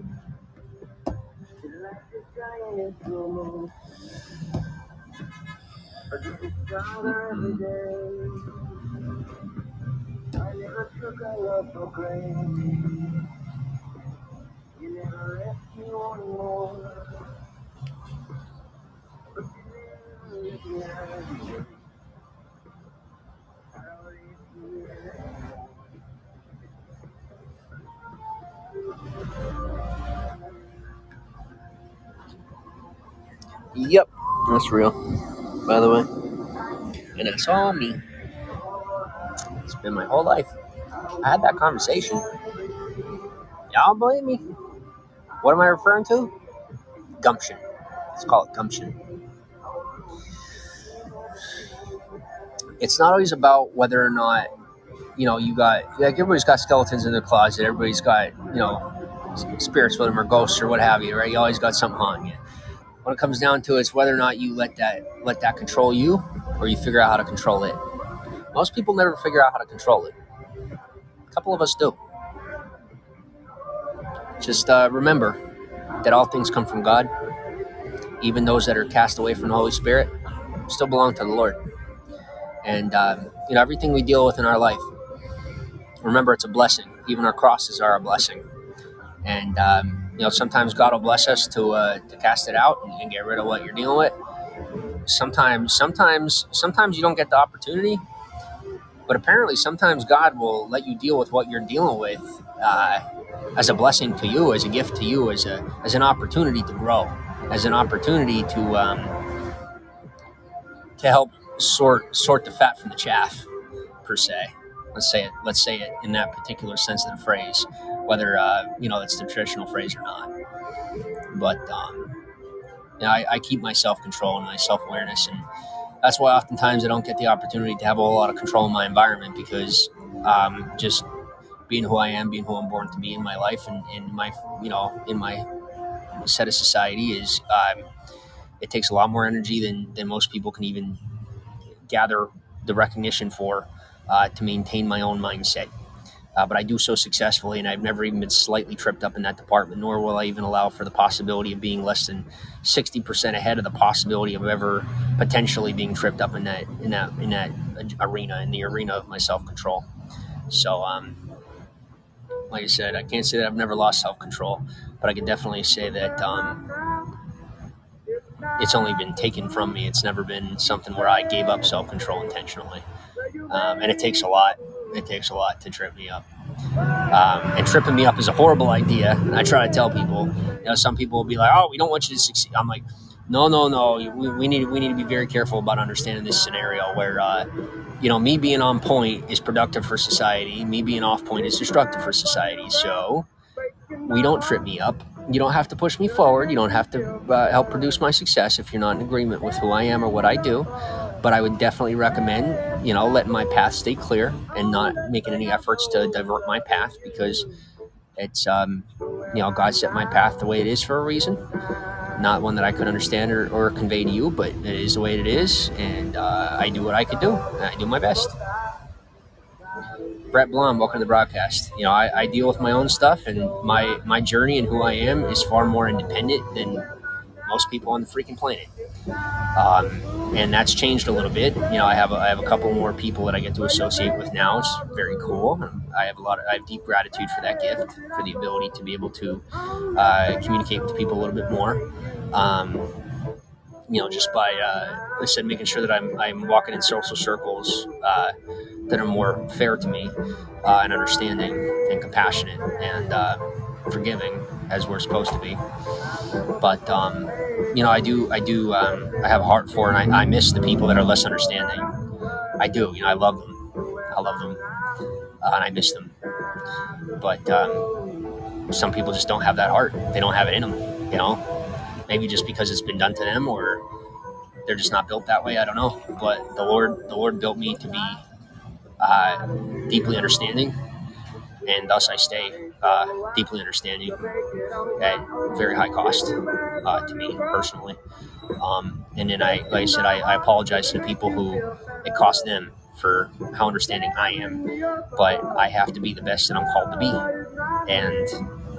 Yep, that's real, by the way. And that's all me. It's been my whole life. I had that conversation. Y'all believe me? What am I referring to? Gumption. Let's call it gumption. It's not always about whether or not, you got, like, everybody's got skeletons in their closet. Everybody's got, spirits with them or ghosts or what have you, right? You always got something haunting you. When it comes down to it, it's whether or not you let that control you, or you figure out how to control it. Most people never figure out how to control it. A couple of us do. Just remember that all things come from God. Even those that are cast away from the Holy Spirit still belong to the Lord. And everything we deal with in our life, remember, it's a blessing. Even our crosses are a blessing. And sometimes God will bless us to cast it out and get rid of what you're dealing with. Sometimes you don't get the opportunity, but apparently sometimes God will let you deal with what you're dealing with as a blessing to you, as a gift to you, as an opportunity to grow, as an opportunity to help sort the fat from the chaff, per se. Let's say it in that particular sense of the phrase. whether that's the traditional phrase or not. But I keep my self control and my self awareness, and that's why oftentimes I don't get the opportunity to have a whole lot of control in my environment, because just being who I am, being who I'm born to be in my life, and in my in my set of society is it takes a lot more energy than most people can even gather the recognition for to maintain my own mindset. But I do so successfully, and I've never even been slightly tripped up in that department, nor will I even allow for the possibility of being less than 60% ahead of the possibility of ever potentially being tripped up in that arena, in the arena of my self control. So, like I said, I can't say that I've never lost self control, but I can definitely say that it's only been taken from me. It's never been something where I gave up self control intentionally, and it takes a lot. It takes a lot to trip me up. And tripping me up is a horrible idea. And I try to tell people, some people will be like, "Oh, we don't want you to succeed." I'm like, "No, no, no. We need to be very careful about understanding this scenario where, me being on point is productive for society. Me being off point is destructive for society. So we don't trip me up. You don't have to push me forward. You don't have to help produce my success if you're not in agreement with who I am or what I do. But I would definitely recommend, letting my path stay clear and not making any efforts to divert my path, because it's, God set my path the way it is for a reason. Not one that I could understand or convey to you, but it is the way it is. And I do what I could do. And I do my best." Brett Blum, welcome to the broadcast. I deal with my own stuff, and my journey and who I am is far more independent than most people on the freaking planet. And that's changed a little bit. I have a couple more people that I get to associate with now. It's very cool. I have deep gratitude for that gift, for the ability to be able to communicate with people a little bit more. Just by, like I said, making sure that I'm walking in social circles that are more fair to me, and understanding and compassionate and forgiving, as we're supposed to be. But I have a heart for, and I miss the people that are less understanding. I do. I love them. I love them, and I miss them. But some people just don't have that heart. They don't have it in them. Maybe just because it's been done to them, or they're just not built that way. I don't know. But the Lord built me to be deeply understanding, and thus I stay deeply understanding at very high cost to me personally. And then like I said, I apologize to the people who it cost them for how understanding I am, but I have to be the best that I'm called to be, and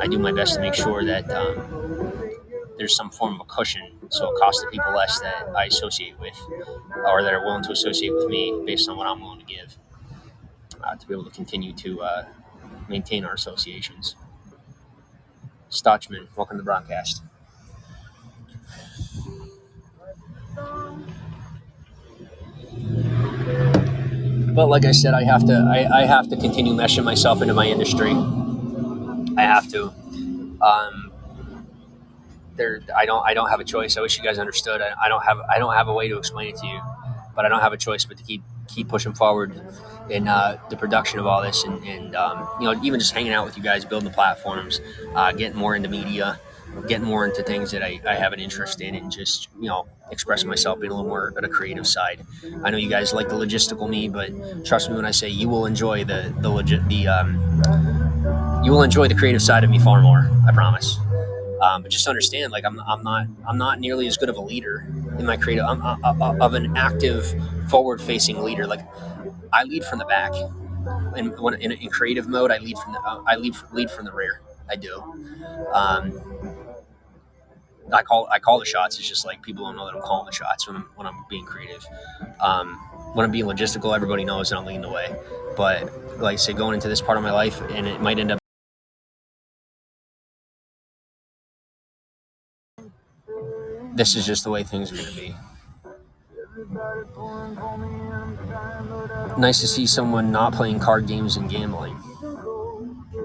I do my best to make sure that there's some form of a cushion, so it costs the people less that I associate with, or that are willing to associate with me based on what I'm willing to give, to be able to continue to maintain our associations. Stotchman, welcome to the broadcast. But like I said, I have to continue meshing myself into my industry. I have to. I don't have a choice. I wish you guys understood. I don't have a way to explain it to you, but I don't have a choice but to keep pushing forward in the production of all this, and even just hanging out with you guys, building the platforms, getting more into media, getting more into things that I have an interest in, and just expressing myself, being a little more at a creative side. I know you guys like the logistical me, but trust me when I say you will enjoy you will enjoy the creative side of me far more. I promise. But just understand, like I'm not nearly as good of a leader in my creative. I'm of an active, forward-facing leader. Like I lead from the back, and when in creative mode, I lead from the rear. I do. I call the shots. It's just like people don't know that I'm calling the shots when I'm being creative. When I'm being logistical, everybody knows that I'm leading the way. But like I say, going into this part of my life, and it might end up. This is just the way things are going to be. Nice to see someone not playing card games and gambling.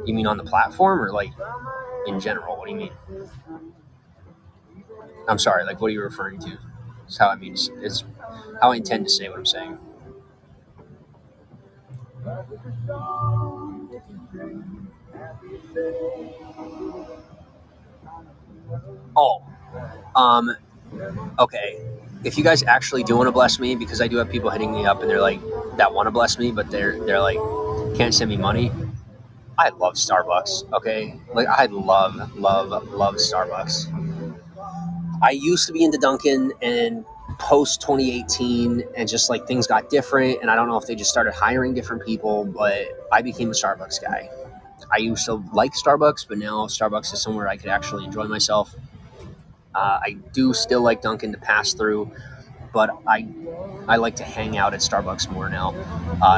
You mean on the platform, or like in general? What do you mean? I'm sorry, like what are you referring to? It's how I mean. It's how I intend to say what I'm saying. Oh, okay. If you guys actually do want to bless me, because I do have people hitting me up and they're like that want to bless me, but they're like can't send me money. I love Starbucks. Okay, like I love Starbucks. I used to be into Dunkin', and post 2018, and just like things got different, and I don't know if they just started hiring different people, but I became a Starbucks guy. I used to like Starbucks, but now Starbucks is somewhere I could actually enjoy myself. I do still like Dunkin' to pass through, but I like to hang out at Starbucks more now.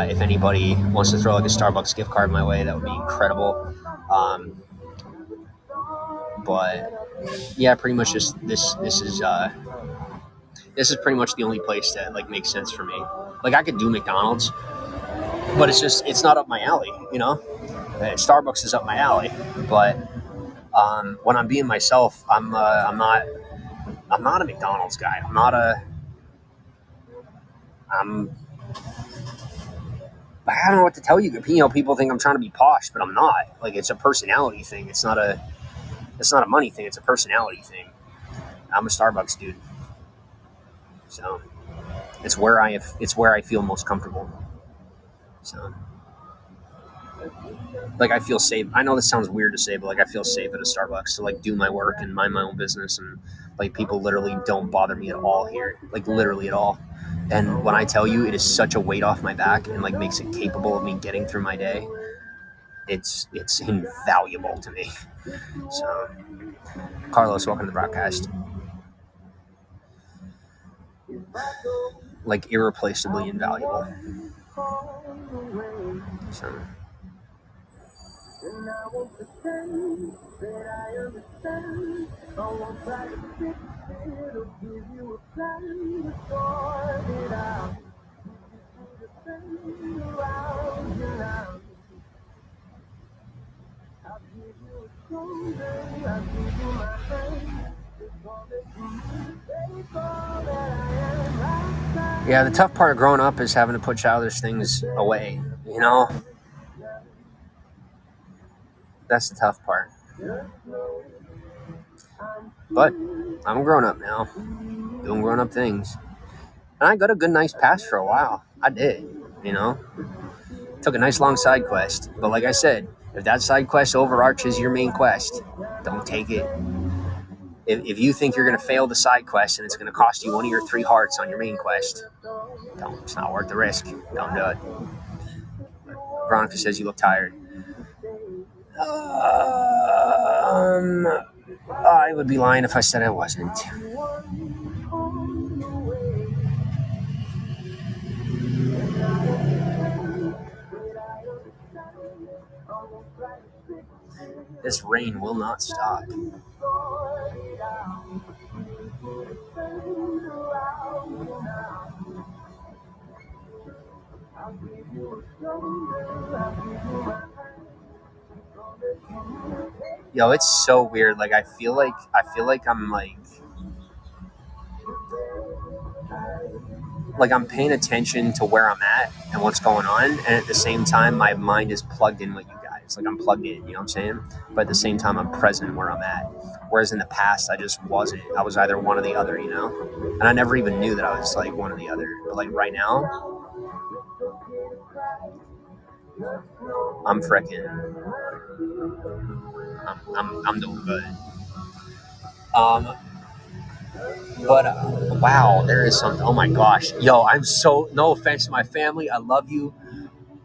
If anybody wants to throw like a Starbucks gift card my way, that would be incredible. Um, but yeah, pretty much just this is pretty much the only place that like makes sense for me. Like I could do McDonald's, but it's not up my alley. You know, Starbucks is up my alley, but when I'm being myself, I'm not a McDonald's guy. I'm I don't know what to tell you. You know, people think I'm trying to be posh, but I'm not. Like it's a personality thing. It's not a money thing. It's a personality thing. I'm a Starbucks dude, so it's where I feel most comfortable. So like I feel safe. I know this sounds weird to say, but like I feel safe at a Starbucks to like do my work and mind my own business, and like people literally don't bother me at all here, like literally at all. And when I tell you, it is such a weight off my back and like makes it capable of me getting through my day. It's invaluable to me. So, Carlos, welcome to the broadcast. Like irreplaceably invaluable. So. Yeah, the tough part of growing up is having to put childish things away, you know? That's the tough part. But I'm grown up now, doing grown up things. And I got a good, nice pass for a while. I did, you know? Took a nice long side quest. But like I said, if that side quest overarches your main quest, don't take it. If you think you're going to fail the side quest and it's going to cost you one of your 3 hearts on your main quest, don't. It's not worth the risk. Don't do it. Veronica says you look tired. I would be lying if I said I wasn't. This rain will not stop. Yo, it's so weird. Like I feel like I'm like I'm paying attention to where I'm at and what's going on, and at the same time my mind is plugged in with you guys. Like I'm plugged in, you know what I'm saying? But at the same time I'm present where I'm at. Whereas in the past I just wasn't. I was either one or the other, you know? And I never even knew that I was like one or the other. But like right now, I'm freaking I'm doing good. Um But wow, there is something. Oh my gosh, yo, I'm so no offense to my family. I love you,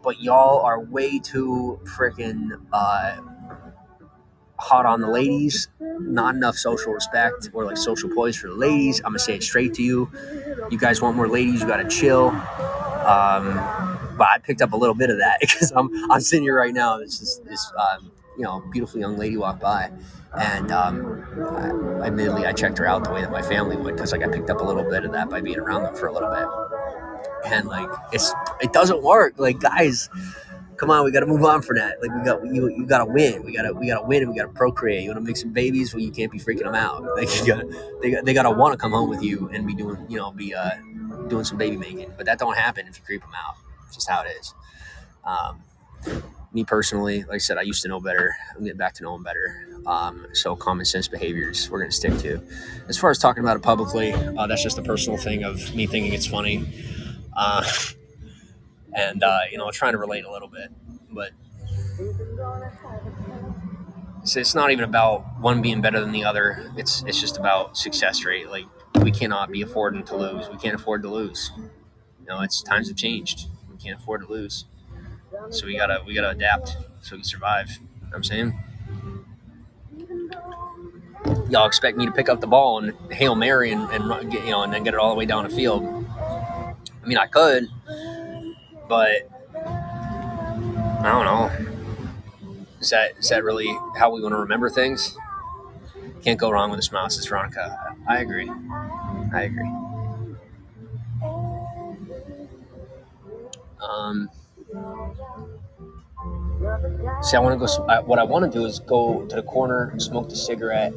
but y'all are way too freaking hot on the ladies. Not enough social respect or like social poise for the ladies. I'm gonna say it straight to you. You guys want more ladies? You gotta chill. But I picked up a little bit of that because I'm sitting here right now. This beautiful young lady walked by, and admittedly I checked her out the way that my family would because like I picked up a little bit of that by being around them for a little bit, and like it doesn't work. Like guys, come on, we got to move on from that. Like you got to win. We got to win and we got to procreate. You want to make some babies? Well, you can't be freaking them out. Like they got to want to come home with you and be doing doing some baby making, but that don't happen if you creep them out. It's just how it is. Um, Me personally, like I said, I used to know better. I'm getting back to knowing better. So common sense behaviors we're going to stick to. As far as talking about it publicly, that's just a personal thing of me thinking it's funny, uh, and trying to relate a little bit. But it's not even about one being better than the other. It's just about success rate. Like, we cannot be affording to lose. We can't afford to lose. It's times have changed. We can't afford to lose. So we gotta adapt so we can survive. You know what I'm saying, y'all expect me to pick up the ball and Hail Mary and get, and then get it all the way down the field. I mean, I could, but I don't know. Is that really how we want to remember things? Can't go wrong with a smile, says Saroka. I agree. I agree. See, I want to go. What I want to do is go to the corner, smoke the cigarette,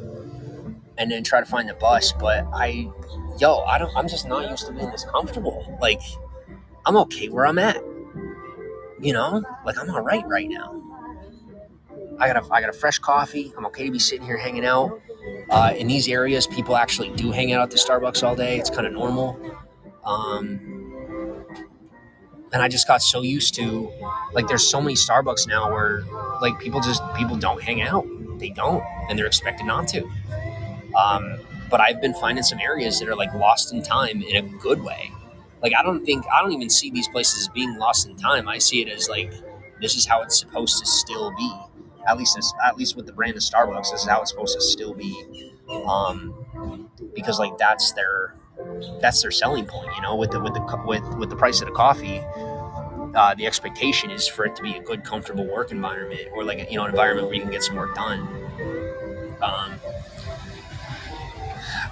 and then try to find the bus. But I'm just not used to being this comfortable. Like, I'm okay where I'm at. Like, I'm all right now. I got a fresh coffee. I'm okay to be sitting here hanging out. In these areas, people actually do hang out at the Starbucks all day. It's kind of normal. And I just got so used to, like, there's so many Starbucks now where, like, people don't hang out. They don't, and they're expected not to. But I've been finding some areas that are, like, lost in time in a good way. Like, I don't even see these places as being lost in time. I see it as, like, this is how it's supposed to still be. At least with the brand of Starbucks, this is how it's supposed to still be. Because, like, that's their selling point. With the price of the coffee, the expectation is for it to be a good, comfortable work environment, or like an environment where you can get some work done.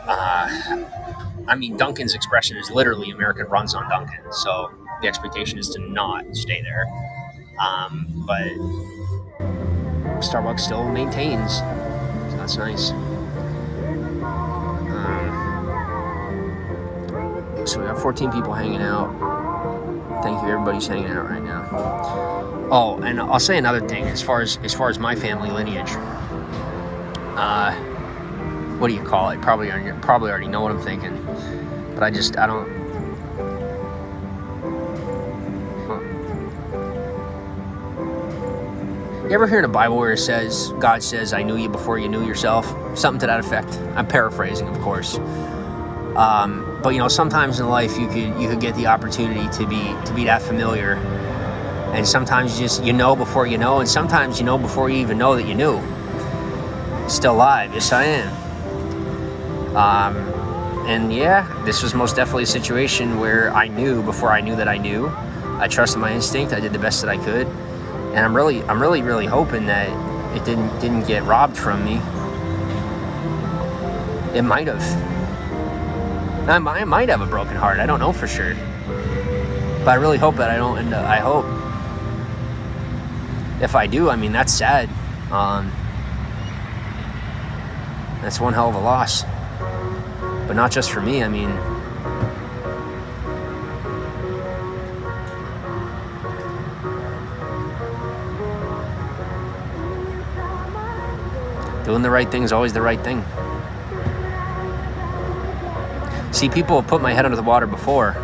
I mean, Dunkin's expression is literally America runs on Dunkin', so the expectation is to not stay there. But Starbucks still maintains, so that's nice. So we got 14 people hanging out. Thank you, everybody's hanging out right now. Oh, and I'll say another thing as far as my family lineage. What do you call it? Probably already know what I'm thinking, but I don't. You ever hear in the Bible where it says, God says, "I knew you before you knew yourself"? Something to that effect. I'm paraphrasing, of course. But sometimes in life you could get the opportunity to be that familiar, and sometimes you just before you know, and sometimes you know before you even know that you knew. Still alive, yes I am. And yeah, this was most definitely a situation where I knew before I knew that I knew. I trusted my instinct. I did the best that I could, and I'm really hoping that it didn't get robbed from me. It might have. I might have a broken heart. I don't know for sure, but I really hope that I don't end up. I hope if I do, I mean, that's sad. That's one hell of a loss, but not just for me. I mean, doing the right thing is always the right thing. See, people have put my head under the water before.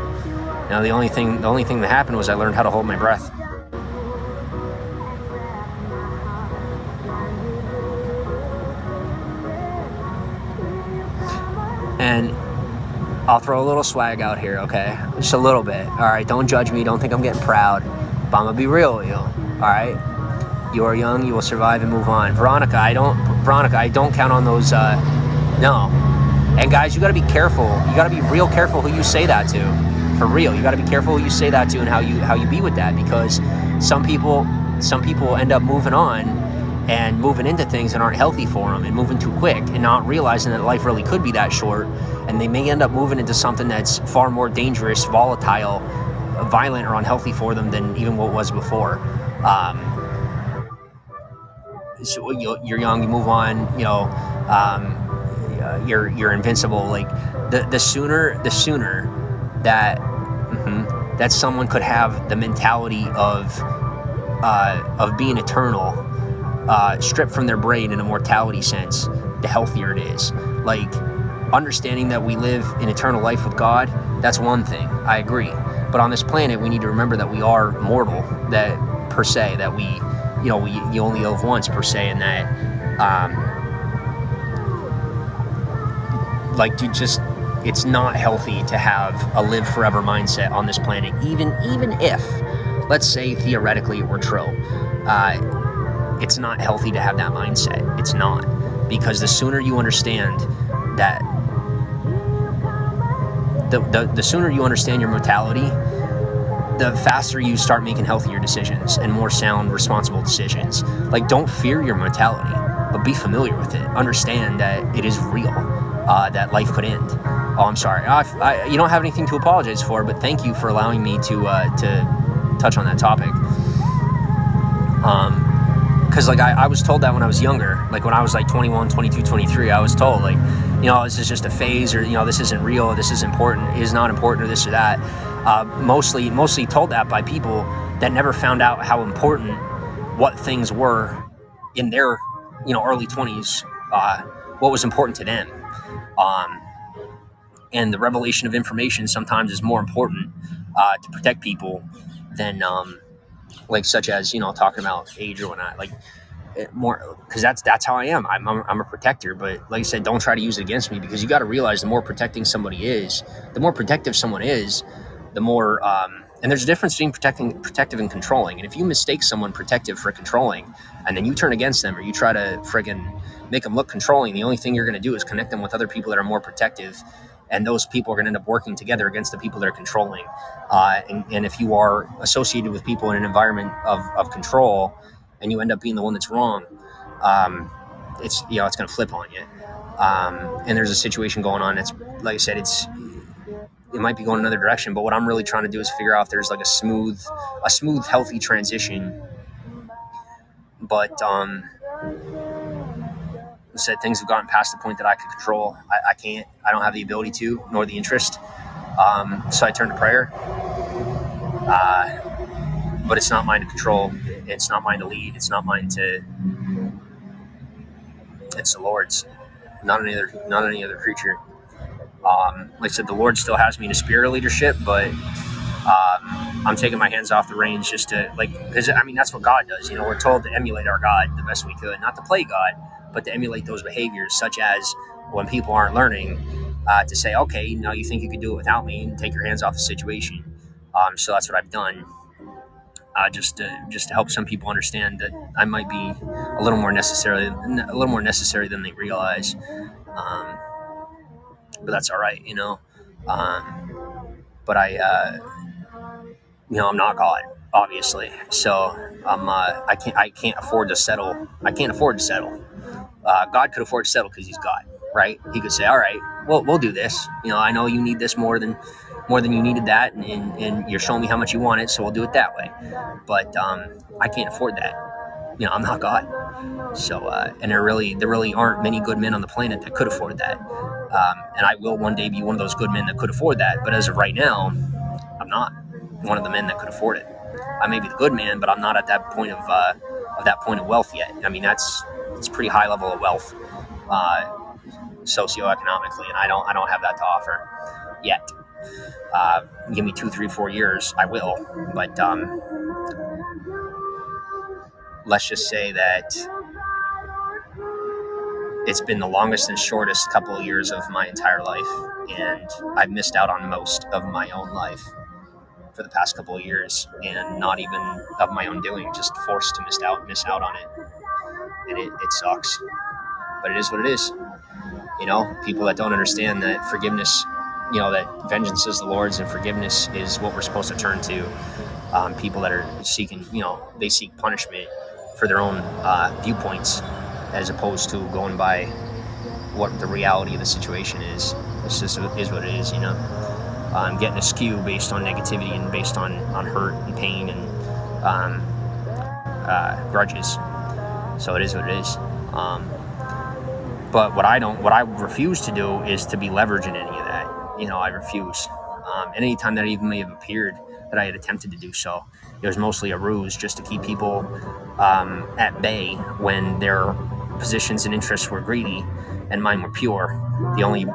Now, the only thing that happened was I learned how to hold my breath. And I'll throw a little swag out here, okay? Just a little bit. All right, don't judge me. Don't think I'm getting proud. But I'm gonna be real with you. All right? You are young. You will survive and move on. Veronica, I don't count on those. No. And guys, you got to be careful. You got to be real careful who you say that to. For real, you got to be careful who you say that to and how you be with that, because some people end up moving on and moving into things that aren't healthy for them, and moving too quick and not realizing that life really could be that short, and they may end up moving into something that's far more dangerous, volatile, violent, or unhealthy for them than even what was before. So you're young, you move on, you're invincible. Like the sooner that someone could have the mentality of of being eternal stripped from their brain in a mortality sense, the healthier it is. Like, understanding that we live in eternal life with God, that's one thing. I agree. But on this planet, we need to remember that we are mortal, that per se, that you only live once per se, and that, it's not healthy to have a live forever mindset on this planet, even if, let's say, theoretically it were true. It's not healthy to have that mindset. It's not. Because the sooner you understand that, the sooner you understand your mortality, the faster you start making healthier decisions and more sound, responsible decisions. Like, don't fear your mortality, but be familiar with it. Understand that it is real, that life could end. Oh, I'm sorry. You don't have anything to apologize for, but thank you for allowing me to touch on that topic. Because I was told that when I was younger, like when I was like 21, 22, 23, I was told, like, this is just a phase, or, this isn't real, this is important, is not important, or this or that. Mostly told that by people that never found out how important what things were in their, early 20s, what was important to them. And the revelation of information sometimes is more important to protect people than, like, such as, talking about age or whatnot. Like, more, because that's how I am. I'm a protector, but like I said, don't try to use it against me, because you got to realize the more protecting somebody is, the more protective someone is, the more and there's a difference between protective and controlling. And if you mistake someone protective for controlling, and then you turn against them, or you try to friggin' make them look controlling, the only thing you're going to do is connect them with other people that are more protective, and those people are going to end up working together against the people that are controlling. And if you are associated with people in an environment of control, and you end up being the one that's wrong, it's going to flip on you. And there's a situation going on. It's, like I said, it might be going another direction, but what I'm really trying to do is figure out if there's like a smooth, healthy transition. But said things have gotten past the point that I could control. I can't. I don't have the ability to, nor the interest. So I turn to prayer. But it's not mine to control. It's not mine to lead. It's not mine to. It's the Lord's. Not any other creature. Like I said, the Lord still has me in a spirit of leadership, but I'm taking my hands off the reins just to, because that's what God does. We're told to emulate our God the best we could, not to play God, but to emulate those behaviors, such as when people aren't learning, to say, okay, you think you could do it without me, and take your hands off the situation. So that's what I've done, just to help some people understand that I might be a little more necessary than they realize. But that's all right, but I'm not God, obviously. So I can't afford to settle. God could afford to settle because he's God, right? He could say, all right, well, we'll do this. I know you need this more than you needed that, and you're showing me how much you want it, so we'll do it that way. But I can't afford that. I'm not God. So, and there really aren't many good men on the planet that could afford that. And I will one day be one of those good men that could afford that. But as of right now, I'm not one of the men that could afford it. I may be the good man, but I'm not at that point of wealth yet. It's pretty high level of wealth, socioeconomically, and I don't have that to offer yet. Give me 2, 3, 4 years, I will. But let's just say that it's been the longest and shortest couple of years of my entire life, and I've missed out on most of my own life for the past couple of years, and not even of my own doing, just forced to miss out on it. And it sucks, but it is what it is. People that don't understand that forgiveness, that vengeance is the Lord's, and forgiveness is what we're supposed to turn to. People that are seeking, they seek punishment for their own viewpoints, as opposed to going by what the reality of the situation is. It's just is what it is, Getting askew based on negativity and based on hurt and pain and grudges. So it is what it is. But what I refuse to do is to be leveraging any of that. I refuse. And anytime that even may have appeared, that I had attempted to do so. It was mostly a ruse just to keep people at bay when their positions and interests were greedy and mine were pure. The only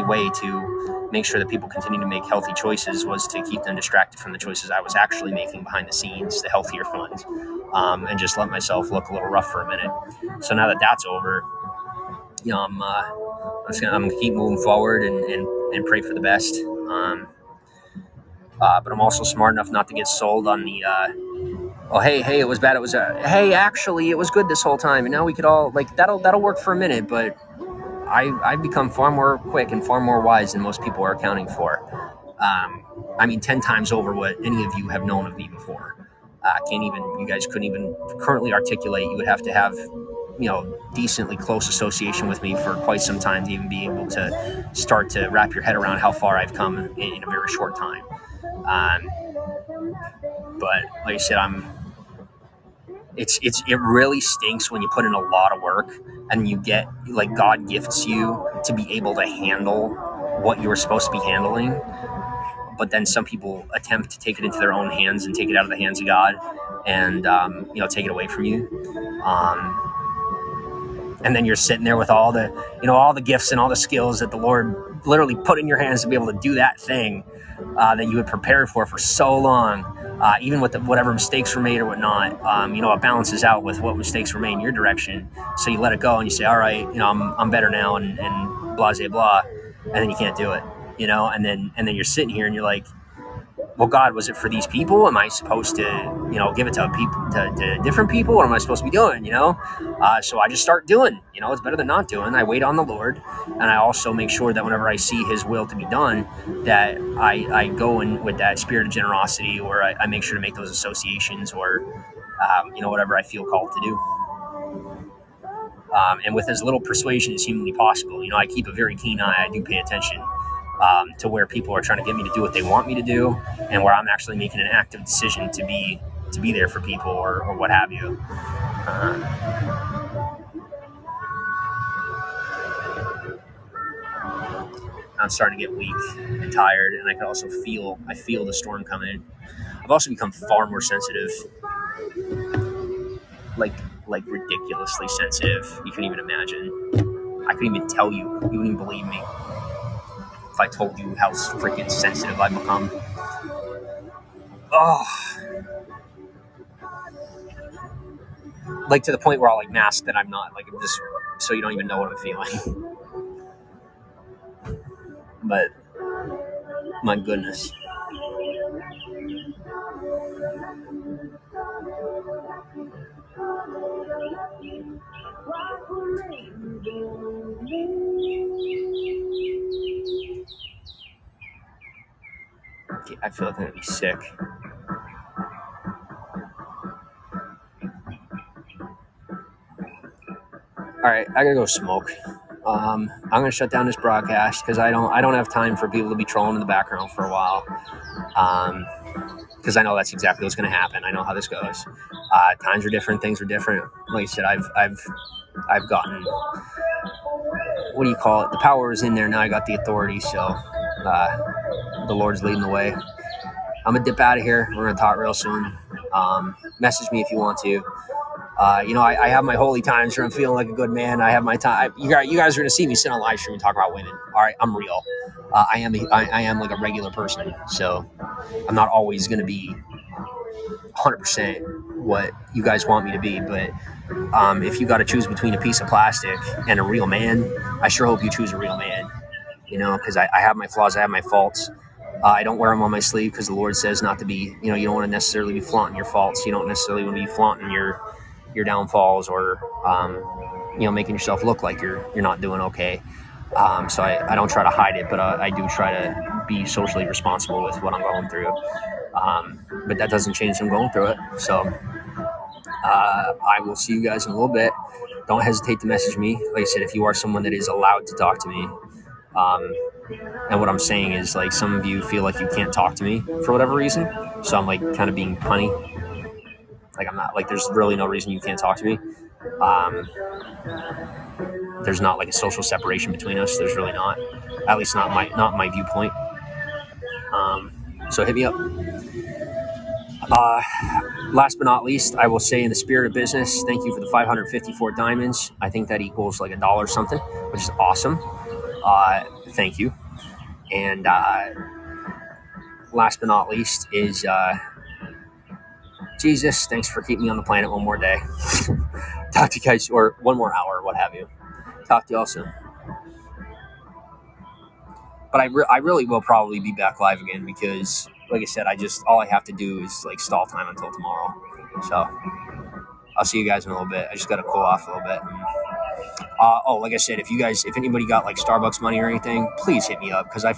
way to make sure that people continue to make healthy choices was to keep them distracted from the choices I was actually making behind the scenes, the healthier ones, and just let myself look a little rough for a minute. So now that that's over, I'm gonna keep moving forward and pray for the best. But I'm also smart enough not to get sold on the oh hey it was bad, it was hey actually it was good this whole time, and now we could all like that'll work for a minute, but I've become far more quick and far more wise than most people are accounting for. 10 times over what any of you have known of me before. You guys couldn't even currently articulate. You would have to have, decently close association with me for quite some time to even be able to start to wrap your head around how far I've come in a very short time. But like I said, it really stinks when you put in a lot of work and you get, like, God gifts you to be able to handle what you were supposed to be handling, but then some people attempt to take it into their own hands and take it out of the hands of God and take it away from you, and then you're sitting there with all the gifts and all the skills that the Lord literally put in your hands to be able to do that thing that you had prepared for so long. Even with whatever mistakes were made or whatnot, it balances out with what mistakes were made in your direction. So you let it go and you say, all right, I'm better now, and blah, blah, blah. And then you can't do it, and then you're sitting here and you're like, well, God, was it for these people? Am I supposed to, give it to people, to different people? What am I supposed to be doing? So I just start doing, it's better than not doing. I wait on the Lord, and I also make sure that whenever I see his will to be done, that I go in with that spirit of generosity, or I make sure to make those associations, or, whatever I feel called to do. And with as little persuasion as humanly possible. I keep a very keen eye. I do pay attention to where people are trying to get me to do what they want me to do, and where I'm actually making an active decision to be there for people, or what have you. I'm starting to get weak and tired, and I can also feel the storm coming. I've also become far more sensitive, like ridiculously sensitive. You can't even imagine. I couldn't even tell you. You wouldn't even believe me if I told you how freaking sensitive I've become. Oh, like to the point where I'll mask that I'm not, I'm just, so you don't even know what I'm feeling. But my goodness. I feel like I'm gonna be sick. All right, I gotta go smoke. I'm gonna shut down this broadcast because I don't have time for people to be trolling in the background for a while. Because I know that's exactly what's gonna happen. I know how this goes. Times are different, things are different. Like I said, I've gotten, what do you call it? The power is in there now. I got the authority, so the Lord's leading the way. I'm gonna dip out of here. We're gonna talk real soon. Message me if you want to. I have my holy times where I'm feeling like a good man. I have my time. You guys are going to see me sit on live stream and talk about women. All right, I'm real. I am like a regular person, so I'm not always going to be 100% what you guys want me to be. But if you got to choose between a piece of plastic and a real man, I sure hope you choose a real man. Because I have my flaws, I have my faults. I don't wear them on my sleeve because the Lord says not to be. You don't want to necessarily be flaunting your faults. You don't necessarily want to be flaunting your downfalls, or making yourself look like you're not doing okay. So I don't try to hide it, but I do try to be socially responsible with what I'm going through. But that doesn't change I'm going through it. So I will see you guys in a little bit. Don't hesitate to message me. Like I said, if you are someone that is allowed to talk to me, and what I'm saying is, some of you feel like you can't talk to me for whatever reason. So I'm kind of being punny. I'm not, there's really no reason you can't talk to me. There's not a social separation between us. There's really not, at least not my viewpoint. So hit me up. Last but not least, I will say, in the spirit of business, thank you for the 554 diamonds. I think that equals like $1 something, which is awesome. Thank you. And last but not least is Jesus. Thanks for keeping me on the planet one more day. Talk to you guys, or one more hour, what have you. Talk to you all soon. But I really will probably be back live again because, like I said, all I have to do is like stall time until tomorrow. So I'll see you guys in a little bit. I just got to cool off a little bit. And, like I said, if anybody got like Starbucks money or anything, please hit me up because I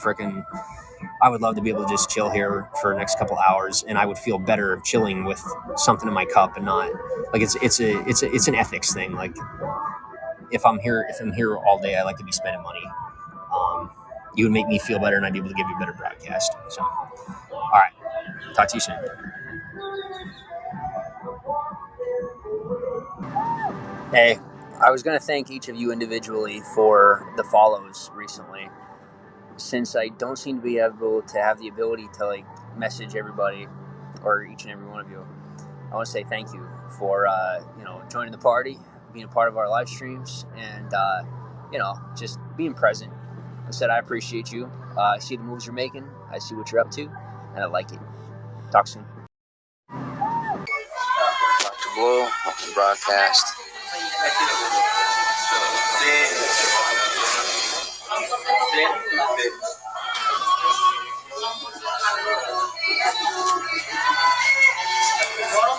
would love to be able to just chill here for the next couple hours, and I would feel better chilling with something in my cup and not like it's an ethics thing. Like if I'm here all day, I like to be spending money. You would make me feel better, and I'd be able to give you a better broadcast. So, all right, talk to you soon. Hey, I was going to thank each of you individually for the follows recently. Since I don't seem to be able to have the ability to like message everybody or each and every one of you, I want to say thank you for joining the party, being a part of our live streams, and just being present. I said I appreciate you. I see the moves you're making. I see what you're up to, and I like it. Talk soon. Dr. Blue, welcome to broadcast.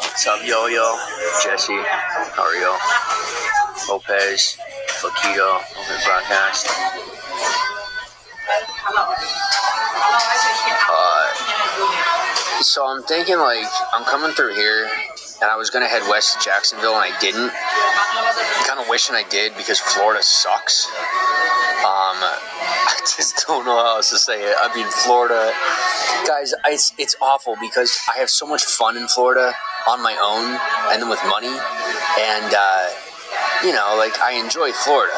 What's up, Yo-Yo, Jesse, how are you? Lopez, Flaquito, welcome to broadcast. So I'm thinking like I'm coming through here and I was going to head west to Jacksonville and I didn't. I'm kind of wishing I did because Florida sucks. I just don't know how else to say it. I mean, Florida, guys, it's awful because I have so much fun in Florida on my own and then with money. And, I enjoy Florida.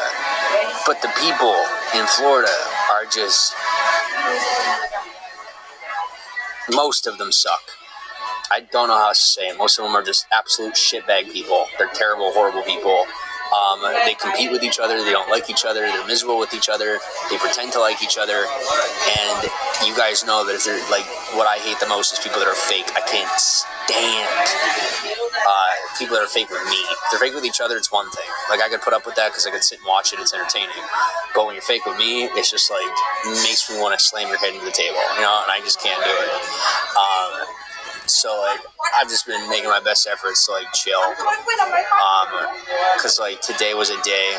But the people in Florida are just... most of them suck. I don't know how else to say it. Most of them are just absolute shitbag people. They're terrible, horrible people. They compete with each other. They don't like each other. They're miserable with each other. They pretend to like each other. And you guys know that if they're like, what I hate the most is people that are fake. I can't stand people that are fake with me. If they're fake with each other, it's one thing. Like, I could put up with that because I could sit and watch it. It's entertaining. But when you're fake with me, it's just like, makes me want to slam your head into the table, and I just can't do it. So, like, I've just been making my best efforts to, like, chill. Because, like, today was a day.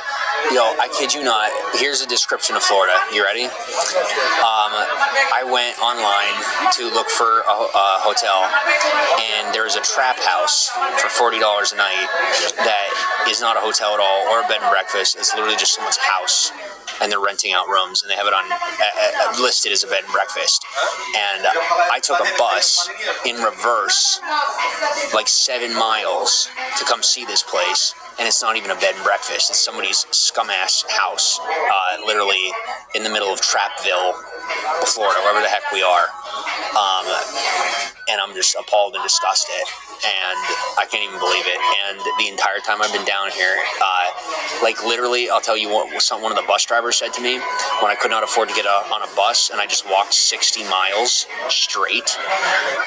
I kid you not. Here's a description of Florida. You ready? I went online to look for a hotel, and there is a trap house for $40 a night that is not a hotel at all or a bed and breakfast. It's literally just someone's house, and they're renting out rooms, and they have it on listed as a bed and breakfast. And I took a bus in reverse, like 7 miles, to come see this place, and it's not even a bed and breakfast. It's somebody's scum-ass house, literally in the middle of Trapville, Florida, wherever the heck we are. And I'm just appalled and disgusted, and I can't even believe it. And the entire time I've been down here, literally, I'll tell you what one of the bus drivers said to me when I could not afford to get on a bus, and I just walked 60 miles straight.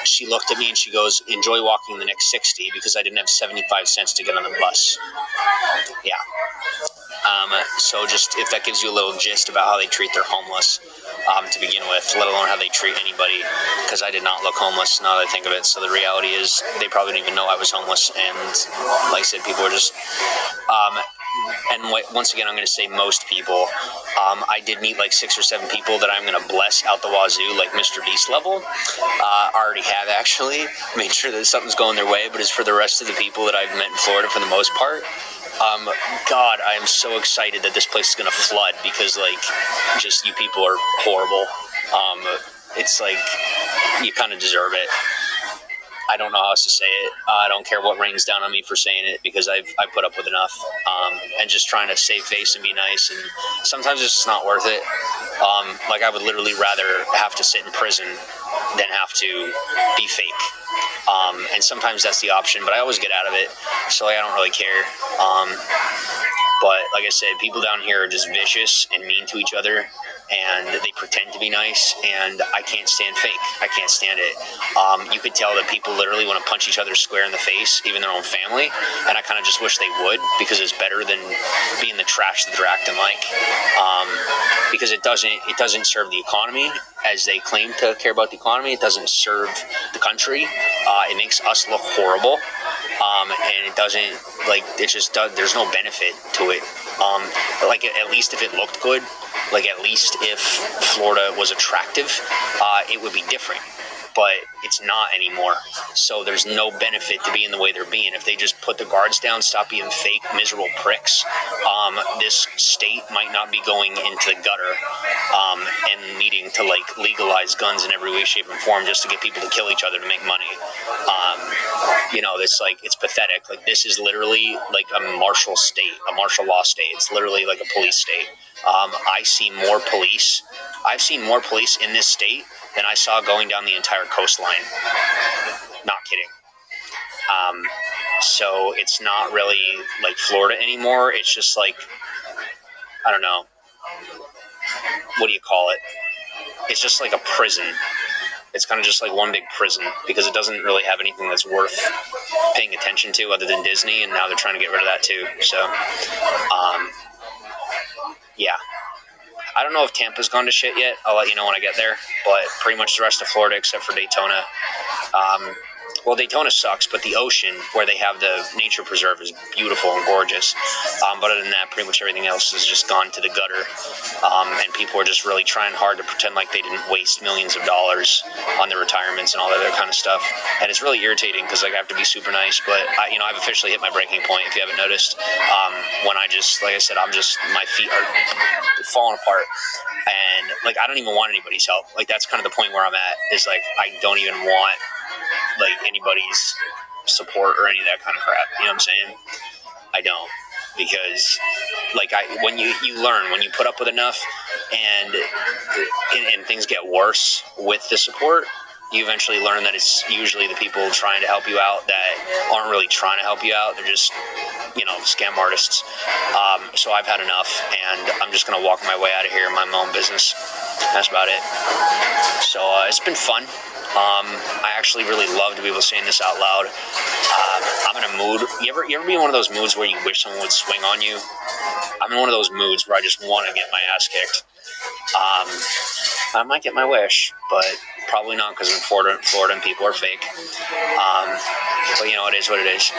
She looked at me and she goes, "Enjoy walking the next 60, because I didn't have 75 cents to get on the bus." Yeah. So just, if that gives you a little gist about how they treat their homeless, to begin with, let alone how they treat anybody, because I did not look homeless now that I think of it. So the reality is they probably didn't even know I was homeless, and like I said, people are just... once again, I'm going to say most people. I did meet like 6 or 7 people that I'm going to bless out the wazoo, like Mr. Beast level. I already have actually made sure that something's going their way, but as for the rest of the people that I've met in Florida, for the most part, God, I am so excited that this place is going to flood, because just you people are horrible. It's like, you kind of deserve it. I don't know how else to say it. I don't care what rains down on me for saying it, because I put up with enough, and just trying to save face and be nice. And sometimes it's just not worth it. Like I would literally rather have to sit in prison than have to be fake. And sometimes that's the option, but I always get out of it, so like, I don't really care. But like I said, people down here are just vicious and mean to each other, and they pretend to be nice, and I can't stand fake. I can't stand it. You could tell that people literally want to punch each other square in the face, even their own family, and I kind of just wish they would, because it's better than being the trash that they're acting like. Because it doesn't serve the economy as they claim to care about the economy. It doesn't serve the country. It makes us look horrible, and it doesn't, like, it just does. There's no benefit to it. Like, at least if it looked good, like at least if Florida was attractive, it would be different. But it's not anymore. So there's no benefit to being the way they're being. If they just put the guards down, stop being fake, miserable pricks, this state might not be going into the gutter, and needing to like legalize guns in every way, shape, and form just to get people to kill each other to make money. It's like, it's pathetic. Like, this is literally like a martial state, a martial law state. It's literally like a police state. I've seen more police in this state than I saw going down the entire coastline. Not kidding. So it's not really like Florida anymore. It's just like, I don't know. What do you call it? It's just like a prison. It's kind of just like one big prison, because it doesn't really have anything that's worth paying attention to other than Disney, and now they're trying to get rid of that too. So, yeah. I don't know if Tampa's gone to shit yet. I'll let you know when I get there. But pretty much the rest of Florida, except for Daytona. Well, Daytona sucks, but the ocean where they have the nature preserve is beautiful and gorgeous. But other than that, pretty much everything else has just gone to the gutter. And people are just really trying hard to pretend like they didn't waste millions of dollars on their retirements and all that other kind of stuff. And it's really irritating, because like, I have to be super nice. But I've officially hit my breaking point, if you haven't noticed. When I just, like I said, my feet are falling apart. And like, I don't even want anybody's help. Like, that's kind of the point where I'm at, is like, I don't even want like anybody's support or any of that kind of crap. You know what I'm saying? I don't, because like, when you learn, when you put up with enough, and things get worse with the support, you eventually learn that it's usually the people trying to help you out that aren't really trying to help you out. They're just, scam artists. So I've had enough, and I'm just going to walk my way out of here and mind my own business. That's about it. So it's been fun. I actually really love to be able to say this out loud. I'm in a mood. You ever be in one of those moods where you wish someone would swing on you? I'm in one of those moods where I just want to get my ass kicked. I might get my wish, but probably not, because in Florida and people are fake. But it is what it is.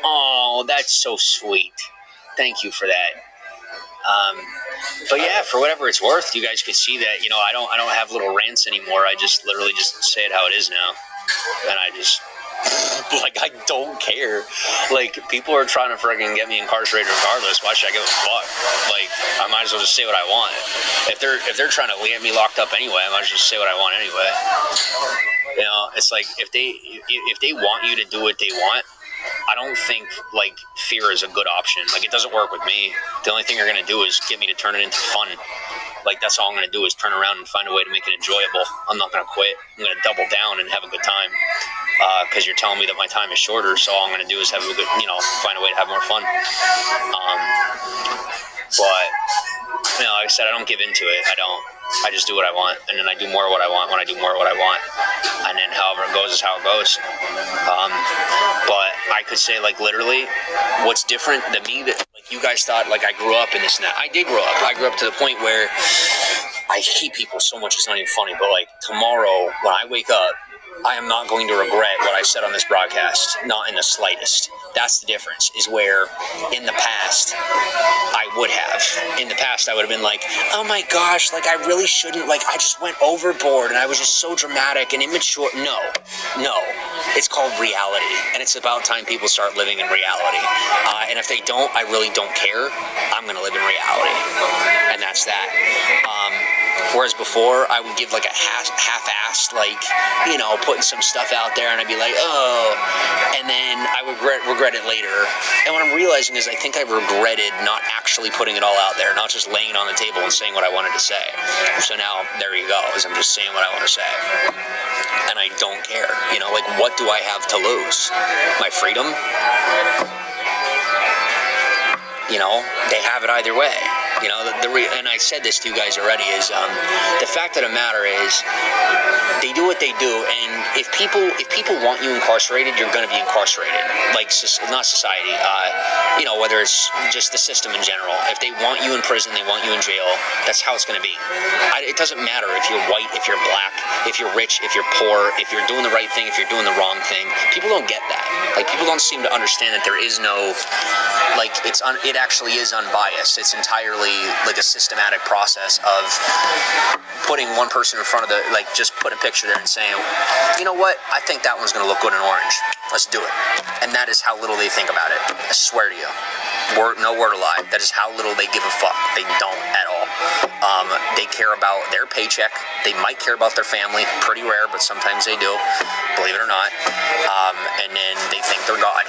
Oh, that's so sweet. Thank you for that. But yeah, for whatever it's worth, you guys could see that, I don't have little rants anymore. I just literally just say it how it is now. And I just, like, I don't care. Like, people are trying to freaking get me incarcerated regardless. Why should I give a fuck? Like, I might as well just say what I want. If they're trying to get me locked up anyway, I might as well just say what I want anyway. It's like, if they want you to do what they want, I don't think, like, fear is a good option. Like, it doesn't work with me. The only thing you're going to do is get me to turn it into fun. Like, that's all I'm going to do, is turn around and find a way to make it enjoyable. I'm not going to quit. I'm going to double down and have a good time. Because you're telling me that my time is shorter, so all I'm going to do is have a good, find a way to have more fun. But, like I said, I don't give into it. I just do what I want, and then I do more of what I want when I do more of what I want, and then however it goes is how it goes. But I could say, like, literally, what's different than me, that, like, you guys thought, like, I grew up in this and that. I did grow up. I grew up to the point where I hate people so much it's not even funny, but, like, tomorrow when I wake up, I am not going to regret what I said on this broadcast, not in the slightest. That's the difference, is where in the past I would have. In the past I would have been like, oh my gosh, like, I really shouldn't, like, I just went overboard and I was just so dramatic and immature. No. It's called reality, and it's about time people start living in reality. And if they don't, I really don't care. I'm going to live in reality, and that's that. Whereas before, I would give like a half-assed, like, you know, putting some stuff out there, and I'd be like, oh, and then I would regret it later. And what I'm realizing is I think I regretted not actually putting it all out there, not just laying it on the table and saying what I wanted to say. So now, there you go, is I'm just saying what I want to say. And I don't care. You know, like, what do I have to lose? My freedom? You know, they have it either way. You know, and I said this to you guys already, is the fact of the matter is they do what they do, and if people want you incarcerated, you're going to be incarcerated. Like, not society, you know, whether it's just the system in general. If they want you in prison, they want you in jail, that's how it's going to be. It doesn't matter if you're white, if you're black, if you're rich, if you're poor, if you're doing the right thing, if you're doing the wrong thing. People don't get that. Like, people don't seem to understand that there is no, like, it actually is unbiased. It's entirely like a systematic process of putting one person in front of the, like, just put a picture there and saying, you know what, I think that one's going to look good in orange. Let's do it. And that is how little they think about it. I swear to you. No word of lie. That is how little they give a fuck. They don't at all. They care about their paycheck. They might care about their family. Pretty rare, but sometimes they do. Believe it or not. And then they think they're God.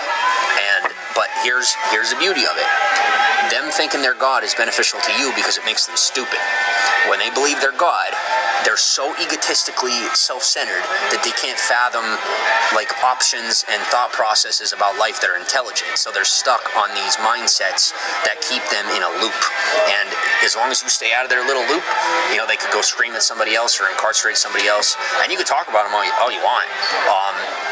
But here's the beauty of it. Them thinking they're God is beneficial to you because it makes them stupid. When they believe they're God, they're so egotistically self-centered that they can't fathom, like, options and thought processes about life that are intelligent. So they're stuck on these mindsets that keep them in a loop. And as long as you stay out of their little loop, you know, they could go scream at somebody else or incarcerate somebody else, and you could talk about them all you want.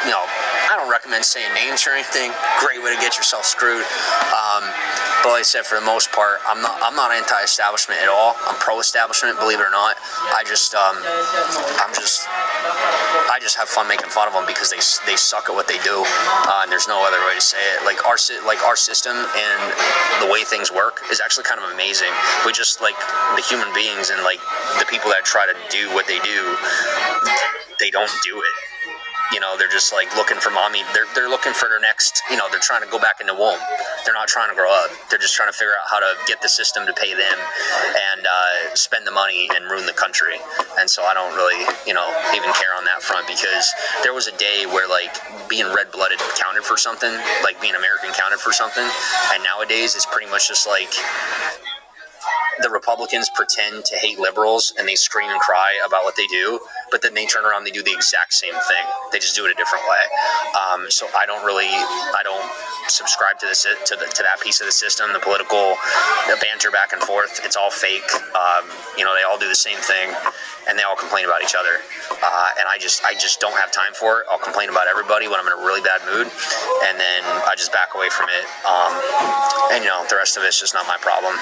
You know, I don't recommend saying names or anything. Great way to get yourself screwed. But like I said, for the most part, I'm not anti-establishment at all. I'm pro-establishment, believe it or not. I just have fun making fun of them because they suck at what they do, and there's no other way to say it. Like our system and the way things work is actually kind of amazing. We just, like, the human beings and, like, the people that try to do what they do, they don't do it. You know, they're just, like, looking for mommy. They're looking for their next, you know, they're trying to go back in the womb. They're not trying to grow up. They're just trying to figure out how to get the system to pay them and spend the money and ruin the country. And so I don't really, you know, even care on that front, because there was a day where, like, being red-blooded counted for something, like being American counted for something. And nowadays it's pretty much just like the Republicans pretend to hate liberals and they scream and cry about what they do, but then they turn around and they do the exact same thing. They just do it a different way. So I don't subscribe to that piece of the system, the political banter back and forth. It's all fake. You know, they all do the same thing, and they all complain about each other. And I just don't have time for it. I'll complain about everybody when I'm in a really bad mood, and then I just back away from it. And, you know, the rest of it's just not my problem.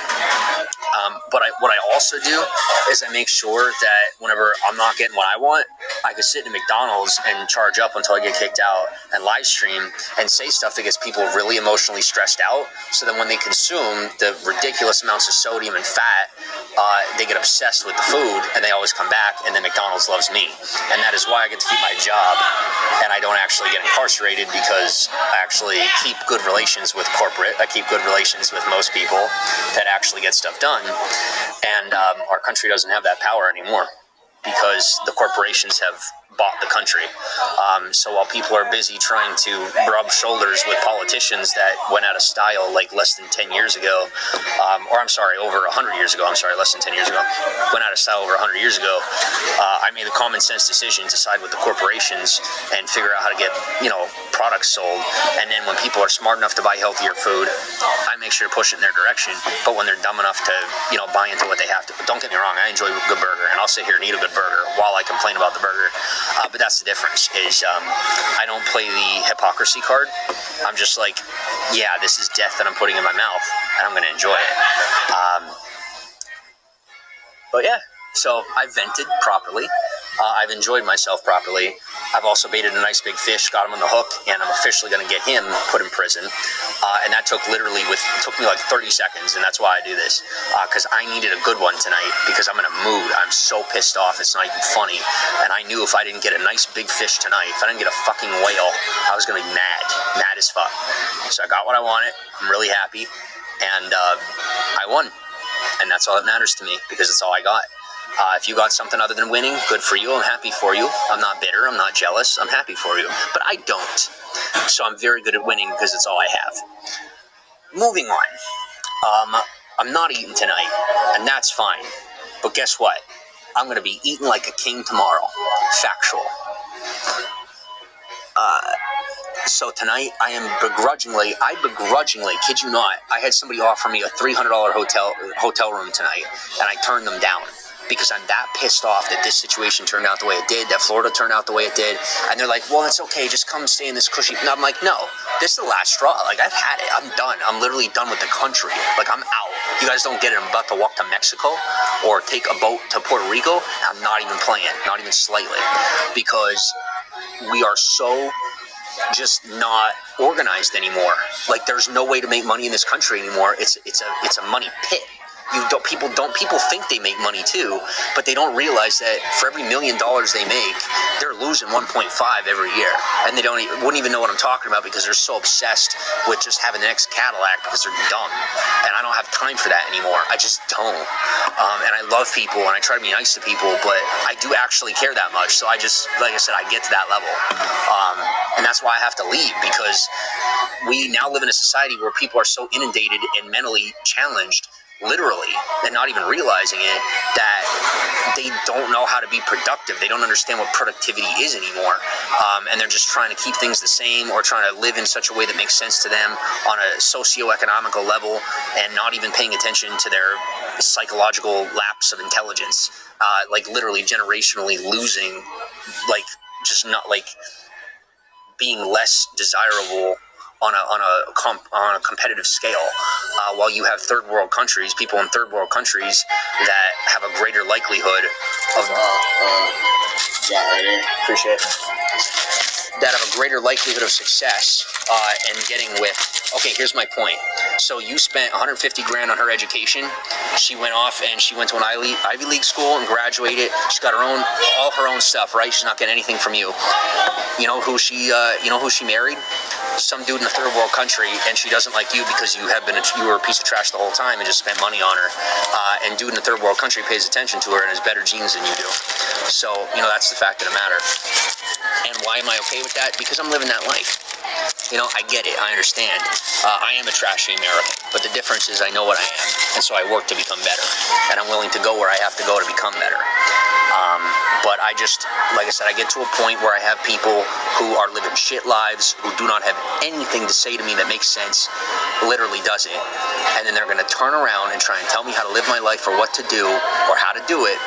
But what I also do is I make sure that whenever I'm not getting what I want, I can sit in McDonald's and charge up until I get kicked out and live stream and say stuff that gets people really emotionally stressed out. So then when they consume the ridiculous amounts of sodium and fat, they get obsessed with the food and they always come back, and then McDonald's loves me. And that is why I get to keep my job and I don't actually get incarcerated, because I actually keep good relations with corporate. I keep good relations with most people that actually get stuff done. And our country doesn't have that power anymore because the corporations have bought the country. So while people are busy trying to rub shoulders with politicians that went out of style like less than 10 years ago, over 100 years ago, less than 10 years ago, went out of style over 100 years ago, I made a common sense decision to side with the corporations and figure out how to get, you know, products sold. And then when people are smart enough to buy healthier food, I make sure to push it in their direction. But when they're dumb enough to, you know, buy into what they have to, don't get me wrong, I enjoy a good burger, and I'll sit here and eat a good burger while I complain about the burger. But that's the difference, is I don't play the hypocrisy card. I'm just like, yeah, this is death that I'm putting in my mouth, and I'm going to enjoy it. But yeah, so I vented properly. I've enjoyed myself properly. I've also baited a nice big fish, got him on the hook, and I'm officially going to get him put in prison. And that took me like 30 seconds, and that's why I do this. Because I needed a good one tonight, because I'm in a mood. I'm so pissed off, it's not even funny. And I knew if I didn't get a nice big fish tonight, if I didn't get a fucking whale, I was going to be mad as fuck. So I got what I wanted. I'm really happy. And I won. And that's all that matters to me, because it's all I got. If you got something other than winning, good for you. I'm happy for you. I'm not bitter. I'm not jealous. I'm happy for you. But I don't. So I'm very good at winning because it's all I have. Moving on. I'm not eating tonight, and that's fine. But guess what? I'm going to be eating like a king tomorrow. Factual. So tonight, I begrudgingly, kid you not, I had somebody offer me a $300 hotel room tonight, and I turned them down because I'm that pissed off that this situation turned out the way it did, that Florida turned out the way it did, and they're like, well, it's okay, just come stay in this cushy, and I'm like, no, this is the last straw, like, I've had it, I'm done, I'm literally done with the country, like, I'm out, you guys don't get it, I'm about to walk to Mexico, or take a boat to Puerto Rico, I'm not even playing, not even slightly, because we are so just not organized anymore. Like, there's no way to make money in this country anymore. It's a money pit. People think they make money too, but they don't realize that for every $1 million they make, they're losing 1.5 every year, and they wouldn't even know what I'm talking about because they're so obsessed with just having the next Cadillac because they're dumb, and I don't have time for that anymore. I just don't. And I love people and I try to be nice to people, but I do actually care that much. So I just, like I said, I get to that level, and that's why I have to leave, because we now live in a society where people are so inundated and mentally challenged, literally, and not even realizing it, that they don't know how to be productive. They don't understand what productivity is anymore, and they're just trying to keep things the same or trying to live in such a way that makes sense to them on a socio-economical level, and not even paying attention to their psychological lapse of intelligence, like literally generationally losing, like just not like being less desirable on a competitive scale, while you have third world countries, people in third world countries that have a greater likelihood of appreciate it. That have a greater likelihood of success and getting with. Okay, here's my point. So you spent 150 grand on her education. She went off and she went to an Ivy League school and graduated. She's got all her own stuff, right? She's not getting anything from you. You know who she married? Some dude in a third world country, and she doesn't like you because you were a piece of trash the whole time and just spent money on her. And dude in the third world country pays attention to her and has better genes than you do. So, that's the fact of the matter. And why am I okay with that? Because I'm living that life. I get it. I understand. I am a trashy American, but the difference is I know what I am, and so I work to become better, and I'm willing to go where I have to go to become better. But I just, like I said, I get to a point where I have people who are living shit lives, who do not have anything to say to me that makes sense, literally doesn't, and then they're going to turn around and try and tell me how to live my life or what to do or how to do it.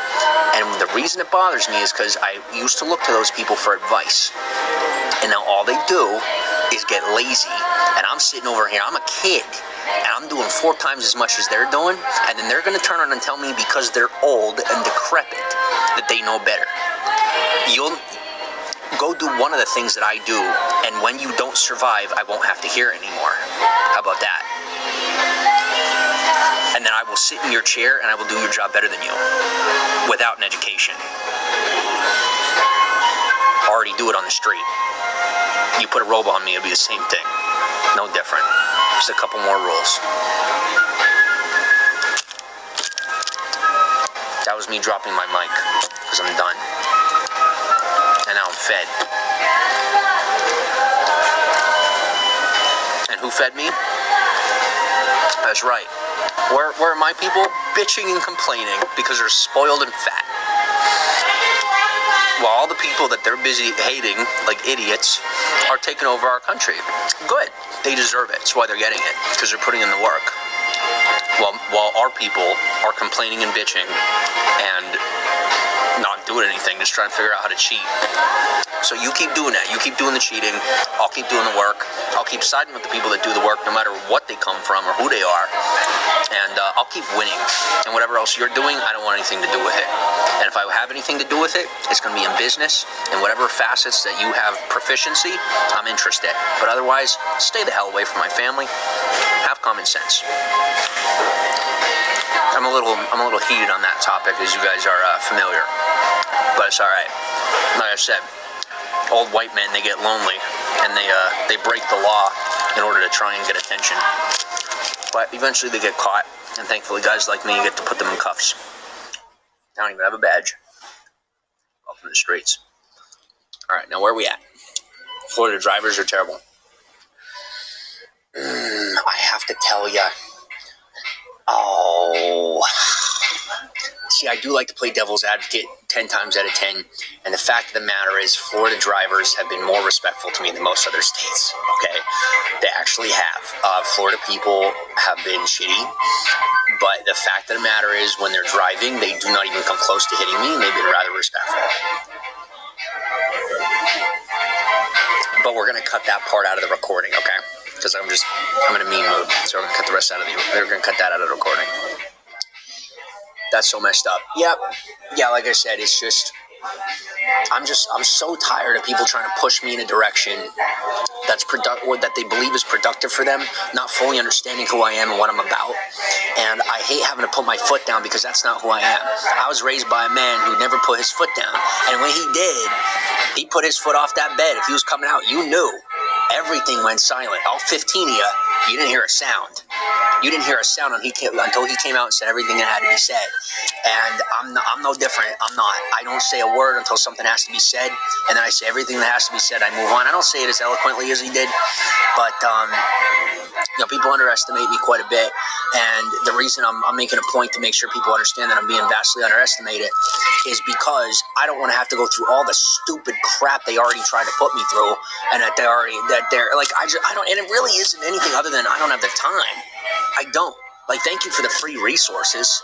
And the reason it bothers me is because I used to look to those people for advice, and now all they do is get lazy, and I'm sitting over here, I'm a kid, and I'm doing 4 times as much as they're doing, and then they're going to turn around and tell me because they're old and decrepit that they know better. You'll go do one of the things that I do, and when you don't survive, I won't have to hear it anymore. How about that? And then I will sit in your chair and I will do your job better than you without an education. Already do it on the street. You put a robe on me, it'll be the same thing. No different. Just a couple more rules. That was me dropping my mic because I'm done. And now I'm fed. And who fed me? That's right. Where are my people? Bitching and complaining because they're spoiled and fat. While all the people that they're busy hating, like idiots, are taking over our country. Good. They deserve it. That's why they're getting it, because they're putting in the work. While our people are complaining and bitching and not doing anything, just trying to figure out how to cheat. So you keep doing that. You keep doing the cheating. I'll keep doing the work. I'll keep siding with the people that do the work no matter what they come from or who they are. And I'll keep winning. And whatever else you're doing, I don't want anything to do with it. And if I have anything to do with it, it's going to be in business. And whatever facets that you have proficiency, I'm interested. But otherwise, stay the hell away from my family. Have common sense. I'm a little heated on that topic, as you guys are familiar. But it's all right. Like I said, old white men, they get lonely, and they break the law in order to try and get attention. But eventually they get caught, and thankfully guys like me get to put them in cuffs. I don't even have a badge. Up from the streets. All right, now where are we at? Florida drivers are terrible. I have to tell you. Oh. See, I do like to play devil's advocate 10 times out of 10. And the fact of the matter is, Florida drivers have been more respectful to me than most other states. Okay? They actually have. Florida people have been shitty. But the fact of the matter is, when they're driving, they do not even come close to hitting me, and they've been rather respectful. But we're going to cut that part out of the recording, okay? Because I'm in a mean mood. So we're going to cut the rest out of they're going to cut that out of the recording. That's so messed up. Yep. Yeah, like I said, it's just, I'm so tired of people trying to push me in a direction that's or that they believe is productive for them, not fully understanding who I am and what I'm about. And I hate having to put my foot down because that's not who I am. I was raised by a man who never put his foot down. And when he did, he put his foot off that bed. If he was coming out, you knew. Everything went silent. All 15 of you didn't hear a sound. You didn't hear a sound until he came out and said everything that had to be said. And I'm no different. I'm not. I don't say a word until something has to be said, and then I say everything that has to be said. I move on. I don't say it as eloquently as he did, but people underestimate me quite a bit. And the reason I'm making a point to make sure people understand that I'm being vastly underestimated is because I don't want to have to go through all the stupid crap they already tried to put me through, and that they're like, I don't, and it really isn't anything other than I don't have the time. I don't. Like, thank you for the free resources.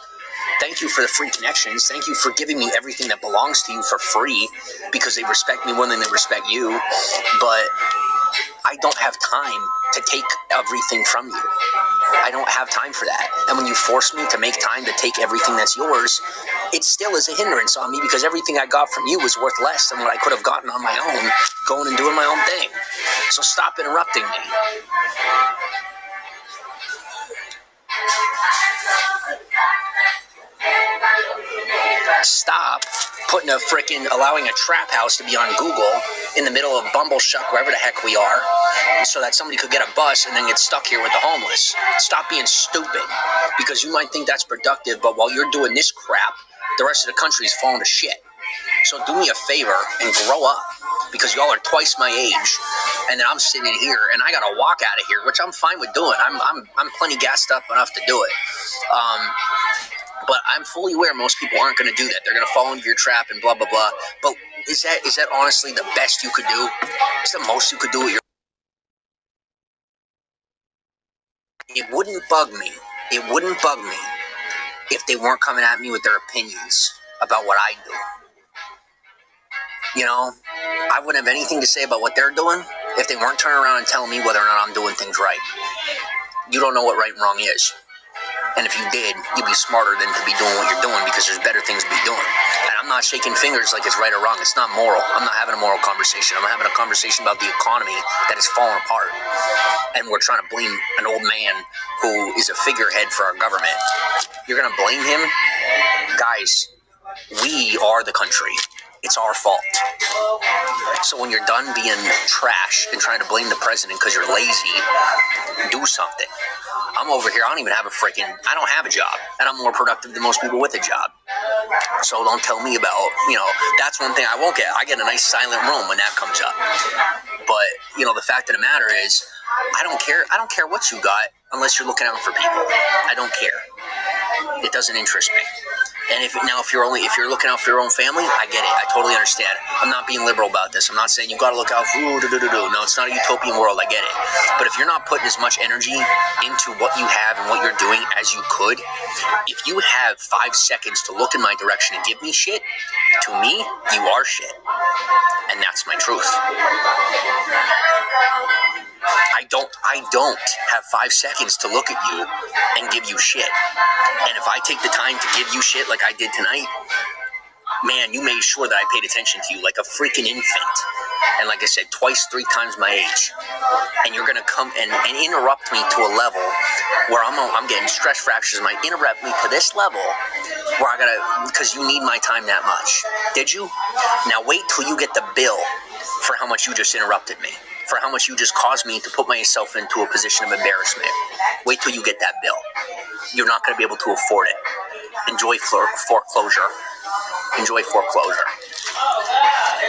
Thank you for the free connections. Thank you for giving me everything that belongs to you for free because they respect me more than they respect you. But I don't have time to take everything from you. I don't have time for that. And when you force me to make time to take everything that's yours, it still is a hindrance on me because everything I got from you was worth less than what I could have gotten on my own, going and doing my own thing. So stop interrupting me. Stop allowing a trap house to be on Google in the middle of Bumbleshuck, wherever the heck we are, so that somebody could get a bus and then get stuck here with the homeless. Stop being stupid, because you might think that's productive, but while you're doing this crap, the rest of the country is falling to shit. So do me a favor and grow up, because y'all are twice my age, and then I'm sitting here and I gotta walk out of here, which I'm fine with doing. I'm plenty gassed up enough to do it. But I'm fully aware most people aren't going to do that. They're going to fall into your trap and blah, blah, blah. But is that honestly the best you could do? Is the most you could do with your... It wouldn't bug me. It wouldn't bug me if they weren't coming at me with their opinions about what I do. You know, I wouldn't have anything to say about what they're doing if they weren't turning around and telling me whether or not I'm doing things right. You don't know what right and wrong is. And if you did, you'd be smarter than to be doing what you're doing, because there's better things to be doing. And I'm not shaking fingers like it's right or wrong. It's not moral. I'm not having a moral conversation. I'm having a conversation about the economy that is falling apart. And we're trying to blame an old man who is a figurehead for our government. You're going to blame him? Guys, we are the country. It's our fault. So when you're done being trash and trying to blame the president because you're lazy, do something. I'm over here, I don't have a job, and I'm more productive than most people with a job. So don't tell me about, that's one thing I won't get. I get a nice silent room when that comes up. But, the fact of the matter is, I don't care what you got unless you're looking out for people. I don't care. It doesn't interest me. And if you're looking out for your own family, I get it. I totally understand. I'm not being liberal about this. I'm not saying you got to look out for No, it's not a utopian world. I get it. But if you're not putting as much energy into what you have and what you're doing as you could, if you have 5 seconds to look in my direction and give me shit, to me, you are shit. And that's my truth. I don't have 5 seconds to look at you and give you shit. And if I take the time to give you shit like I did tonight, man, you made sure that I paid attention to you like a freaking infant. And like I said, 3 times my age. And you're going to come and interrupt me to a level where I'm getting stress fractures. Might interrupt me to this level where because you need my time that much. Did you? Now wait till you get the bill for how much you just interrupted me, for how much you just caused me to put myself into a position of embarrassment. Wait till you get that bill. You're not going to be able to afford it. Enjoy foreclosure. enjoy foreclosure.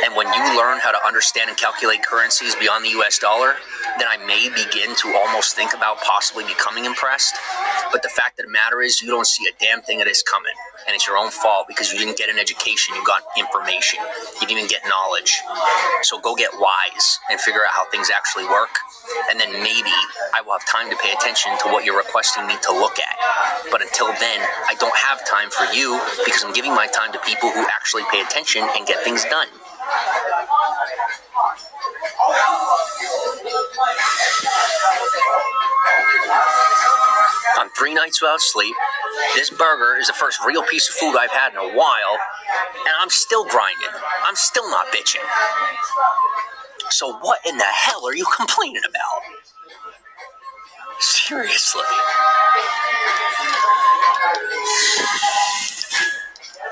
And when you learn how to understand and calculate currencies beyond the US dollar, then I may begin to almost think about possibly becoming impressed. But the fact of the matter is, you don't see a damn thing of this coming. And it's your own fault because you didn't get an education, you got information. You didn't even get knowledge. So go get wise and figure out how things actually work. And then maybe I will have time to pay attention to what you're requesting me to look at. But until then, I don't have time for you because I'm giving my time to people who actually pay attention and get things done. I'm 3 nights without sleep. This burger is the first real piece of food I've had in a while, and I'm still grinding. I'm still not bitching. So what in the hell are you complaining about? Seriously.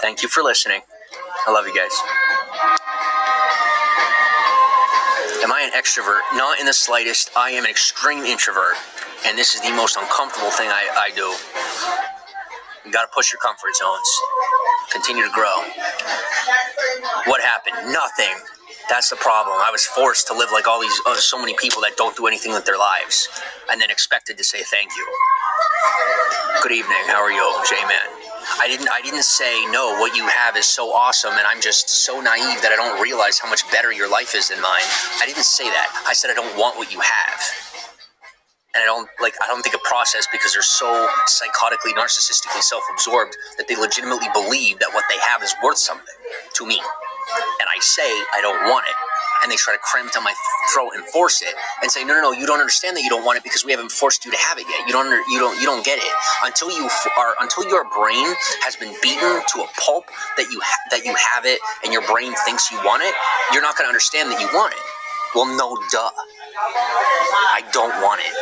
Thank you for listening. I love you guys. Am I an extrovert? Not in the slightest. I am an extreme introvert. And this is the most uncomfortable thing I do. You gotta push your comfort zones. Continue to grow. What happened? Nothing. That's the problem. I was forced to live like all these, so many people that don't do anything with their lives, and then expected to say thank you. Good evening. How are you, J-Man? I didn't say, no, what you have is so awesome, and I'm just so naive that I don't realize how much better your life is than mine. I didn't say that. I said I don't want what you have. And I don't think a process because they're so psychotically, narcissistically self-absorbed that they legitimately believe that what they have is worth something to me. And I say I don't want it. And they try to cram it down my throat and force it and say, no, you don't understand that you don't want it because we haven't forced you to have it yet. You don't get it until your brain has been beaten to a pulp that you have it and your brain thinks you want it. You're not going to understand that you want it. Well, no, duh. I don't want it.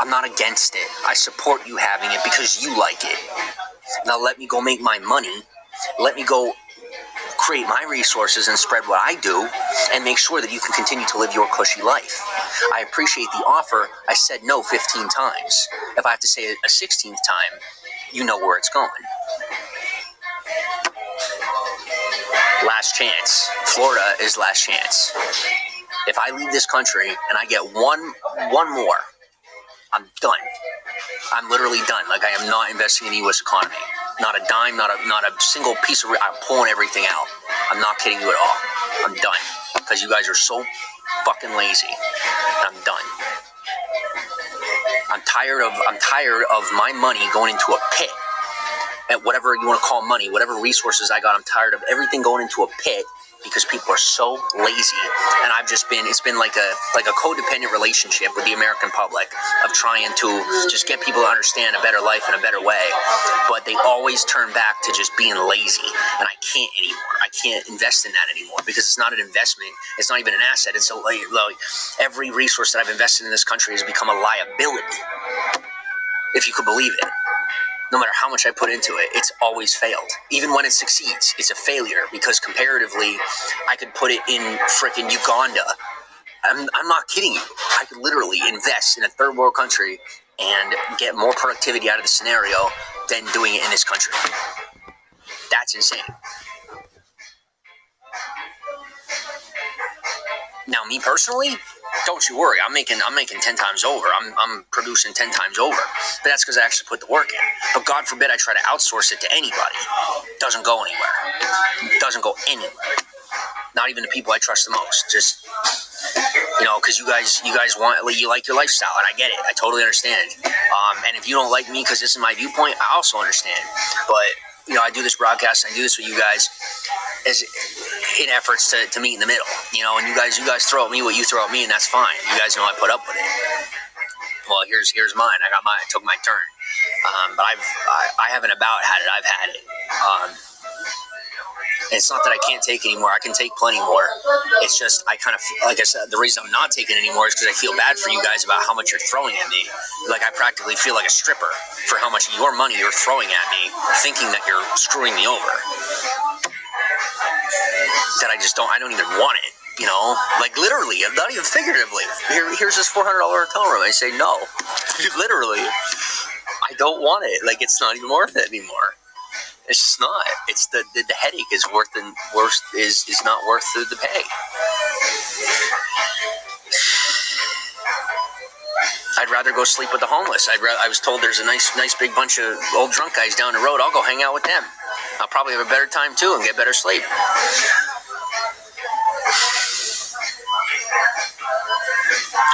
I'm not against it. I support you having it because you like it. Now let me go make my money. Let me go create my resources and spread what I do and make sure that you can continue to live your cushy life. I appreciate the offer. I said no 15 times. If I have to say it a 16th time, you know where it's going. Last chance. Florida is last chance. If I leave this country and I get one more, I'm done. I'm literally done. Like, I am not investing in the U.S. economy. Not a dime, not a single piece of I'm pulling everything out. I'm not kidding you at all. I'm done. Because you guys are so fucking lazy. I'm done. I'm tired of my money going into a pit. At whatever you want to call money, whatever resources I got, I'm tired of everything going into a pit because people are so lazy. And it's been like a codependent relationship with the American public of trying to just get people to understand a better life in a better way. But they always turn back to just being lazy. And I can't anymore. I can't invest in that anymore because it's not an investment. It's not even an asset. It's like every resource that I've invested in this country has become a liability. If you could believe it. No matter how much I put into it, it's always failed. Even when it succeeds, it's a failure because comparatively, I could put it in frickin' Uganda. I'm not kidding you. I could literally invest in a third world country and get more productivity out of the scenario than doing it in this country. That's insane. Now, me personally, don't you worry. I'm making 10 times over. I'm producing 10 times over. But that's because I actually put the work in. But God forbid I try to outsource it to anybody. Doesn't go anywhere. Doesn't go anywhere. Not even the people I trust the most. Just, because you guys you like your lifestyle, and I get it. I totally understand. And if you don't like me because this is my viewpoint, I also understand. But I do this broadcast. I do this with you guys as in efforts to meet in the middle. And you guys throw at me what you throw at me, and that's fine. You guys know I put up with it. Well, here's mine. I took my turn. But I haven't about had it. I've had it. It's not that I can't take anymore. I can take plenty more. It's just I kind of, like I said, the reason I'm not taking anymore is because I feel bad for you guys about how much you're throwing at me. Like, I practically feel like a stripper for how much of your money you're throwing at me, thinking that you're screwing me over. That I don't even want it. Like literally, not even figuratively. Here's this $400 hotel room. I say no. Literally, I don't want it. Like, it's not even worth it anymore. It's just not. It's the headache is is not worth the pay. I'd rather go sleep with the homeless. I was told there's a nice big bunch of old drunk guys down the road. I'll go hang out with them. I'll probably have a better time too and get better sleep.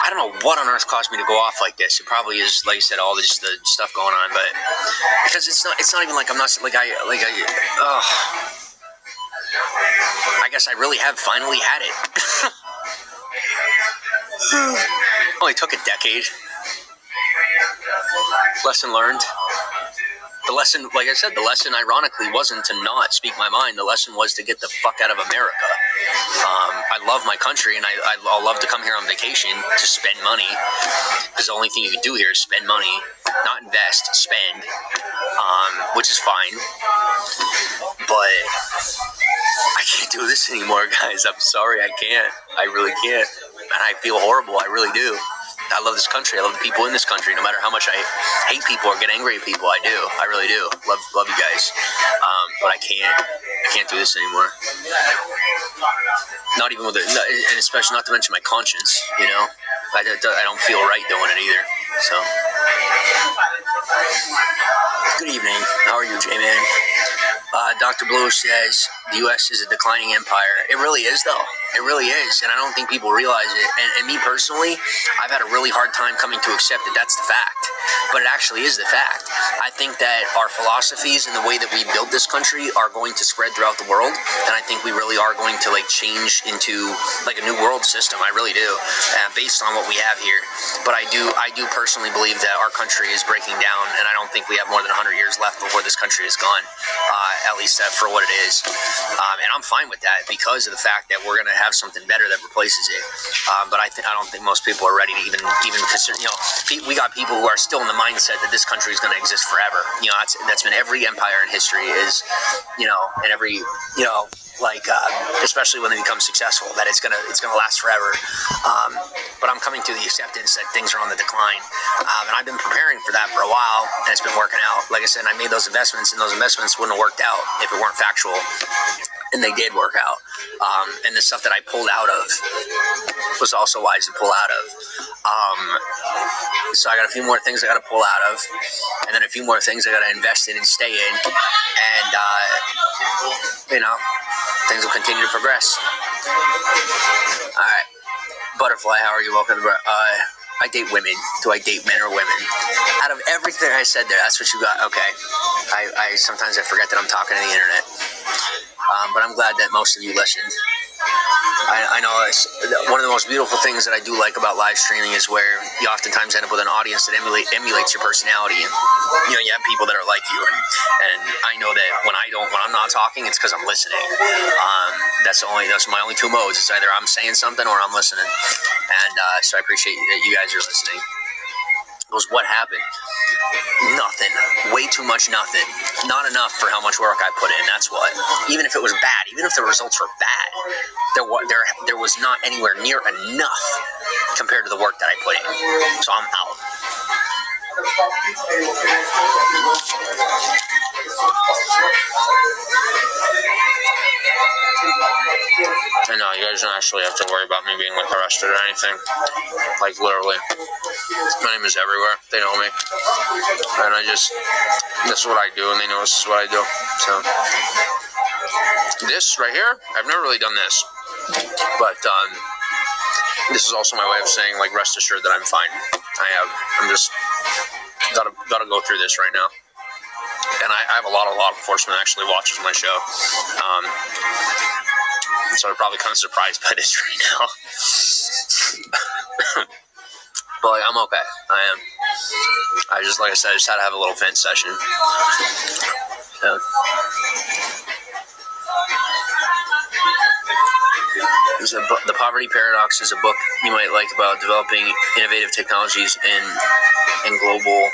I don't know what on earth caused me to go off like this. It probably is, like I said, all this the stuff going on, but because it's not even like I'm not like I guess I really have finally had it. Only took a decade. Lesson learned. The lesson, like I said, the lesson ironically wasn't to not speak my mind. The lesson was to get the fuck out of America. I love my country, and I'll love to come here on vacation to spend money, because the only thing you can do here is spend money, not invest, spend, which is fine. But I can't do this anymore, guys. I'm sorry, I can't. I really can't. And I feel horrible. I really do. I love this country. I love the people in this country. No matter how much I hate people or get angry at people, I do. I really do. Love you guys. But I can't do this anymore. Not even with it, and especially not to mention my conscience. You know, I don't feel right doing it either. So, good evening. How are you, J-Man? Dr. Blue says the U.S. is a declining empire. It really is, though. It really is, and I don't think people realize it. And me personally, I've had a really hard time coming to accept that that's the fact. But it actually is the fact. I think that our philosophies and the way that we build this country are going to spread throughout the world, and I think we really are going to change into a new world system. I really do, based on what we have here. But I do personally believe that our country is breaking down, and I don't think we have more than 100 years left before this country is gone. At least for what it is. And I'm fine with that because of the fact that we're going to have something better that replaces it. But I don't think most people are ready to even consider. We got people who are still in the mindset that this country is going to exist forever. That's been every empire in history is, and every, especially when they become successful, that it's gonna last forever. But I'm coming to the acceptance that things are on the decline, and I've been preparing for that for a while, and it's been working out. Like I said, I made those investments, and those investments wouldn't have worked out if it weren't factual, and they did work out. And the stuff that I pulled out of was also wise to pull out of. So I got a few more things I got to pull out of, and then a few more things I got to invest in and stay in, and things will continue to progress. All right, Butterfly, how are you? Welcome to I date women. Do I date men or women? Out of everything I said there, that's what you got. Okay. I sometimes I forget that I'm talking to the internet. But I'm glad that most of you listened. I know one of the most beautiful things that I do like about live streaming is where you oftentimes end up with an audience that emulates your personality, and you have people that are like you, and I know that when I'm not talking, it's because I'm listening. That's my only two modes. It's either I'm saying something or I'm listening, and so I appreciate that you guys are listening. Goes, what happened? Nothing. Way too much nothing. Not enough for how much work I put in. That's what. Even if it was bad, even if the results were bad, there was not anywhere near enough compared to the work that I put in. So I'm out. I know, you guys don't actually have to worry about me being arrested or anything. Literally. My name is everywhere. They know me. And this is what I do, and they know this is what I do. So, this right here, I've never really done this. But, this is also my way of saying, rest assured that I'm fine. I'm just gotta go through this right now. And I have a lot of law enforcement actually watches my show. So I'm probably kind of surprised by this right now. But I'm okay. I am. Like I said, I just had to have a little vent session. So. The Poverty Paradox is a book you might like about developing innovative technologies in global.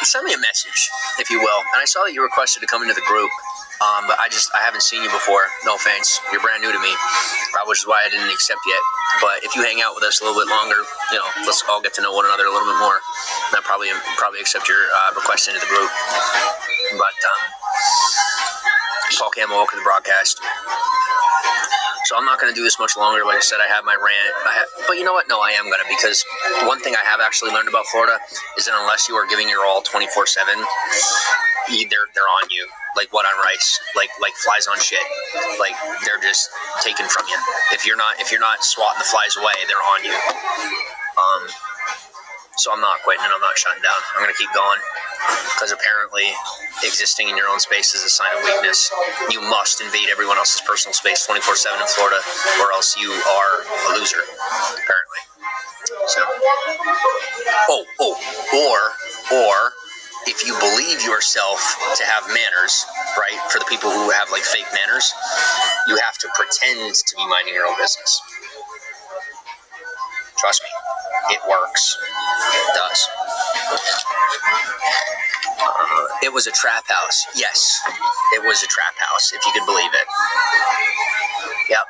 Send me a message, if you will. And I saw that you requested to come into the group. But I haven't seen you before. No offense. You're brand new to me, which is why I didn't accept yet. But if you hang out with us a little bit longer, let's all get to know one another a little bit more. And I'll probably accept your request into the group. But Paul Campbell, welcome to the broadcast. So I'm not going to do this much longer. Like I said, I have my rant. But you know what? No, I am going to, because one thing I have actually learned about Florida is that unless you are giving your all 24/7, they're on you. Like what on rice, like flies on shit. Like they're just taken from you. If you're not swatting the flies away, they're on you. So I'm not quitting and I'm not shutting down. I'm going to keep going, because apparently existing in your own space is a sign of weakness. You must invade everyone else's personal space 24/7 in Florida, or else you are a loser, apparently. So, or if you believe yourself to have manners, right, for the people who have like fake manners, you have to pretend to be minding your own business. Trust me, it works. It does. It was a trap house. Yes, it was a trap house, if you can believe it. Yep.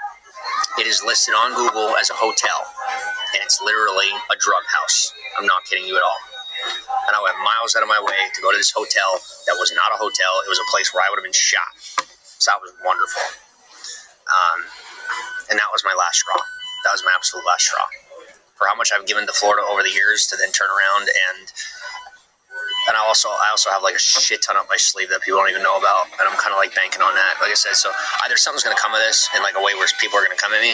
It is listed on Google as a hotel, and it's literally a drug house. I'm not kidding you at all. And I went miles out of my way to go to this hotel that was not a hotel. It was a place where I would have been shot. So that was wonderful. And that was my last straw. That was my absolute last straw. For how much I've given to Florida over the years to then turn around and I also have like a shit ton up my sleeve that people don't even know about, and I'm kind of like banking on that. Like I said, so either something's going to come of this in like a way where people are going to come at me,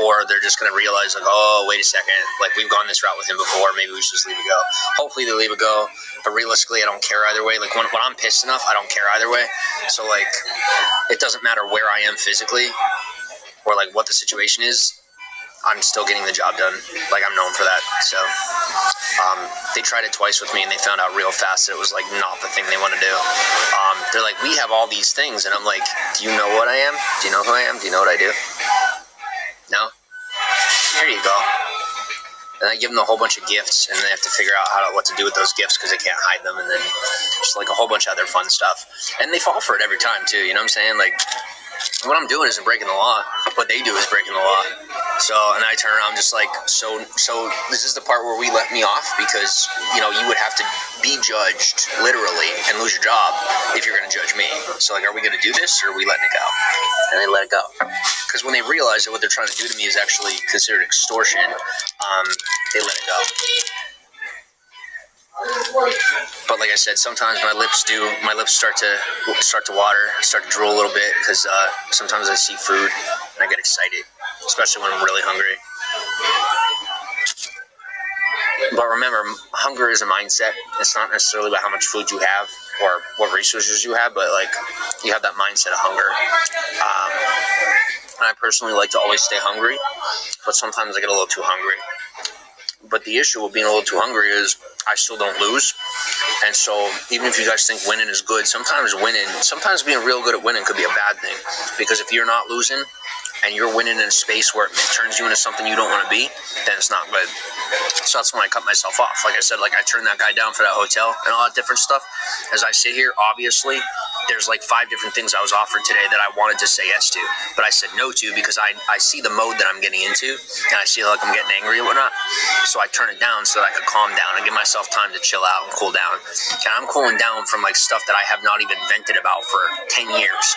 or they're just going to realize like, oh, wait a second, like we've gone this route with him before, maybe we should just leave it go. Hopefully they leave it go, but realistically I don't care either way. Like when I'm pissed enough, I don't care either way. So like it doesn't matter where I am physically or like what the situation is, I'm still getting the job done. Like I'm known for that. So they tried it twice with me, and they found out real fast that it was like not the thing they want to do. They're like, we have all these things, and I'm like, do you know what I am? Do you know who I am? Do you know what I do? No? Here you go. And I give them a whole bunch of gifts, and they have to figure out what to do with those gifts because they can't hide them, and then just like a whole bunch of other fun stuff. And they fall for it every time too. You know what I'm saying? Like, what I'm doing isn't breaking the law. What they do is breaking the law. So, and I turn around just like, so this is the part where we let me off, because, you would have to be judged literally and lose your job if you're going to judge me. So like, are we going to do this, or are we letting it go? And they let it go. Because when they realize that what they're trying to do to me is actually considered extortion, they let it go. But like I said, sometimes my lips start to water, start to drool a little bit, because sometimes I see food and I get excited, especially when I'm really hungry. But remember, hunger is a mindset. It's not necessarily about how much food you have or what resources you have, but like you have that mindset of hunger. And I personally like to always stay hungry, but sometimes I get a little too hungry. But the issue with being a little too hungry is I still don't lose. And so even if you guys think winning is good, sometimes being real good at winning could be a bad thing. Because if you're not losing and you're winning in a space where it turns you into something you don't want to be, then it's not good. So that's when I cut myself off. Like I said, like I turned that guy down for that hotel and all that different stuff. As I sit here, obviously, there's like 5 different things I was offered today that I wanted to say yes to, but I said no to because I see the mode that I'm getting into, and I see like I'm getting angry and whatnot. So I turn it down so that I could calm down and give myself time to chill out and cool down. And I'm cooling down from like stuff that I have not even vented about for 10 years.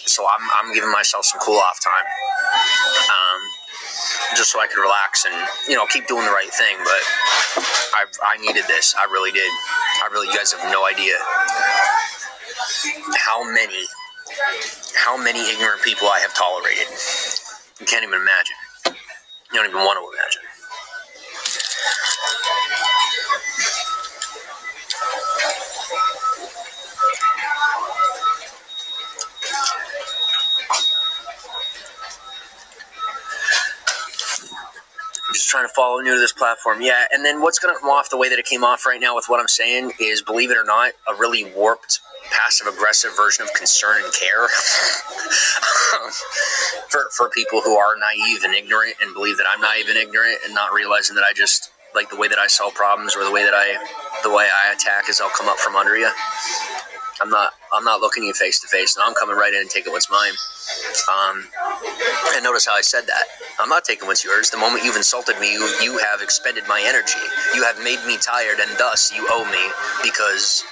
So I'm giving myself some cool off time. Just so I could relax and, keep doing the right thing. But I needed this. I really did. You guys have no idea how many ignorant people I have tolerated. You can't even imagine. You don't even want to imagine. Just trying to follow new to this platform. Yeah, and then what's going to come off the way that it came off right now with what I'm saying is, believe it or not, a really warped, passive-aggressive version of concern and care for people who are naive and ignorant and believe that I'm naive and ignorant and not realizing that I just, like the way that I solve problems or the way I attack is I'll come up from under you. I'm not looking you face to face. Now I'm coming right in and taking what's mine. And notice how I said that. I'm not taking what's yours. The moment you've insulted me, you have expended my energy. You have made me tired, and thus you owe me because,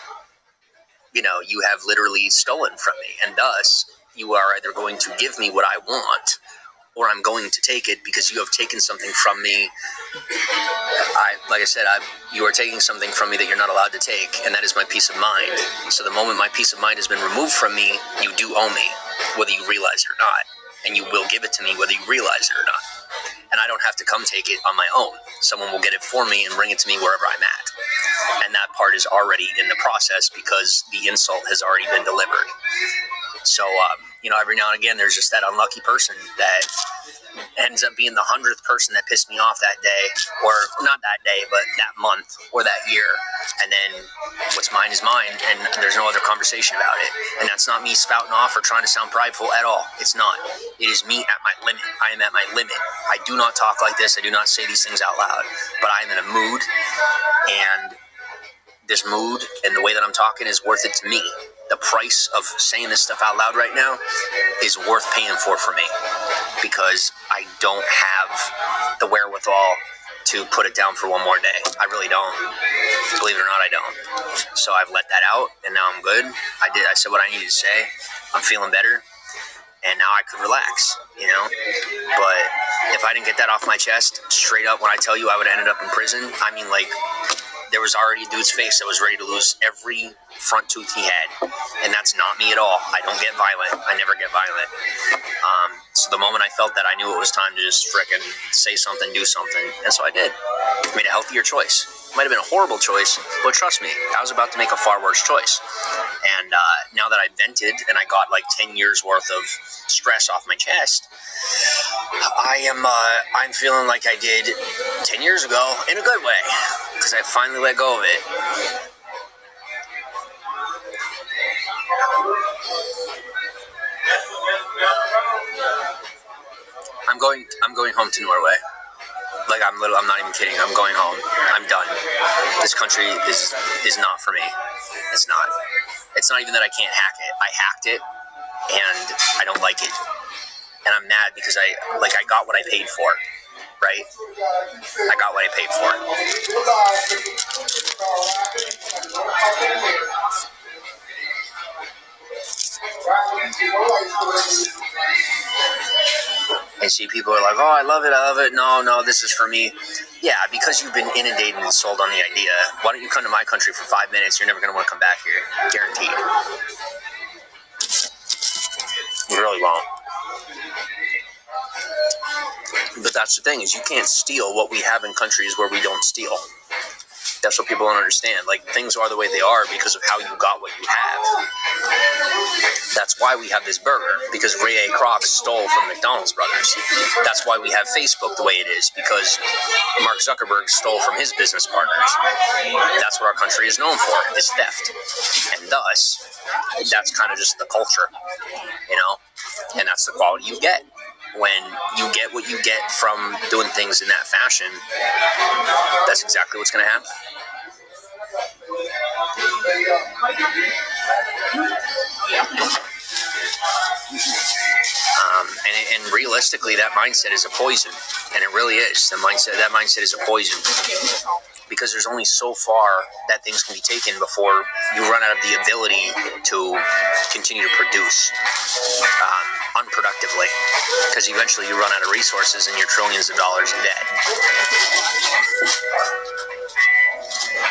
you have literally stolen from me. And thus, you are either going to give me what I want, or I'm going to take it because you have taken something from me. You are taking something from me that you're not allowed to take, and that is my peace of mind. So the moment my peace of mind has been removed from me, you do owe me, whether you realize it or not. And you will give it to me whether you realize it or not. And I don't have to come take it on my own. Someone will get it for me and bring it to me wherever I'm at. And that part is already in the process because the insult has already been delivered. So, every now and again, there's just that unlucky person that ends up being the 100th person that pissed me off that day, or not that day, but that month or that year. And then what's mine is mine, and there's no other conversation about it. And that's not me spouting off or trying to sound prideful at all. It's not. It is me at my limit. I am at my limit. I do not talk like this. I do not say these things out loud, but I am in a mood, and this mood and the way that I'm talking is worth it to me. The price of saying this stuff out loud right now is worth paying for me, because I don't have the wherewithal to put it down for one more day. I really don't. Believe it or not, I don't. So I've let that out, and now I'm good. I said what I needed to say. I'm feeling better, and now I could relax, But if I didn't get that off my chest, straight up, when I tell you I would have ended up in prison, there was already a dude's face that was ready to lose every front tooth he had. And that's not me at all. I don't get violent. I never get violent. So the moment I felt that, I knew it was time to just frickin' say something, do something. And so I did. Made a healthier choice. Might have been a horrible choice, but trust me, I was about to make a far worse choice. And now that I vented and I got 10 years worth of stress off my chest, I'm feeling like I did 10 years ago in a good way, because I finally let go of it. I'm going home to Norway. I'm not even kidding. I'm going home. I'm done. This country is not for me. It's not. It's not even that I can't hack it. I hacked it, and I don't like it. And I'm mad because I got what I paid for, right? I got what I paid for. And see, people are like, oh, I love it. No, this is for me. Yeah, because you've been inundated and sold on the idea. Why don't you come to my country for 5 minutes? You're never going to want to come back here. Guaranteed. You really won't. But that's the thing, is you can't steal what we have in countries where we don't steal. That's what people don't understand. Things are the way they are because of how you got what you have. That's why we have this burger, because Ray A. Kroc stole from the McDonald's brothers. That's why we have Facebook the way it is, because Mark Zuckerberg stole from his business partners. That's what our country is known for, is theft. And thus, that's kind of just the culture, And that's the quality you get. When you get what you get from doing things in that fashion, that's exactly what's going to happen. And realistically, that mindset is a poison, and it really is. That mindset is a poison, because there's only so far that things can be taken before you run out of the ability to continue to produce unproductively, because eventually you run out of resources and you're trillions of dollars in debt.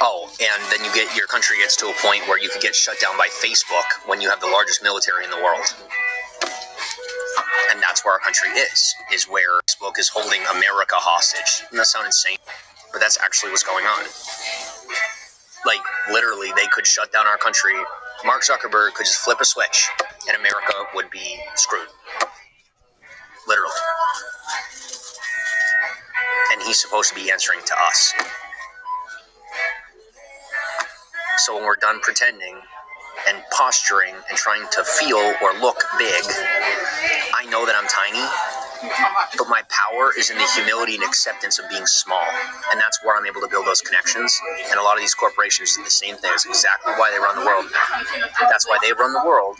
Oh, and then your country gets to a point where you could get shut down by Facebook when you have the largest military in the world. And that's where our country is where Facebook is holding America hostage. Doesn't that sound insane? But that's actually what's going on. Literally, they could shut down our country. Mark Zuckerberg could just flip a switch, and America would be screwed. Literally. And he's supposed to be answering to us. So when we're done pretending and posturing and trying to feel or look big, I know that I'm tiny, But my power is in the humility and acceptance of being small. And that's where I'm able to build those connections. And a lot of these corporations do the same thing. It's exactly why they run the world. That's why they run the world,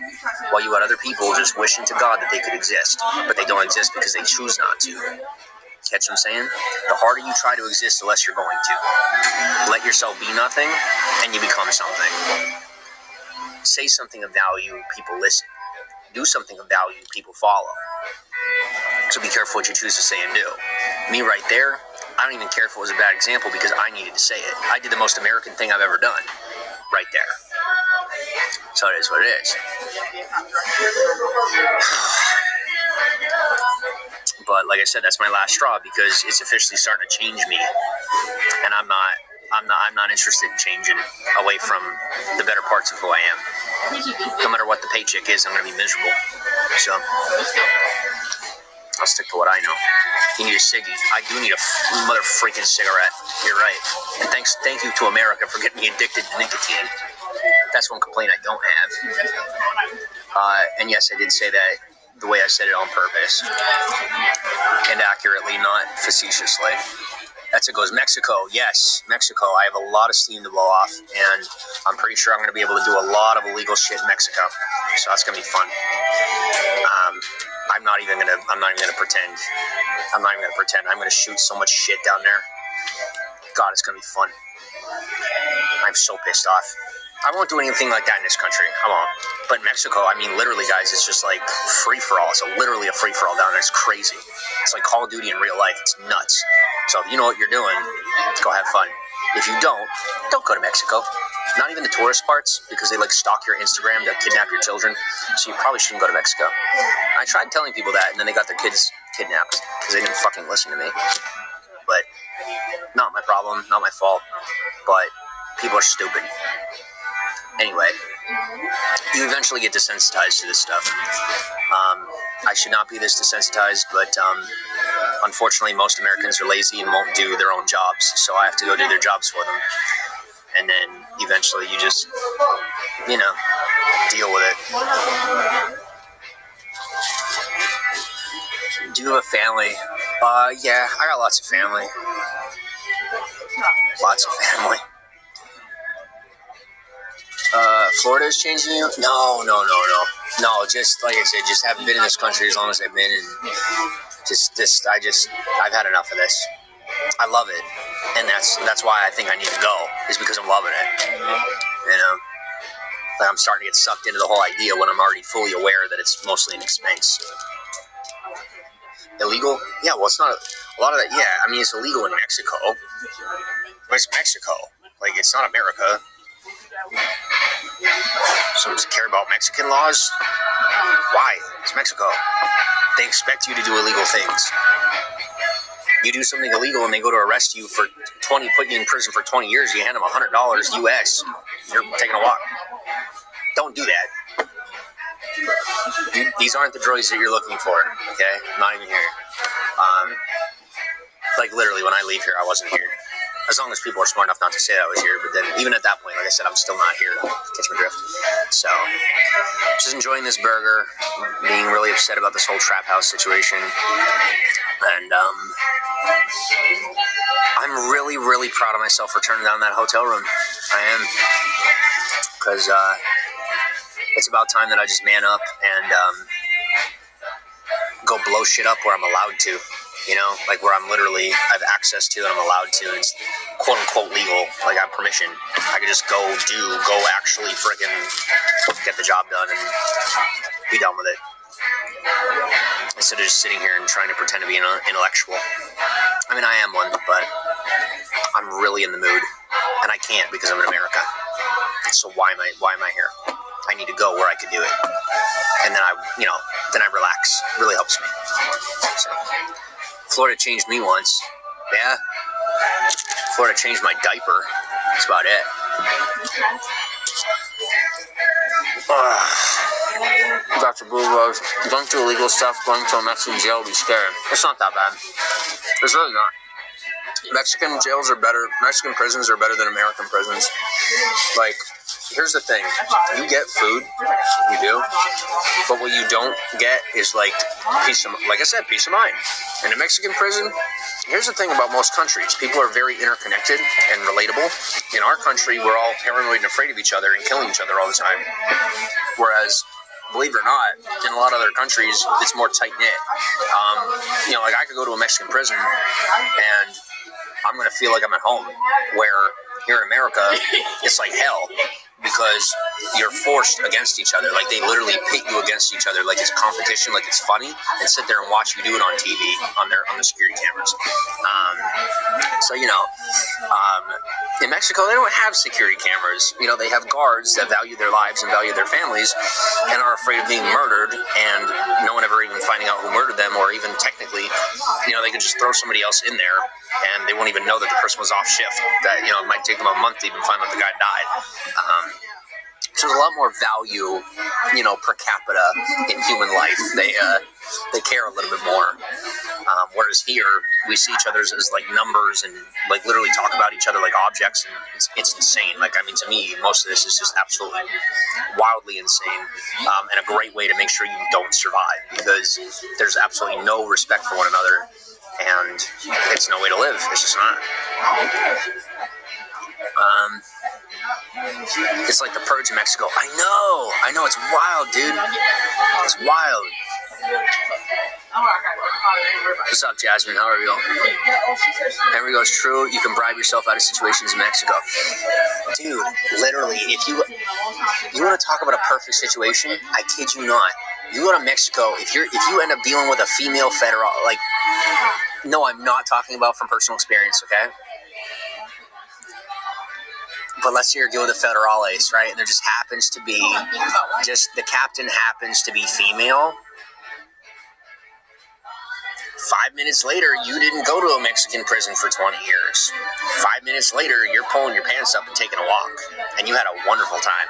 while you got other people just wishing to God that they could exist. But they don't exist because they choose not to. Catch what I'm saying? The harder you try to exist, the less you're going to. Let yourself be nothing, and you become something. Say something of value, people listen. Do something of value, people follow. So be careful what you choose to say and do. Me right there, I don't even care if it was a bad example because I needed to say it. I did the most American thing I've ever done. Right there. So it is what it is. But like I said, that's my last straw because it's officially starting to change me. And I'm not interested in changing away from the better parts of who I am. No matter what the paycheck is, I'm going to be miserable. So I'll stick to what I know. You need a ciggy. I do need a mother freaking cigarette. You're right. And thank you to America for getting me addicted to nicotine. That's one complaint I don't have. And yes, I did say that the way I said it on purpose. And accurately, not facetiously. That's it goes. Mexico. Yes, Mexico. I have a lot of steam to blow off. And I'm pretty sure I'm going to be able to do a lot of illegal shit in Mexico. So that's going to be fun. I'm not even gonna pretend. I'm gonna shoot so much shit down there. God, it's gonna be fun. I'm so pissed off. I won't do anything like that in this country. I won't. But in Mexico, I mean, literally, guys, it's just like free-for-all. It's literally a free-for-all down there. It's crazy. It's like Call of Duty in real life. It's nuts. So if you know what you're doing, go have fun. If you don't go to Mexico. Not even the tourist parts, because they like stalk your Instagram to kidnap your children. So you probably shouldn't go to Mexico. I tried telling people that, and then they got their kids kidnapped because they didn't fucking listen to me. But not my problem, not my fault. But people are stupid. Anyway, you eventually get desensitized to this stuff. I should not be this desensitized, but unfortunately, most Americans are lazy and won't do their own jobs. So I have to go do their jobs for them. And then eventually you just, deal with it. Do you have a family? Yeah, I got lots of family. Lots of family. Florida is changing you? No. No, just like I said, just haven't been in this country as long as I've been, and I've had enough of this. I love it, and that's why I think I need to go, is because I'm loving it. Like I'm starting to get sucked into the whole idea when I'm already fully aware that it's mostly an expense. Illegal? Yeah, well, it's not a lot of that. Yeah, I mean, it's illegal in Mexico, but it's Mexico. Like, it's not America. So does it care about Mexican laws? Why? It's Mexico. They expect you to do illegal things. You do something illegal and they go to arrest you for put you in prison for 20 years, you hand them $100 US, you're taking a walk. Don't do that. These aren't the droids that you're looking for, okay? Not even here. Like literally when I leave here, I wasn't here. As long as people are smart enough not to say I was here, but then even at that point, like I said, I'm still not here. Catch my drift. So, just enjoying this burger, being really upset about this whole trap house situation, and I'm really, really proud of myself for turning down that hotel room. I am, because it's about time that I just man up and go blow shit up where I'm allowed to. Like where I have access to and I'm allowed to, and it's quote unquote legal, like I have permission. I could just go actually freaking get the job done and be done with it. Instead of just sitting here and trying to pretend to be an intellectual. I mean, I am one, but I'm really in the mood, and I can't because I'm in America. So why am I here? I need to go where I could do it, and then I relax. It really helps me. So, Florida changed me once. Yeah. Florida changed my diaper. That's about it. Dr. Blue Rose, don't do illegal stuff. Going to a Mexican jail will be scared. It's not that bad. It's really not. Mexican jails are better. Mexican prisons are better than American prisons. Like, here's the thing. You get food. You do. But what you don't get is, like I said, peace of mind. In a Mexican prison, here's the thing about most countries. People are very interconnected and relatable. In our country, we're all paranoid and afraid of each other and killing each other all the time. Whereas, believe it or not, in a lot of other countries, it's more tight-knit. Like I could go to a Mexican prison and I'm going to feel like I'm at home, where here in America, it's like hell because you're forced against each other. Like, they literally pit you against each other like it's competition, like it's funny, and sit there and watch you do it on TV, on the security cameras. In Mexico, they don't have security cameras. They have guards that value their lives and value their families and are afraid of being murdered, and no one ever even finding out who murdered them, or even technically, they could just throw somebody else in there and they won't even know that the person was off shift. That, it might take them a month to even find out the guy died. So there's a lot more value, per capita in human life. They care a little bit more. Whereas here, we see each other as like numbers and like literally talk about each other like objects, and it's insane. Like, to me, most of this is just absolutely wildly insane, and a great way to make sure you don't survive, because there's absolutely no respect for one another, and it's no way to live. It's just not. It's like the purge in Mexico. I know, it's wild, dude. It's wild. What's up, Jasmine? How are you? Henry goes, true, you can bribe yourself out of situations in Mexico. Dude, literally, if you want to talk about a perfect situation, I kid you not. You go to Mexico, if you end up dealing with a female federal, like, no, I'm not talking about from personal experience, okay? But let's say you're dealing with a federales, right? And there just happens to be, the captain happens to be female. 5 minutes later, you didn't go to a Mexican prison for 20 years. 5 minutes later, you're pulling your pants up and taking a walk. And you had a wonderful time.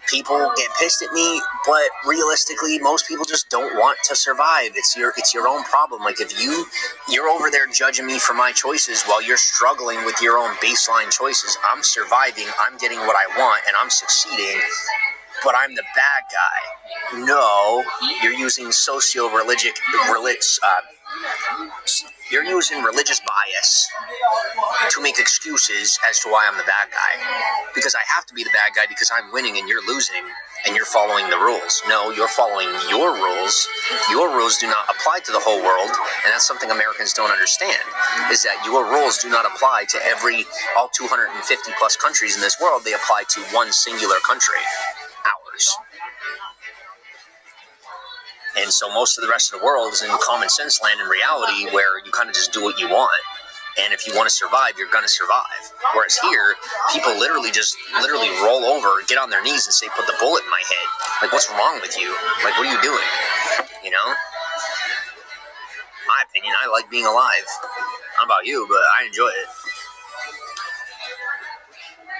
People get pissed at me, but realistically, most people just don't want to survive. It's your own problem. Like, if you're over there judging me for my choices while you're struggling with your own baseline choices. I'm surviving, I'm getting what I want, and I'm succeeding, but I'm the bad guy. No, you're using you're using religious bias to make excuses as to why I'm the bad guy. Because I have to be the bad guy because I'm winning and you're losing, and you're following the rules. No, you're following your rules. Your rules do not apply to the whole world, and that's something Americans don't understand, is that your rules do not apply to all 250 plus countries in this world. They apply to one singular country, ours. And so most of the rest of the world is in common sense land and reality, where you kind of just do what you want. And if you want to survive, you're going to survive. Whereas here, people literally roll over, get on their knees and say, put the bullet in my head. Like, what's wrong with you? Like, what are you doing? My opinion, I like being alive. I don't know about you, but I enjoy it.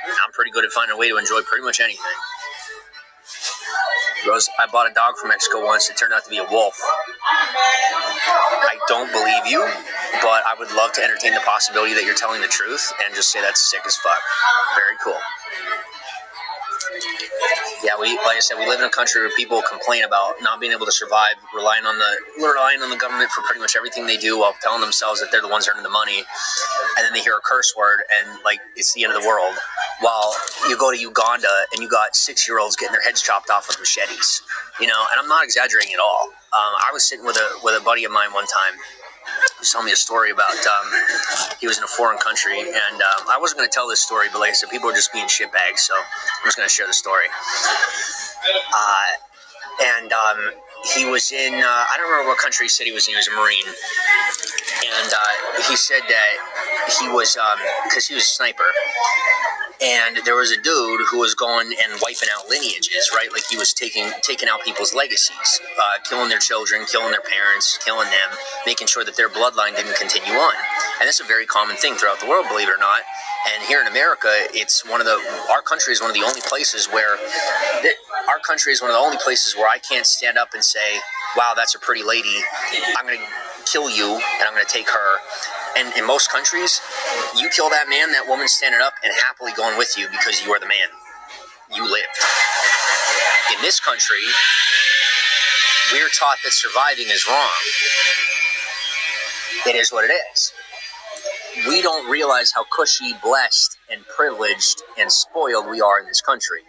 I'm pretty good at finding a way to enjoy pretty much anything. Rose, I bought a dog from Mexico once. It turned out to be a wolf. I don't believe you, but I would love to entertain the possibility that you're telling the truth and just say that's sick as fuck. Very cool. Yeah, like I said, we live in a country where people complain about not being able to survive, relying on the government for pretty much everything they do, while telling themselves that they're the ones earning the money, and then they hear a curse word and like it's the end of the world. While you go to Uganda and you got 6-year-olds getting their heads chopped off with machetes, and I'm not exaggerating at all. I was sitting with a buddy of mine one time. He was telling me a story about he was in a foreign country, and I wasn't going to tell this story, but like I said, people are just being shitbags, so I'm just going to share the story. He was in, I don't remember what country he said he was in. He was a Marine. And he said that he was, because he was a sniper, and there was a dude who was going and wiping out lineages, right? Like, he was taking out people's legacies, killing their children, killing their parents, killing them, making sure that their bloodline didn't continue on. And that's a very common thing throughout the world, believe it or not. And here in America, our country is one of the only places where I can't stand up and say, wow, that's a pretty lady. I'm going to kill you, and I'm going to take her. And in most countries, you kill that man, that woman's standing up and happily going with you because you are the man. You lived. In this country, we're taught that surviving is wrong. It is what it is. We don't realize how cushy, blessed, and privileged and spoiled we are in this country.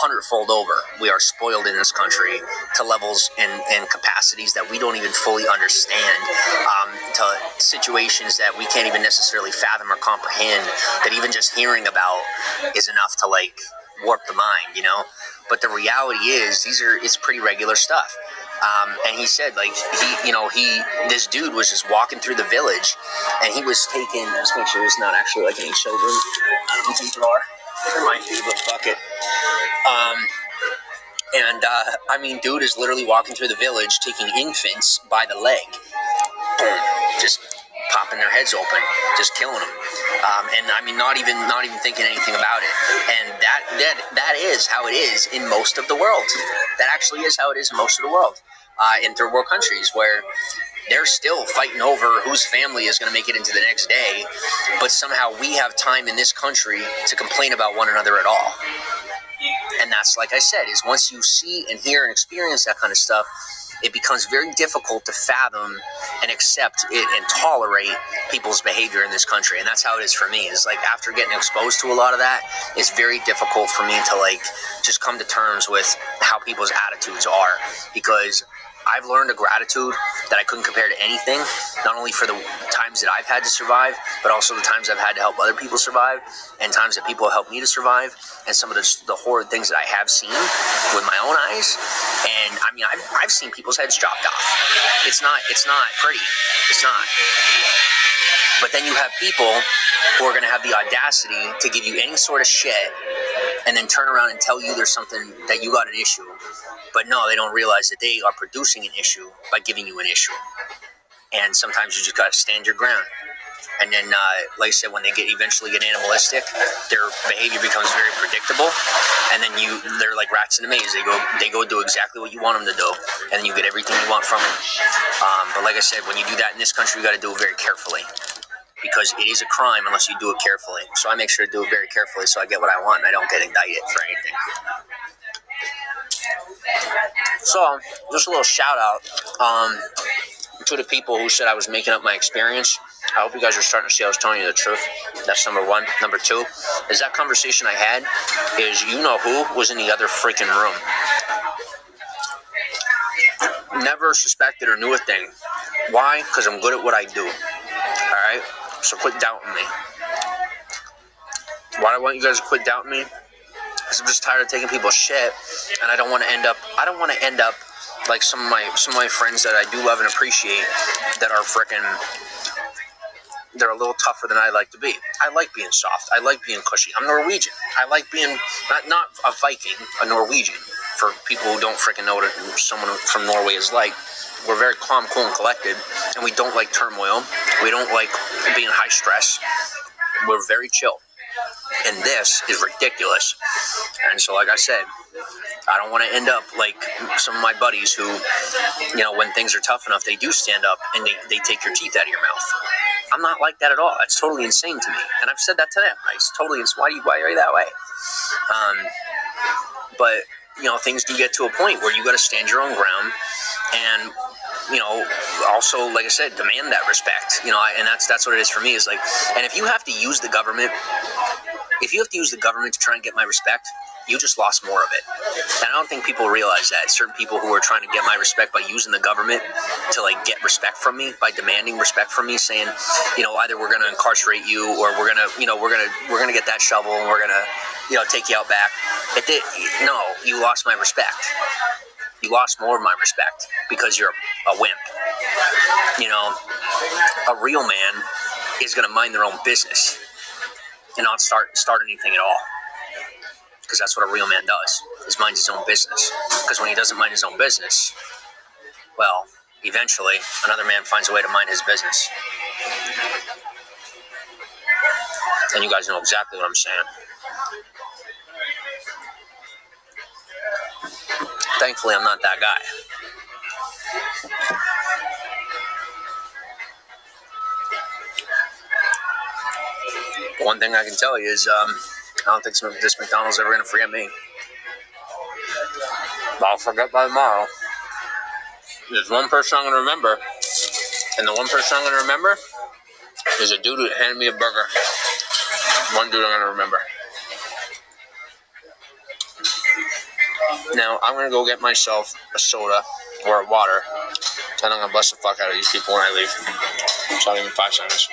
100-fold over. We are spoiled in this country to levels and capacities that we don't even fully understand, to situations that we can't even necessarily fathom or comprehend, that even just hearing about is enough to like warp the mind, you know? But the reality is, it's pretty regular stuff. And he said, like, this dude was just walking through the village, and he was taking, let's make sure there's not actually like any children. I don't think there are. There might be, but fuck it. Dude is literally walking through the village, taking infants by the leg, boom, just popping their heads open, just killing them, not even thinking anything about it. And that is how it is in most of the world. That actually is how it is in most of the world, in third world countries, where they're still fighting over whose family is going to make it into the next day, but somehow we have time in this country to complain about one another at all. And that's, like I said, is once you see and hear and experience that kind of stuff, it becomes very difficult to fathom and accept it and tolerate people's behavior in this country. And that's how it is for me. It's like, after getting exposed to a lot of that, it's very difficult for me to like just come to terms with how people's attitudes are, because I've learned a gratitude that I couldn't compare to anything, not only for the times that I've had to survive, but also the times I've had to help other people survive, and times that people have helped me to survive, and some of the horrid things that I have seen with my own eyes. And I mean, I've seen people's heads chopped off. It's not pretty. It's not. But then you have people who are going to have the audacity to give you any sort of shit and then turn around and tell you there's something, that you got an issue. But no, they don't realize that they are producing an issue by giving you an issue. And sometimes you just got to stand your ground. And then, like I said, when they eventually get animalistic, their behavior becomes very predictable. And then they're like rats in a maze. They go do exactly what you want them to do, and then you get everything you want from them. But like I said, when you do that in this country, you got to do it very carefully, because it is a crime unless you do it carefully. So I make sure to do it very carefully so I get what I want and I don't get indicted for anything. So, just a little shout out to the people who said I was making up my experience. I hope you guys are starting to see I was telling you the truth. That's number one. Number two is that conversation I had is, you know who was in the other freaking room. Never suspected or knew a thing. Why? Because I'm good at what I do. Alright? So quit doubting me. Why do I want you guys to quit doubting me? Because I'm just tired of taking people's shit, and I don't want to end up like some of my friends that I do love and appreciate that are freaking, they're a little tougher than I like to be. I like being soft. I like being cushy. I'm Norwegian. I like being not a Viking, a Norwegian. For people who don't freaking know what someone from Norway is like, we're very calm, cool, and collected, and we don't like turmoil. We don't like being high stress. We're very chill. And this is ridiculous. And so, like I said, I don't want to end up like some of my buddies who, when things are tough enough, they do stand up and they take your teeth out of your mouth. I'm not like that at all. That's totally insane to me. And I've said that to them. It's totally insane. Why are you that way? But, things do get to a point where you got to stand your own ground and, also, like I said, demand that respect, and that's what it is for me, is like, and if you have to use the government to try and get my respect, you just lost more of it. And I don't think people realize that. Certain people who are trying to get my respect by using the government to like get respect from me, by demanding respect from me, saying, either we're going to incarcerate you or we're going to get that shovel and we're going to, take you out back. No, you lost my respect. You lost more of my respect because you're a wimp. A real man is going to mind their own business and not start anything at all. Because that's what a real man does, is mind his own business. Because when he doesn't mind his own business, well, eventually another man finds a way to mind his business. And you guys know exactly what I'm saying. Thankfully, I'm not that guy. One thing I can tell you is I don't think this McDonald's ever going to forget me. But I'll forget by tomorrow. There's one person I'm going to remember, and the one person I'm going to remember is a dude who handed me a burger. One dude I'm going to remember. Now, I'm going to go get myself a soda or a water, and I'm going to bless the fuck out of these people when I leave. So I'll give them 5 seconds.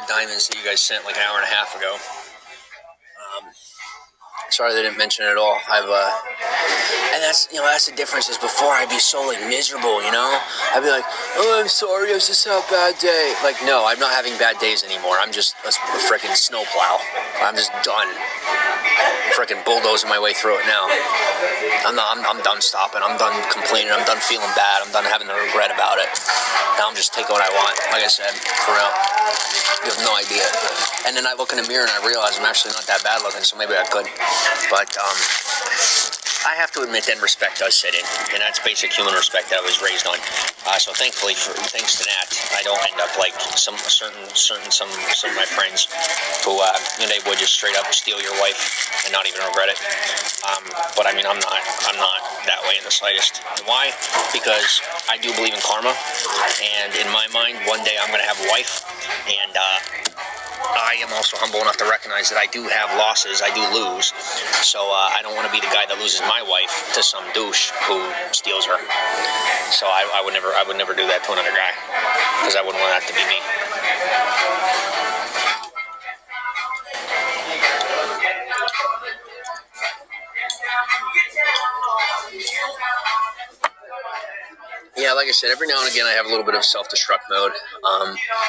Diamonds that you guys sent like an hour and a half ago. Sorry they didn't mention it at all. And that's the difference. Is before I'd be so like miserable, I'd be like, oh, I'm sorry, I was just had a bad day. Like, no, I'm not having bad days anymore. I'm just a freaking snowplow. I'm just done. Freaking bulldozing my way through it now. I'm done stopping. I'm done complaining. I'm done feeling bad. I'm done having the regret about it. Now I'm just taking what I want. Like I said, for real. You have no idea. And then I look in the mirror and I realize I'm actually not that bad looking, so maybe I could. But I have to admit that respect does set in, and that's basic human respect that I was raised on. So thankfully, thanks to that, I don't end up like some of my friends who they would just straight up steal your wife and not even regret it. But I mean, I'm not that way in the slightest. Why? Because I do believe in karma, and in my mind, one day I'm gonna have a wife, and I am also humble enough to recognize that I do have losses, I do lose, so I don't want to be the guy that loses my wife to some douche who steals her. So I would never do that to another guy, because I wouldn't want that to be me. Yeah, like I said, every now and again I have a little bit of self-destruct mode,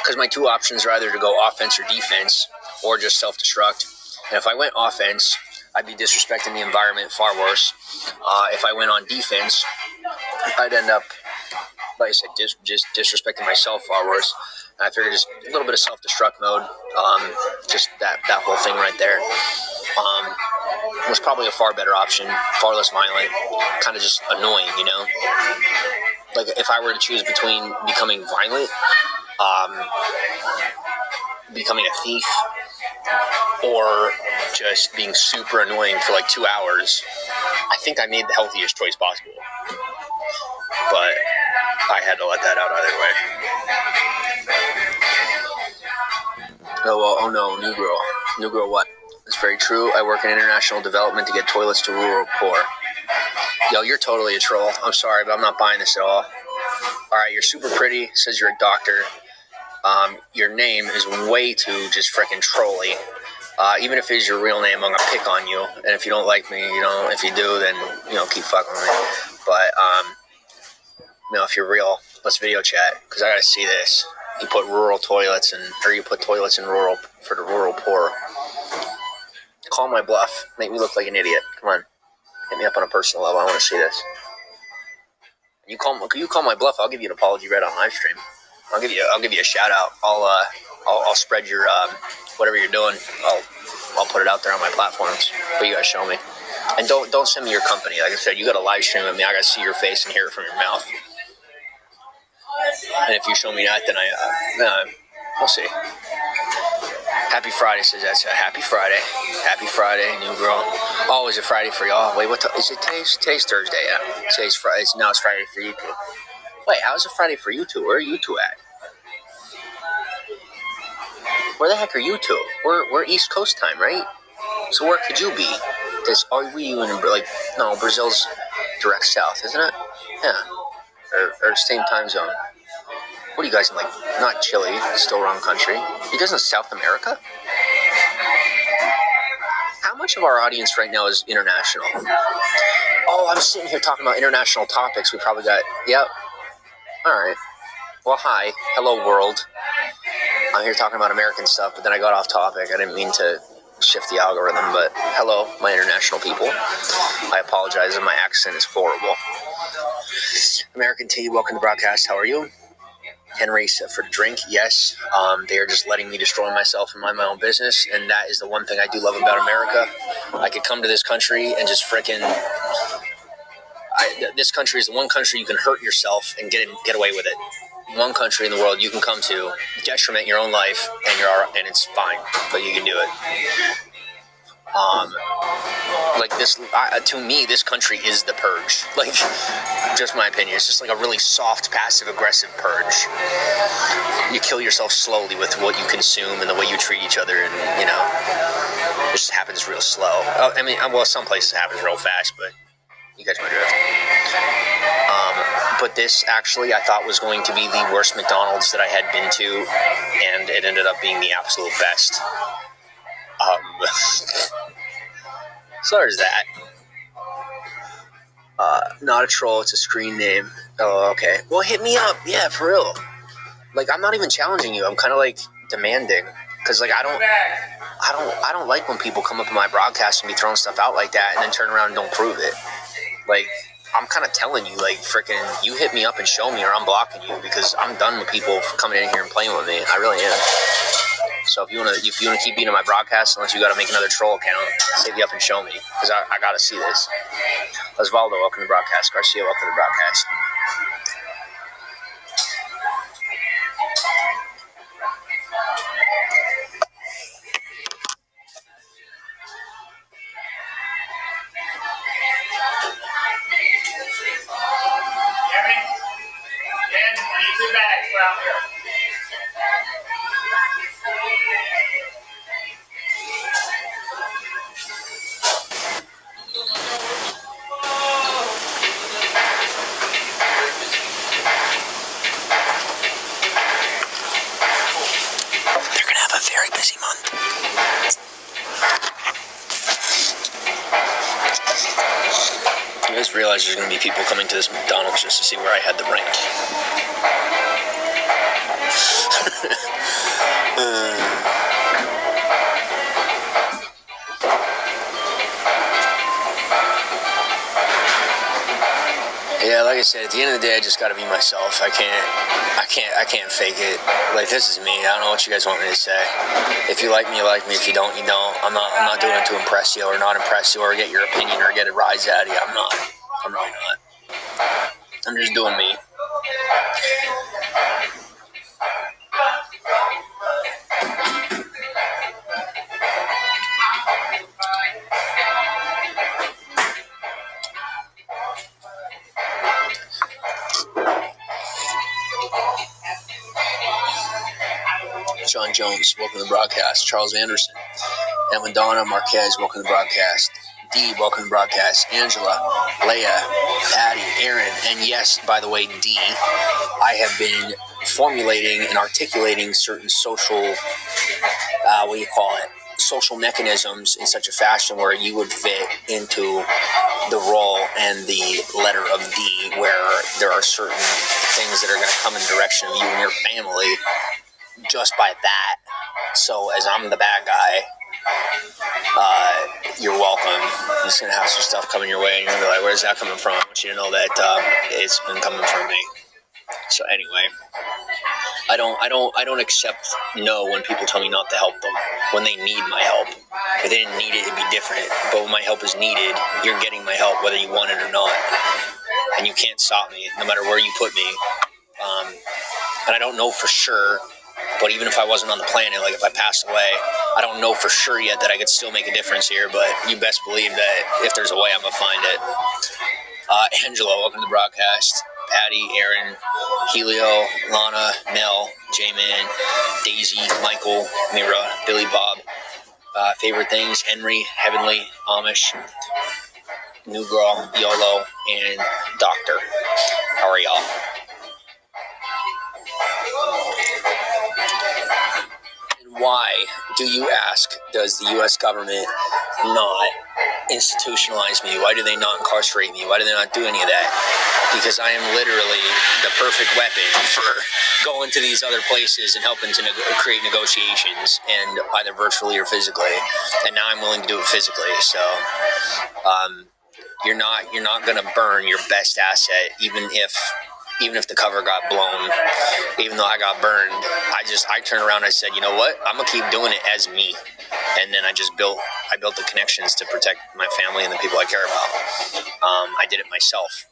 because my two options are either to go offense or defense, or just self-destruct. And if I went offense, I'd be disrespecting the environment far worse. If I went on defense, I'd end up, like I said, just disrespecting myself far worse. And I figured just a little bit of self-destruct mode, just that whole thing right there, was probably a far better option, far less violent, kind of just annoying, Like, if I were to choose between becoming violent, becoming a thief, or just being super annoying for like 2 hours, I think I made the healthiest choice possible. But I had to let that out either way. Oh no, new girl. New girl what? It's very true. I work in international development to get toilets to rural poor. Yo, you're totally a troll. I'm sorry, but I'm not buying this at all. All right, you're super pretty. Says you're a doctor. Your name is way too just freaking trolly. Even if it is your real name, I'm gonna pick on you. And if you don't like me, if you do, then keep fucking with me. But if you're real, let's video chat, because I gotta see this. You put rural toilets you put toilets in rural for the rural poor. Call my bluff. Make me look like an idiot. Come on. Hit me up on a personal level. I want to see this. You call my bluff. I'll give you an apology right on live stream. I'll give you a shout out. I'll spread your whatever you're doing. I'll put it out there on my platforms. But you guys show me. And don't send me your company. Like I said, you got to live stream with me. I got to see your face and hear it from your mouth. And if you show me that, then we'll see. Happy Friday, says that. Happy Friday. Happy Friday, new girl. Oh, is it Friday for y'all? Wait, is it today's? Today's Thursday, yeah. Today's Friday. Now it's Friday for you two. Wait, how is it Friday for you two? Where are you two at? Where the heck are you two? We're East Coast time, right? So where could you be? Are we in, like, no, Brazil's direct south, isn't it? Yeah. Or same time zone. What are you guys in, like, not Chile, still wrong country. You guys in South America? How much of our audience right now is international? Oh, I'm sitting here talking about international topics. We probably got, yep. All right. Well, hi. Hello, world. I'm here talking about American stuff, but then I got off topic. I didn't mean to shift the algorithm, but hello, my international people. I apologize if my accent is horrible. American T, welcome to the broadcast. How are you? Henry said for drink, yes. They are just letting me destroy myself and mind my own business, and that is the one thing I do love about America. I could come to this country and just frickin'... this country is the one country you can hurt yourself and get away with it. One country in the world you can come to, detriment your own life, and it's fine, but you can do it. Like this, to me, this country is the purge. Like, just my opinion. It's just like a really soft, passive-aggressive purge. You kill yourself slowly with what you consume and the way you treat each other, and, you know, it just happens real slow. I mean, well, some places it happens real fast, but you guys might drift. But this, actually, I thought was going to be the worst McDonald's that I had been to, and it ended up being the absolute best. So there's that. Not a troll, it's a screen name. Oh, okay. Well, hit me up. Yeah, for real. Like, I'm not even challenging you. I'm kind of, like, demanding. Because, like, I don't like when people come up in my broadcast and be throwing stuff out like that and then turn around and don't prove it. Like, I'm kind of telling you, like, freaking, you hit me up and show me or I'm blocking you, because I'm done with people coming in here and playing with me. I really am. So if you wanna keep being in my broadcast, unless you gotta make another troll account, hit me up and show me, because I gotta see this. Osvaldo, welcome to the broadcast. Garcia, welcome to the broadcast. You guys realize there's going to be people coming to this McDonald's just to see where I had the ranch. Yeah, like I said, at the end of the day, I just got to be myself. I can't fake it. Like, this is me. I don't know what you guys want me to say. If you like me, you like me. If you don't, you don't. I'm not doing it to impress you or not impress you or get your opinion or get a rise out of you. I'm not. I'm really not. I'm just doing me. John Jones, welcome to the broadcast. Charles Anderson. And Madonna Marquez, welcome to the broadcast. Dee, welcome to the broadcast. Angela, Leah, Patty, Aaron, and yes, by the way, Dee, I have been formulating and articulating certain social, social mechanisms in such a fashion where you would fit into the role and the letter of D, where there are certain things that are going to come in the direction of you and your family just by that. So as I'm the bad guy, you're welcome. I'm just going to have some stuff coming your way, and you're going to be like, where's that coming from? I want you to know that it's been coming from me. So anyway, I don't accept no when people tell me not to help them, when they need my help. If they didn't need it, it'd be different. But when my help is needed, you're getting my help whether you want it or not. And you can't stop me, no matter where you put me. And I don't know for sure But even if I wasn't on the planet, like if I passed away, I don't know for sure yet that I could still make a difference here, but you best believe that if there's a way, I'm going to find it. Angelo, welcome to the broadcast. Patty, Aaron, Helio, Lana, Mel, J-Man, Daisy, Michael, Mira, Billy Bob. Favorite things, Henry, Heavenly, Amish, New Girl, YOLO, and Doctor. How are y'all? And why, do you ask, does the U.S. government not institutionalize me? Why do they not incarcerate me? Why do they not do any of that? Because I am literally the perfect weapon for going to these other places and helping to create negotiations, and either virtually or physically. And now I'm willing to do it physically. So you're not gonna burn your best asset, even if the cover got blown. Even though I got burned, I turned around and I said, you know what? I'm gonna keep doing it as me. And then I built the connections to protect my family and the people I care about. I did it myself.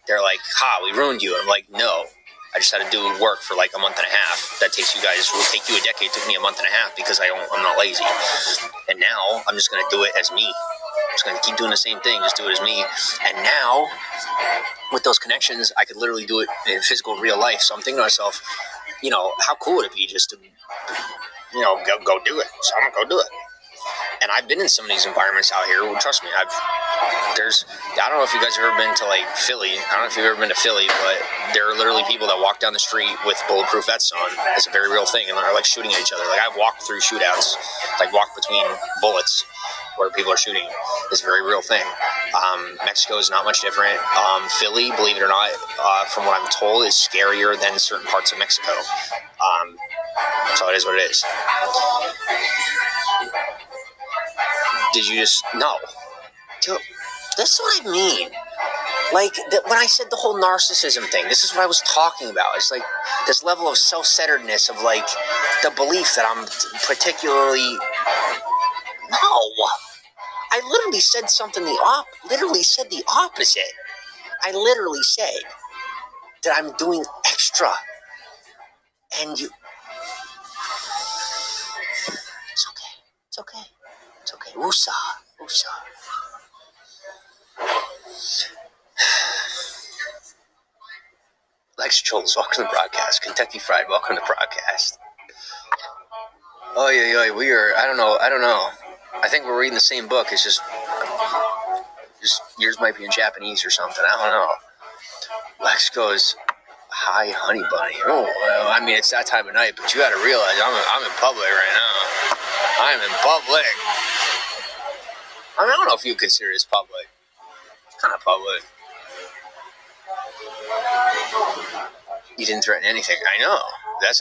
They're like, we ruined you. I'm like, no. I just had to do work for like a month and a half. That will take you a decade. It took me a month and a half because I'm not lazy. And now I'm just going to do it as me. I'm just going to keep doing the same thing, just do it as me. And now, with those connections, I could literally do it in physical, real life. So I'm thinking to myself, how cool would it be just to, go do it? So I'm going to go do it. And I've been in some of these environments out here. Well, trust me, I don't know if you guys have ever been to like Philly. I don't know if you've ever been to Philly, but there are literally people that walk down the street with bulletproof vests on. It's a very real thing, and they're like shooting at each other. Like I've walked through shootouts, like walked between bullets where people are shooting. It's a very real thing. Mexico is not much different. Philly, believe it or not, from what I'm told, is scarier than certain parts of Mexico. So it is what it is. Did you just... No. Dude, this is what I mean. Like, when I said the whole narcissism thing, this is what I was talking about. It's like this level of self-centeredness of, like, the belief that I'm particularly... No. I literally said literally said the opposite. I literally said that I'm doing extra. And you... It's okay. It's okay. It's okay. Woosah. Woosah. Lex Trolls, welcome to the broadcast. Kentucky Fried, welcome to the broadcast. Oh, yeah, we are, I don't know. I think we're reading the same book. It's just yours might be in Japanese or something. I don't know. Lex goes, hi, honey bunny. Oh, well, I mean, it's that time of night, but you got to realize I'm in public right now. I'm in public. I mean, I don't know if you consider this public. It's kind of public. You didn't threaten anything. I know.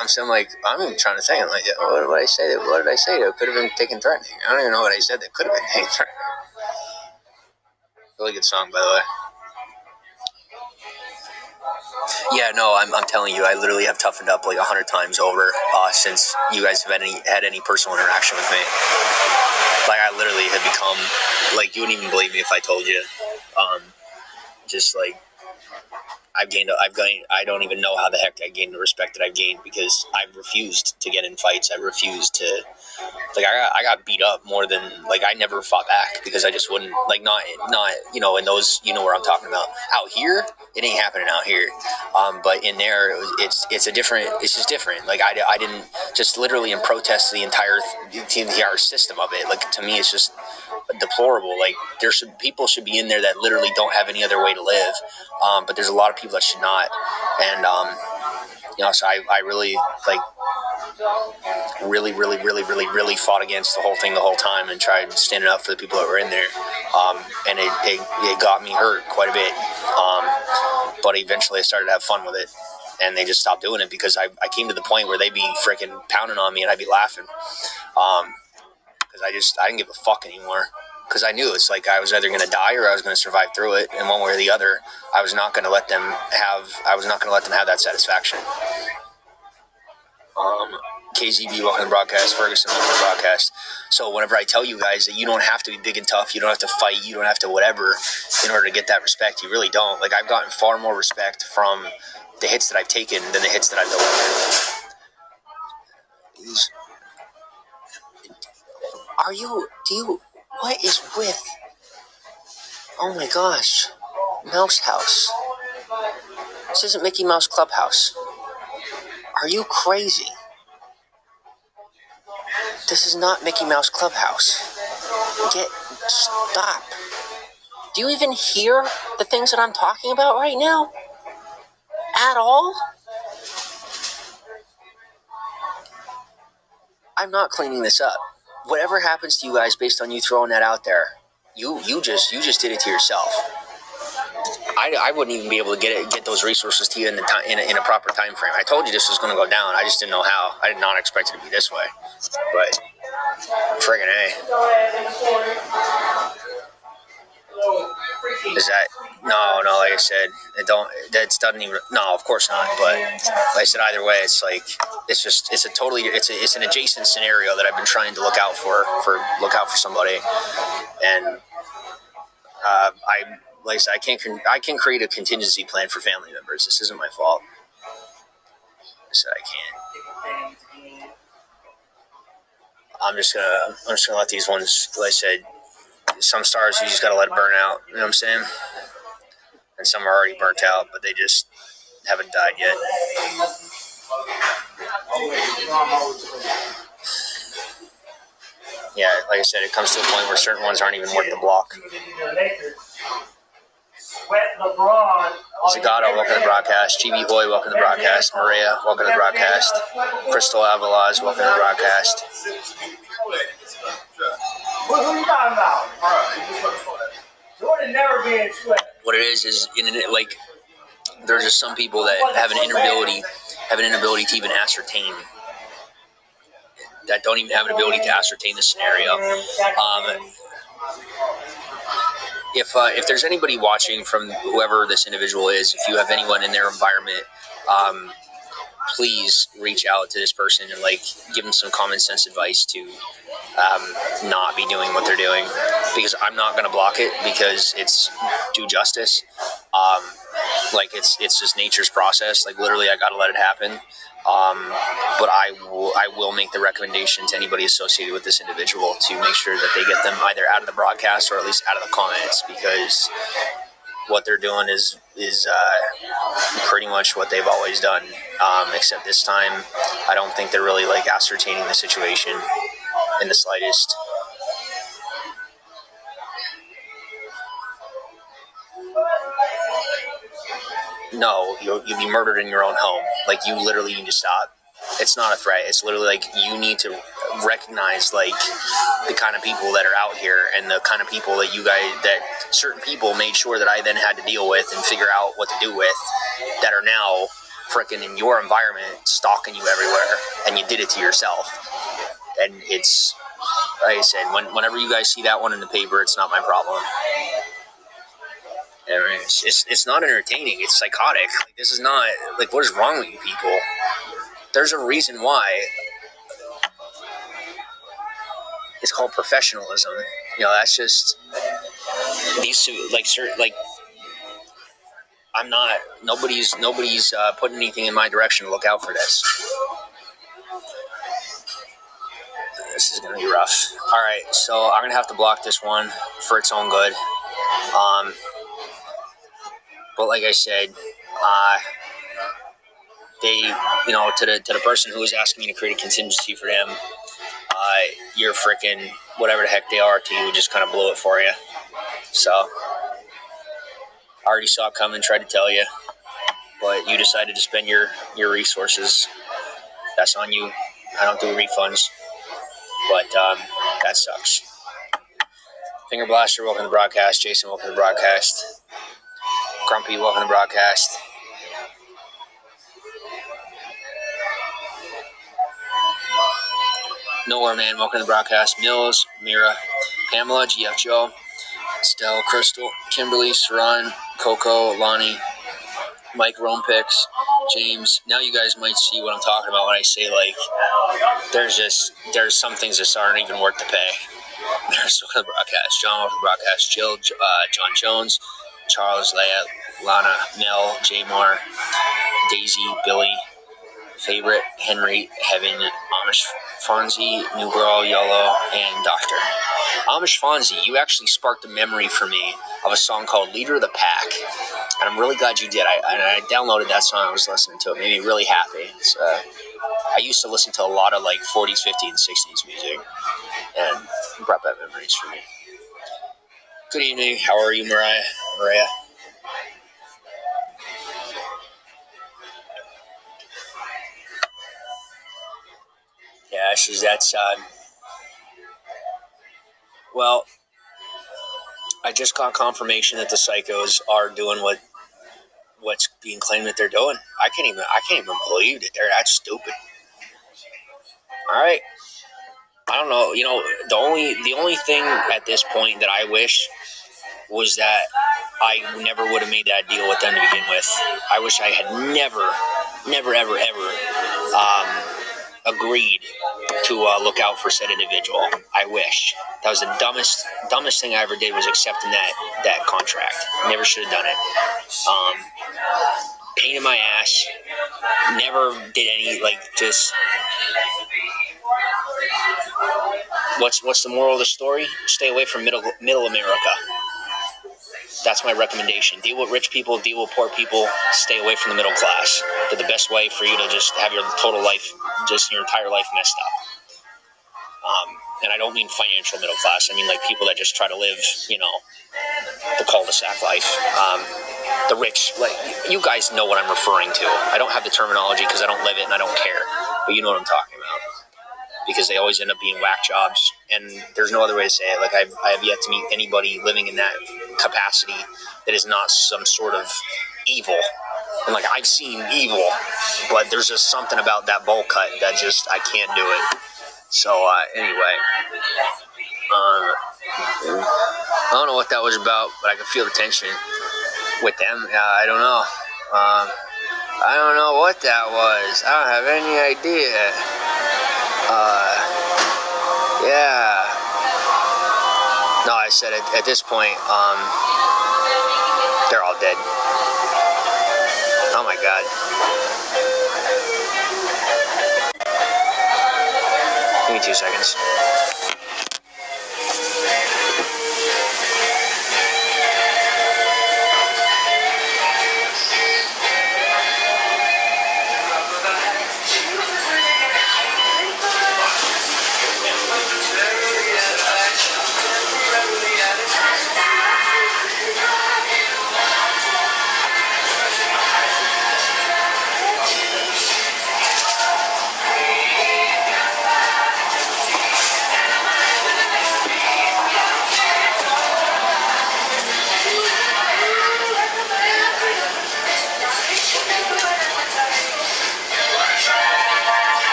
I'm still like, I'm even trying to think. I'm like, what did I say? What did I say that could have been taken threatening? I don't even know what I said that could have been taken threatening. Really good song, by the way. Yeah, no, I'm telling you, I literally have toughened up like 100 times over since you guys have had any personal interaction with me. Like, I literally have become, like, you wouldn't even believe me if I told you. Just like, I don't even know how the heck I gained the respect that I've gained, because I've refused to get in fights. I refused to, like, I got beat up more than, like, I never fought back because I just wouldn't, like, not, in those, where I'm talking about. Out here, it ain't happening out here. But in there, it's just different. Like, I didn't just literally in protest the entire system of it. Like, to me, it's just deplorable. Like, people should be in there that literally don't have any other way to live. But there's a lot of people that should not. And, so I really, like, really fought against the whole thing the whole time and tried standing up for the people that were in there. And it got me hurt quite a bit. But eventually I started to have fun with it. And they just stopped doing it because I came to the point where they'd be freaking pounding on me and I'd be laughing. Because I didn't give a fuck anymore. Because I knew it's like I was either going to die or I was going to survive through it. And one way or the other, I was not going to let them have that satisfaction. KZB, welcome to the broadcast. Ferguson, welcome to the broadcast. So whenever I tell you guys that you don't have to be big and tough, you don't have to fight, you don't have to whatever in order to get that respect, you really don't. Like, I've gotten far more respect from the hits that I've taken than the hits that I've delivered. What is with, oh my gosh, Mouse House. This isn't Mickey Mouse Clubhouse. Are you crazy? This is not Mickey Mouse Clubhouse. Stop. Do you even hear the things that I'm talking about right now? At all? I'm not cleaning this up. Whatever happens to you guys based on you throwing that out there, you just did it to yourself. I wouldn't even be able to get those resources to you in a proper time frame. I told you this was going to go down. I just didn't know how. I did not expect it to be this way. But friggin' A. Is that no? Like I said, that doesn't even. No, of course not. But like I said, either way, it's like it's an adjacent scenario that I've been trying to look out for somebody, and like I said, I can create a contingency plan for family members. This isn't my fault. I said I can't. I'm just gonna let these ones. Like I said, some stars you just gotta let burn out. You know what I'm saying? And some are already burnt out, but they just haven't died yet. Yeah, like I said, it comes to a point where certain ones aren't even worth the block. Zagato, welcome to the broadcast. GB Hoy, welcome to the broadcast. Maria, welcome to the broadcast. Crystal Avalaz, welcome to the broadcast. Who you talking about? Jordan never been sweat. What it is like there's just some people that have an inability to even ascertain, that don't even have an ability to ascertain the scenario. If there's anybody watching from whoever this individual is, if you have anyone in their environment, please reach out to this person and give them some common sense advice to not be doing what they're doing, because I'm not going to block it because it's due justice. It's just nature's process. Literally, I got to let it happen. But I will make the recommendation to anybody associated with this individual to make sure that they get them either out of the broadcast or at least out of the comments, because what they're doing is pretty much what they've always done, except this time I don't think they're really ascertaining the situation in the slightest. No, you'll be murdered in your own home. You literally need to stop. It's not a threat. It's literally you need to recognize the kind of people that are out here and the kind of people that certain people made sure that I then had to deal with and figure out what to do with, that are now freaking in your environment stalking you everywhere, and you did it to yourself. And it's, like I said, whenever you guys see that one in the paper, it's not my problem. I mean, it's not entertaining. It's psychotic. This is not, what is wrong with you people? There's a reason why. It's called professionalism. That's just these two, I'm not, nobody's putting anything in my direction to look out for this. This is going to be rough. All right, so I'm going to have to block this one for its own good. But like I said, they, to the person who was asking me to create a contingency for them, you're freaking whatever the heck they are to you, just kind of blew it for you. So I already saw it coming, tried to tell you, but you decided to spend your resources. That's on you. I don't do refunds, but that sucks. Finger Blaster, welcome to the broadcast. Jason, welcome to the broadcast. Grumpy, welcome to the broadcast. Nowhere Man, welcome to the broadcast. Mills, Mira, Pamela, GF Joe, Stella, Crystal, Kimberly, Saran, Coco, Lonnie, Mike Romepix, James. Now you guys might see what I'm talking about when I say there's some things that aren't even worth the pay. There's welcome to the broadcast. John, welcome to the broadcast. Jill, John Jones, Charles, Leia, Lana, Mel, Jamar, Daisy, Billy, Favorite, Henry, Heaven, Amish Fonzie, New Girl, Yellow, and Doctor. Amish Fonzie, you actually sparked a memory for me of a song called Leader of the Pack. And I'm really glad you did. I downloaded that song. I was listening to it. It made me really happy. I used to listen to a lot of like 40s, 50s, and 60s music. And it brought back memories for me. Good evening. How are you, Maria? Yeah, she's that side. Well, I just got confirmation that the psychos are doing what's being claimed that they're doing. I can't even believe that they're that stupid. All right. I don't know. You know, the only thing at this point that I wish was that I never would have made that deal with them to begin with. I wish I had never, ever agreed to look out for said individual. I wish. That was the dumbest thing I ever did was accepting that contract. Never should have done it. Pain in my ass. Never did any, like, just... What's the moral of the story? Stay away from middle America. That's my recommendation. Deal with rich people, deal with poor people, stay away from the middle class. They're the best way for you to just have your total life, just your entire life messed up. And I don't mean financial middle class. I mean like people that just try to live, you know, the cul-de-sac life. The rich, like, you guys know what I'm referring to. I don't have the terminology because I don't live it and I don't care. But you know what I'm talking about. Because they always end up being whack jobs, and there's no other way to say it. Like, I have yet to meet anybody living in that capacity that is not some sort of evil. And, like, I've seen evil, but there's just something about that bowl cut that just, I can't do it. So, anyway. I don't know what that was about, but I could feel the tension with them. I don't know. I don't know what that was. I don't have any idea. Yeah. No, I said at this point, they're all dead. Oh my God. Give me 2 seconds.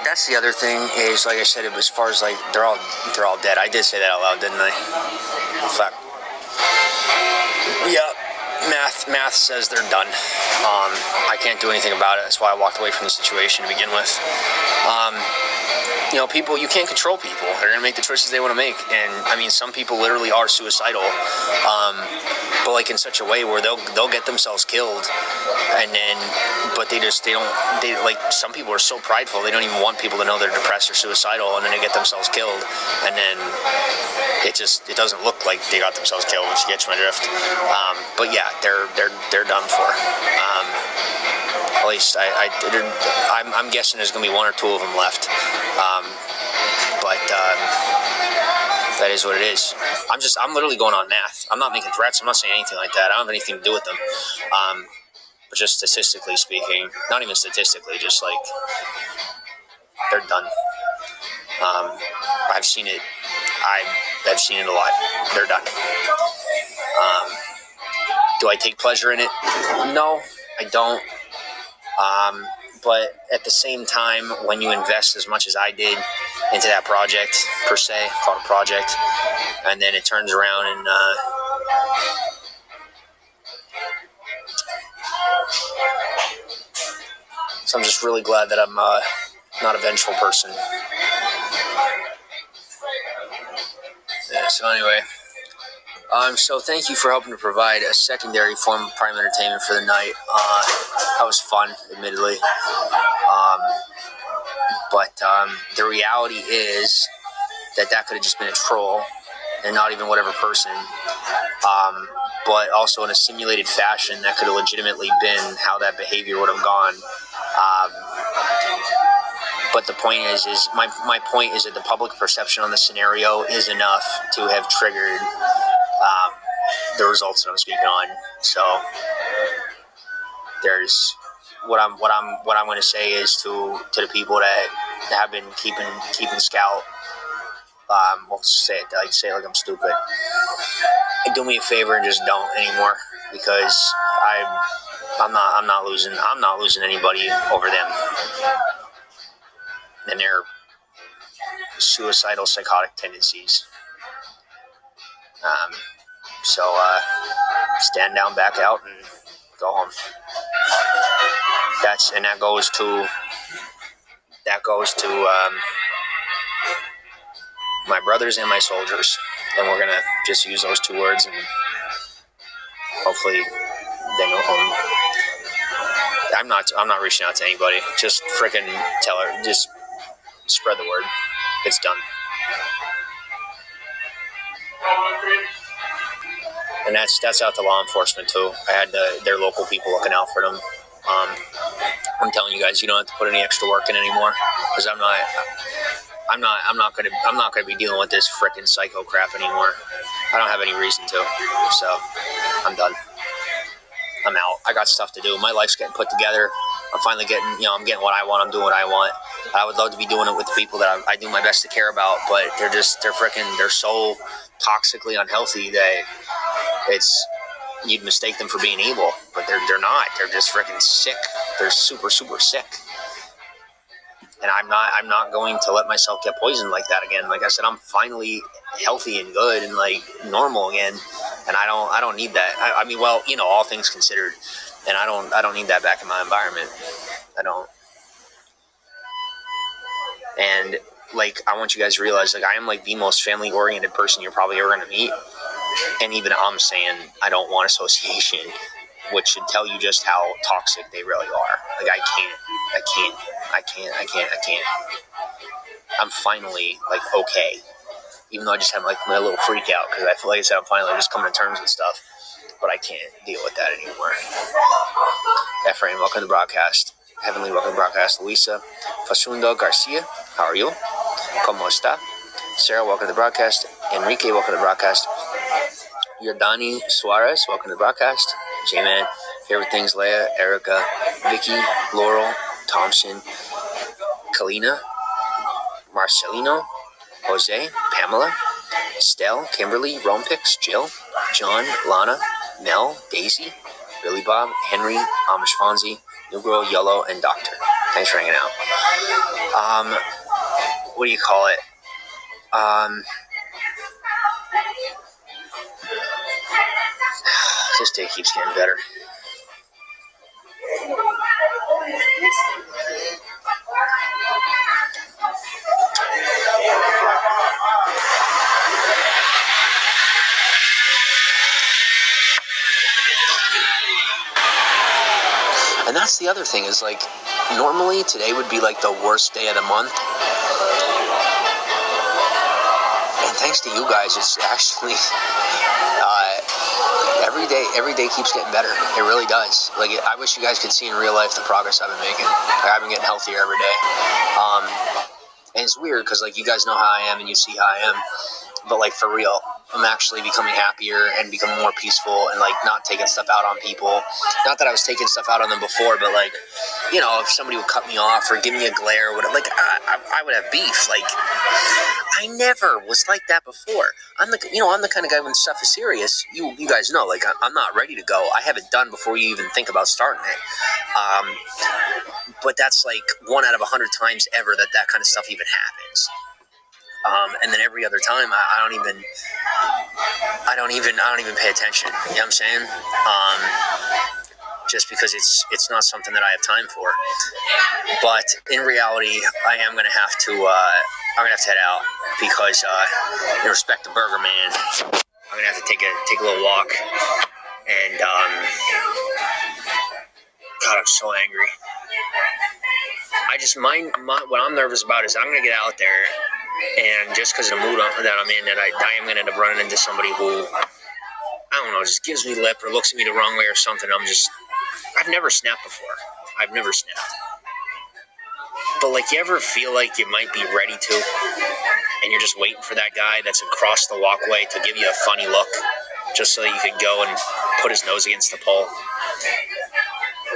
That's the other thing is, like I said, as far as like they're all dead. I did say that out loud, didn't I? Fuck. Yeah, math says they're done. I can't do anything about it. That's why I walked away from the situation to begin with. You know, people, you can't control people. They're going to make the choices they want to make. And, I mean, some people literally are suicidal, but, like, in such a way where they'll get themselves killed, and then, but like, some people are so prideful, they don't even want people to know they're depressed or suicidal, and then they get themselves killed, and then it doesn't look like they got themselves killed, if you get my drift. But, yeah, they're done for. At least I'm guessing there's going to be 1 or 2 of them left. But that is what it is. I'm literally going on math. I'm not making threats. I'm not saying anything like that. I don't have anything to do with them. But just statistically speaking, not even statistically, just like they're done. I've seen it. I've seen it a lot. They're done. Do I take pleasure in it? No, I don't. But at the same time, when you invest as much as I did into that project, per se, called a project, and then it turns around and So I'm just really glad that I'm not a vengeful person. Yeah, so anyway, so thank you for helping to provide a secondary form of prime entertainment for the night. That was fun, admittedly. But the reality is that could have just been a troll and not even whatever person. But also in a simulated fashion, that could have legitimately been how that behavior would have gone. But the point is my point is that the public perception on the scenario is enough to have triggered the results that I'm speaking on. So there's what I'm going to say is to the people that have been keeping Scout. We'll say it like I'm stupid. Do me a favor and just don't anymore, because I'm not losing anybody over them and their suicidal, psychotic tendencies. So stand down, back out, and go home. That goes to my brothers and my soldiers, and we're gonna just use those two words, and hopefully they go home. I'm not reaching out to anybody. Just freaking tell her. Just spread the word. It's done. And that's out to law enforcement too. I had their local people looking out for them. I'm telling you guys, you don't have to put any extra work in anymore, because I'm not gonna be dealing with this freaking psycho crap anymore. I don't have any reason to. So I'm done. I'm out. I got stuff to do. My life's getting put together. I'm finally getting what I want. I'm doing what I want. I would love to be doing it with the people that I do my best to care about, but they're so toxically unhealthy that you'd mistake them for being evil, but they're not. They're just freaking sick. They're super, super sick. And I'm not going to let myself get poisoned like that again. Like I said, I'm finally healthy and good and like normal again, and I don't need that. I mean, well, all things considered, and I don't need that back in my environment. I don't. And like, I want you guys to realize, like, I am like the most family oriented person you're probably ever gonna meet, and even I'm saying I don't want association, which should tell you just how toxic they really are. Like, I can't. I'm finally, like, okay. Even though I just have, like, my little freak out, because I feel like I said, I'm finally just coming to terms with stuff. But I can't deal with that anymore. Ephraim, welcome to the broadcast. Heavenly, welcome to the broadcast. Luisa Fasundo Garcia, how are you? ¿Cómo está? Sarah, welcome to the broadcast. Enrique, welcome to the broadcast. Yordani Suarez, welcome to the broadcast. J-Man, favorite things, Leah, Erica, Vicky, Laurel, Thompson, Kalina, Marcelino, Jose, Pamela, Estelle, Kimberly, Rompix, Jill, John, Lana, Mel, Daisy, Billy Bob, Henry, Amish Fonzie, New Girl, Yellow, and Doctor. Thanks for hanging out. What do you call it? This day keeps getting better. And that's the other thing is, like, normally today would be like the worst day of the month. And thanks to you guys, it's actually every day keeps getting better. It really does. Like, I wish you guys could see in real life the progress I've been making. Like, I've been getting healthier every day. And it's weird because, like, you guys know how I am and you see how I am. But, like, for real, I'm actually becoming happier and becoming more peaceful and, like, not taking stuff out on people. Not that I was taking stuff out on them before, but, like, if somebody would cut me off or give me a glare or whatever, like, I would have beef. Like, I never was like that before. I'm the kind of guy when stuff is serious, you guys know, like, I'm not ready to go. I have it done before you even think about starting it. But that's, like, 1 out of 100 times ever that kind of stuff even happens. And then every other time, I don't even pay attention. You know what I'm saying? just because it's not something that I have time for. But in reality, I am gonna have to head out because in respect to Burger Man, I'm gonna have to take a little walk. And God, I'm so angry. I just what I'm nervous about is I'm gonna get out there, and just because of the mood that I'm in, that I am gonna end up running into somebody who, I don't know, just gives me lip or looks at me the wrong way or something. I've never snapped before. I've never snapped. But like, you ever feel like you might be ready to, and you're just waiting for that guy that's across the walkway to give you a funny look, just so you could go and put his nose against the pole?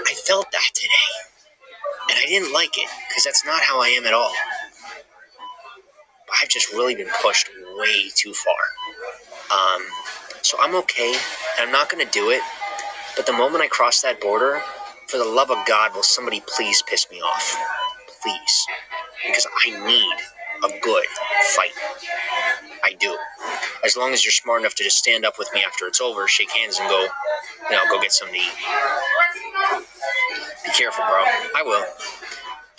I felt that today, and I didn't like it, because that's not how I am at all. But I've just really been pushed way too far. So I'm okay, and I'm not going to do it, but the moment I cross that border, for the love of God, will somebody please piss me off? Please. Because I need a good fight. I do. As long as you're smart enough to just stand up with me after it's over, shake hands, and go get something to eat. Be careful, bro. I will.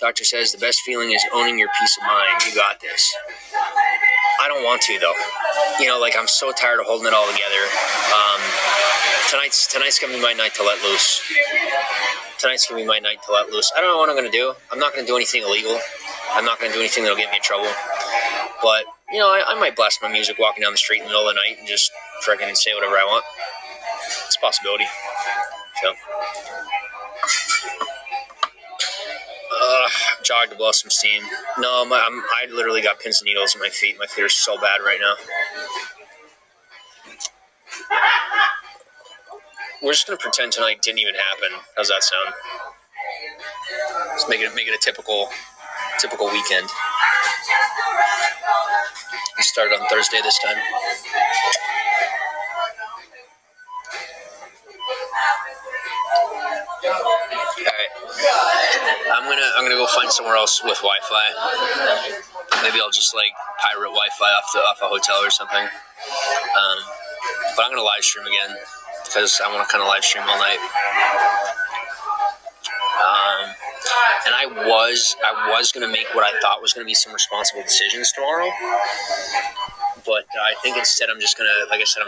Doctor says the best feeling is owning your peace of mind. You got this. I don't want to, though. I'm so tired of holding it all together. Tonight's gonna be my night to let loose. I don't know what I'm gonna do. I'm not gonna do anything illegal. I'm not gonna do anything that'll get me in trouble. But I might blast my music walking down the street in the middle of the night and just freaking say whatever I want. It's a possibility. So, jog to blow some steam. No, I literally got pins and needles in my feet. My feet are so bad right now. We're just gonna pretend tonight didn't even happen. How's that sound? Let's make it a typical weekend. We started on Thursday this time. Alright. I'm gonna go find somewhere else with Wi-Fi. Maybe I'll just pirate Wi-Fi off a hotel or something. But I'm gonna live stream again because I want to kind of live stream all night. And I was gonna make what I thought was gonna be some responsible decisions tomorrow. But I think instead I'm just gonna, like I said,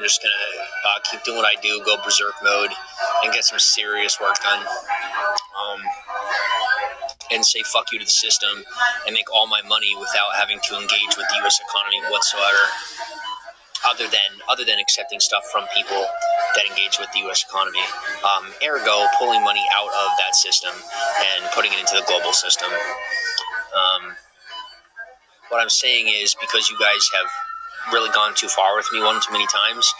keep doing what I do, go berserk mode, and get some serious work done. And say fuck you to the system and make all my money without having to engage with the U.S. economy whatsoever, other than accepting stuff from people that engage with the U.S. economy. Ergo, pulling money out of that system and putting it into the global system. What I'm saying is, because you guys have really gone too far with me one too many times,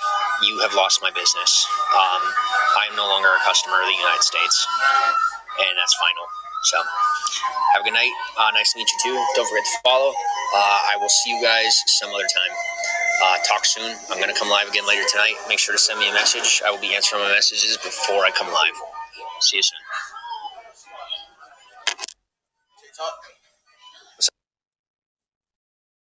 you have lost my business. I am no longer a customer of the United States, and that's final. So, have a good night. Nice to meet you too. Don't forget to follow. I will see you guys some other time. Talk soon. I'm going to come live again later tonight. Make sure to send me a message. I will be answering my messages before I come live. See you soon.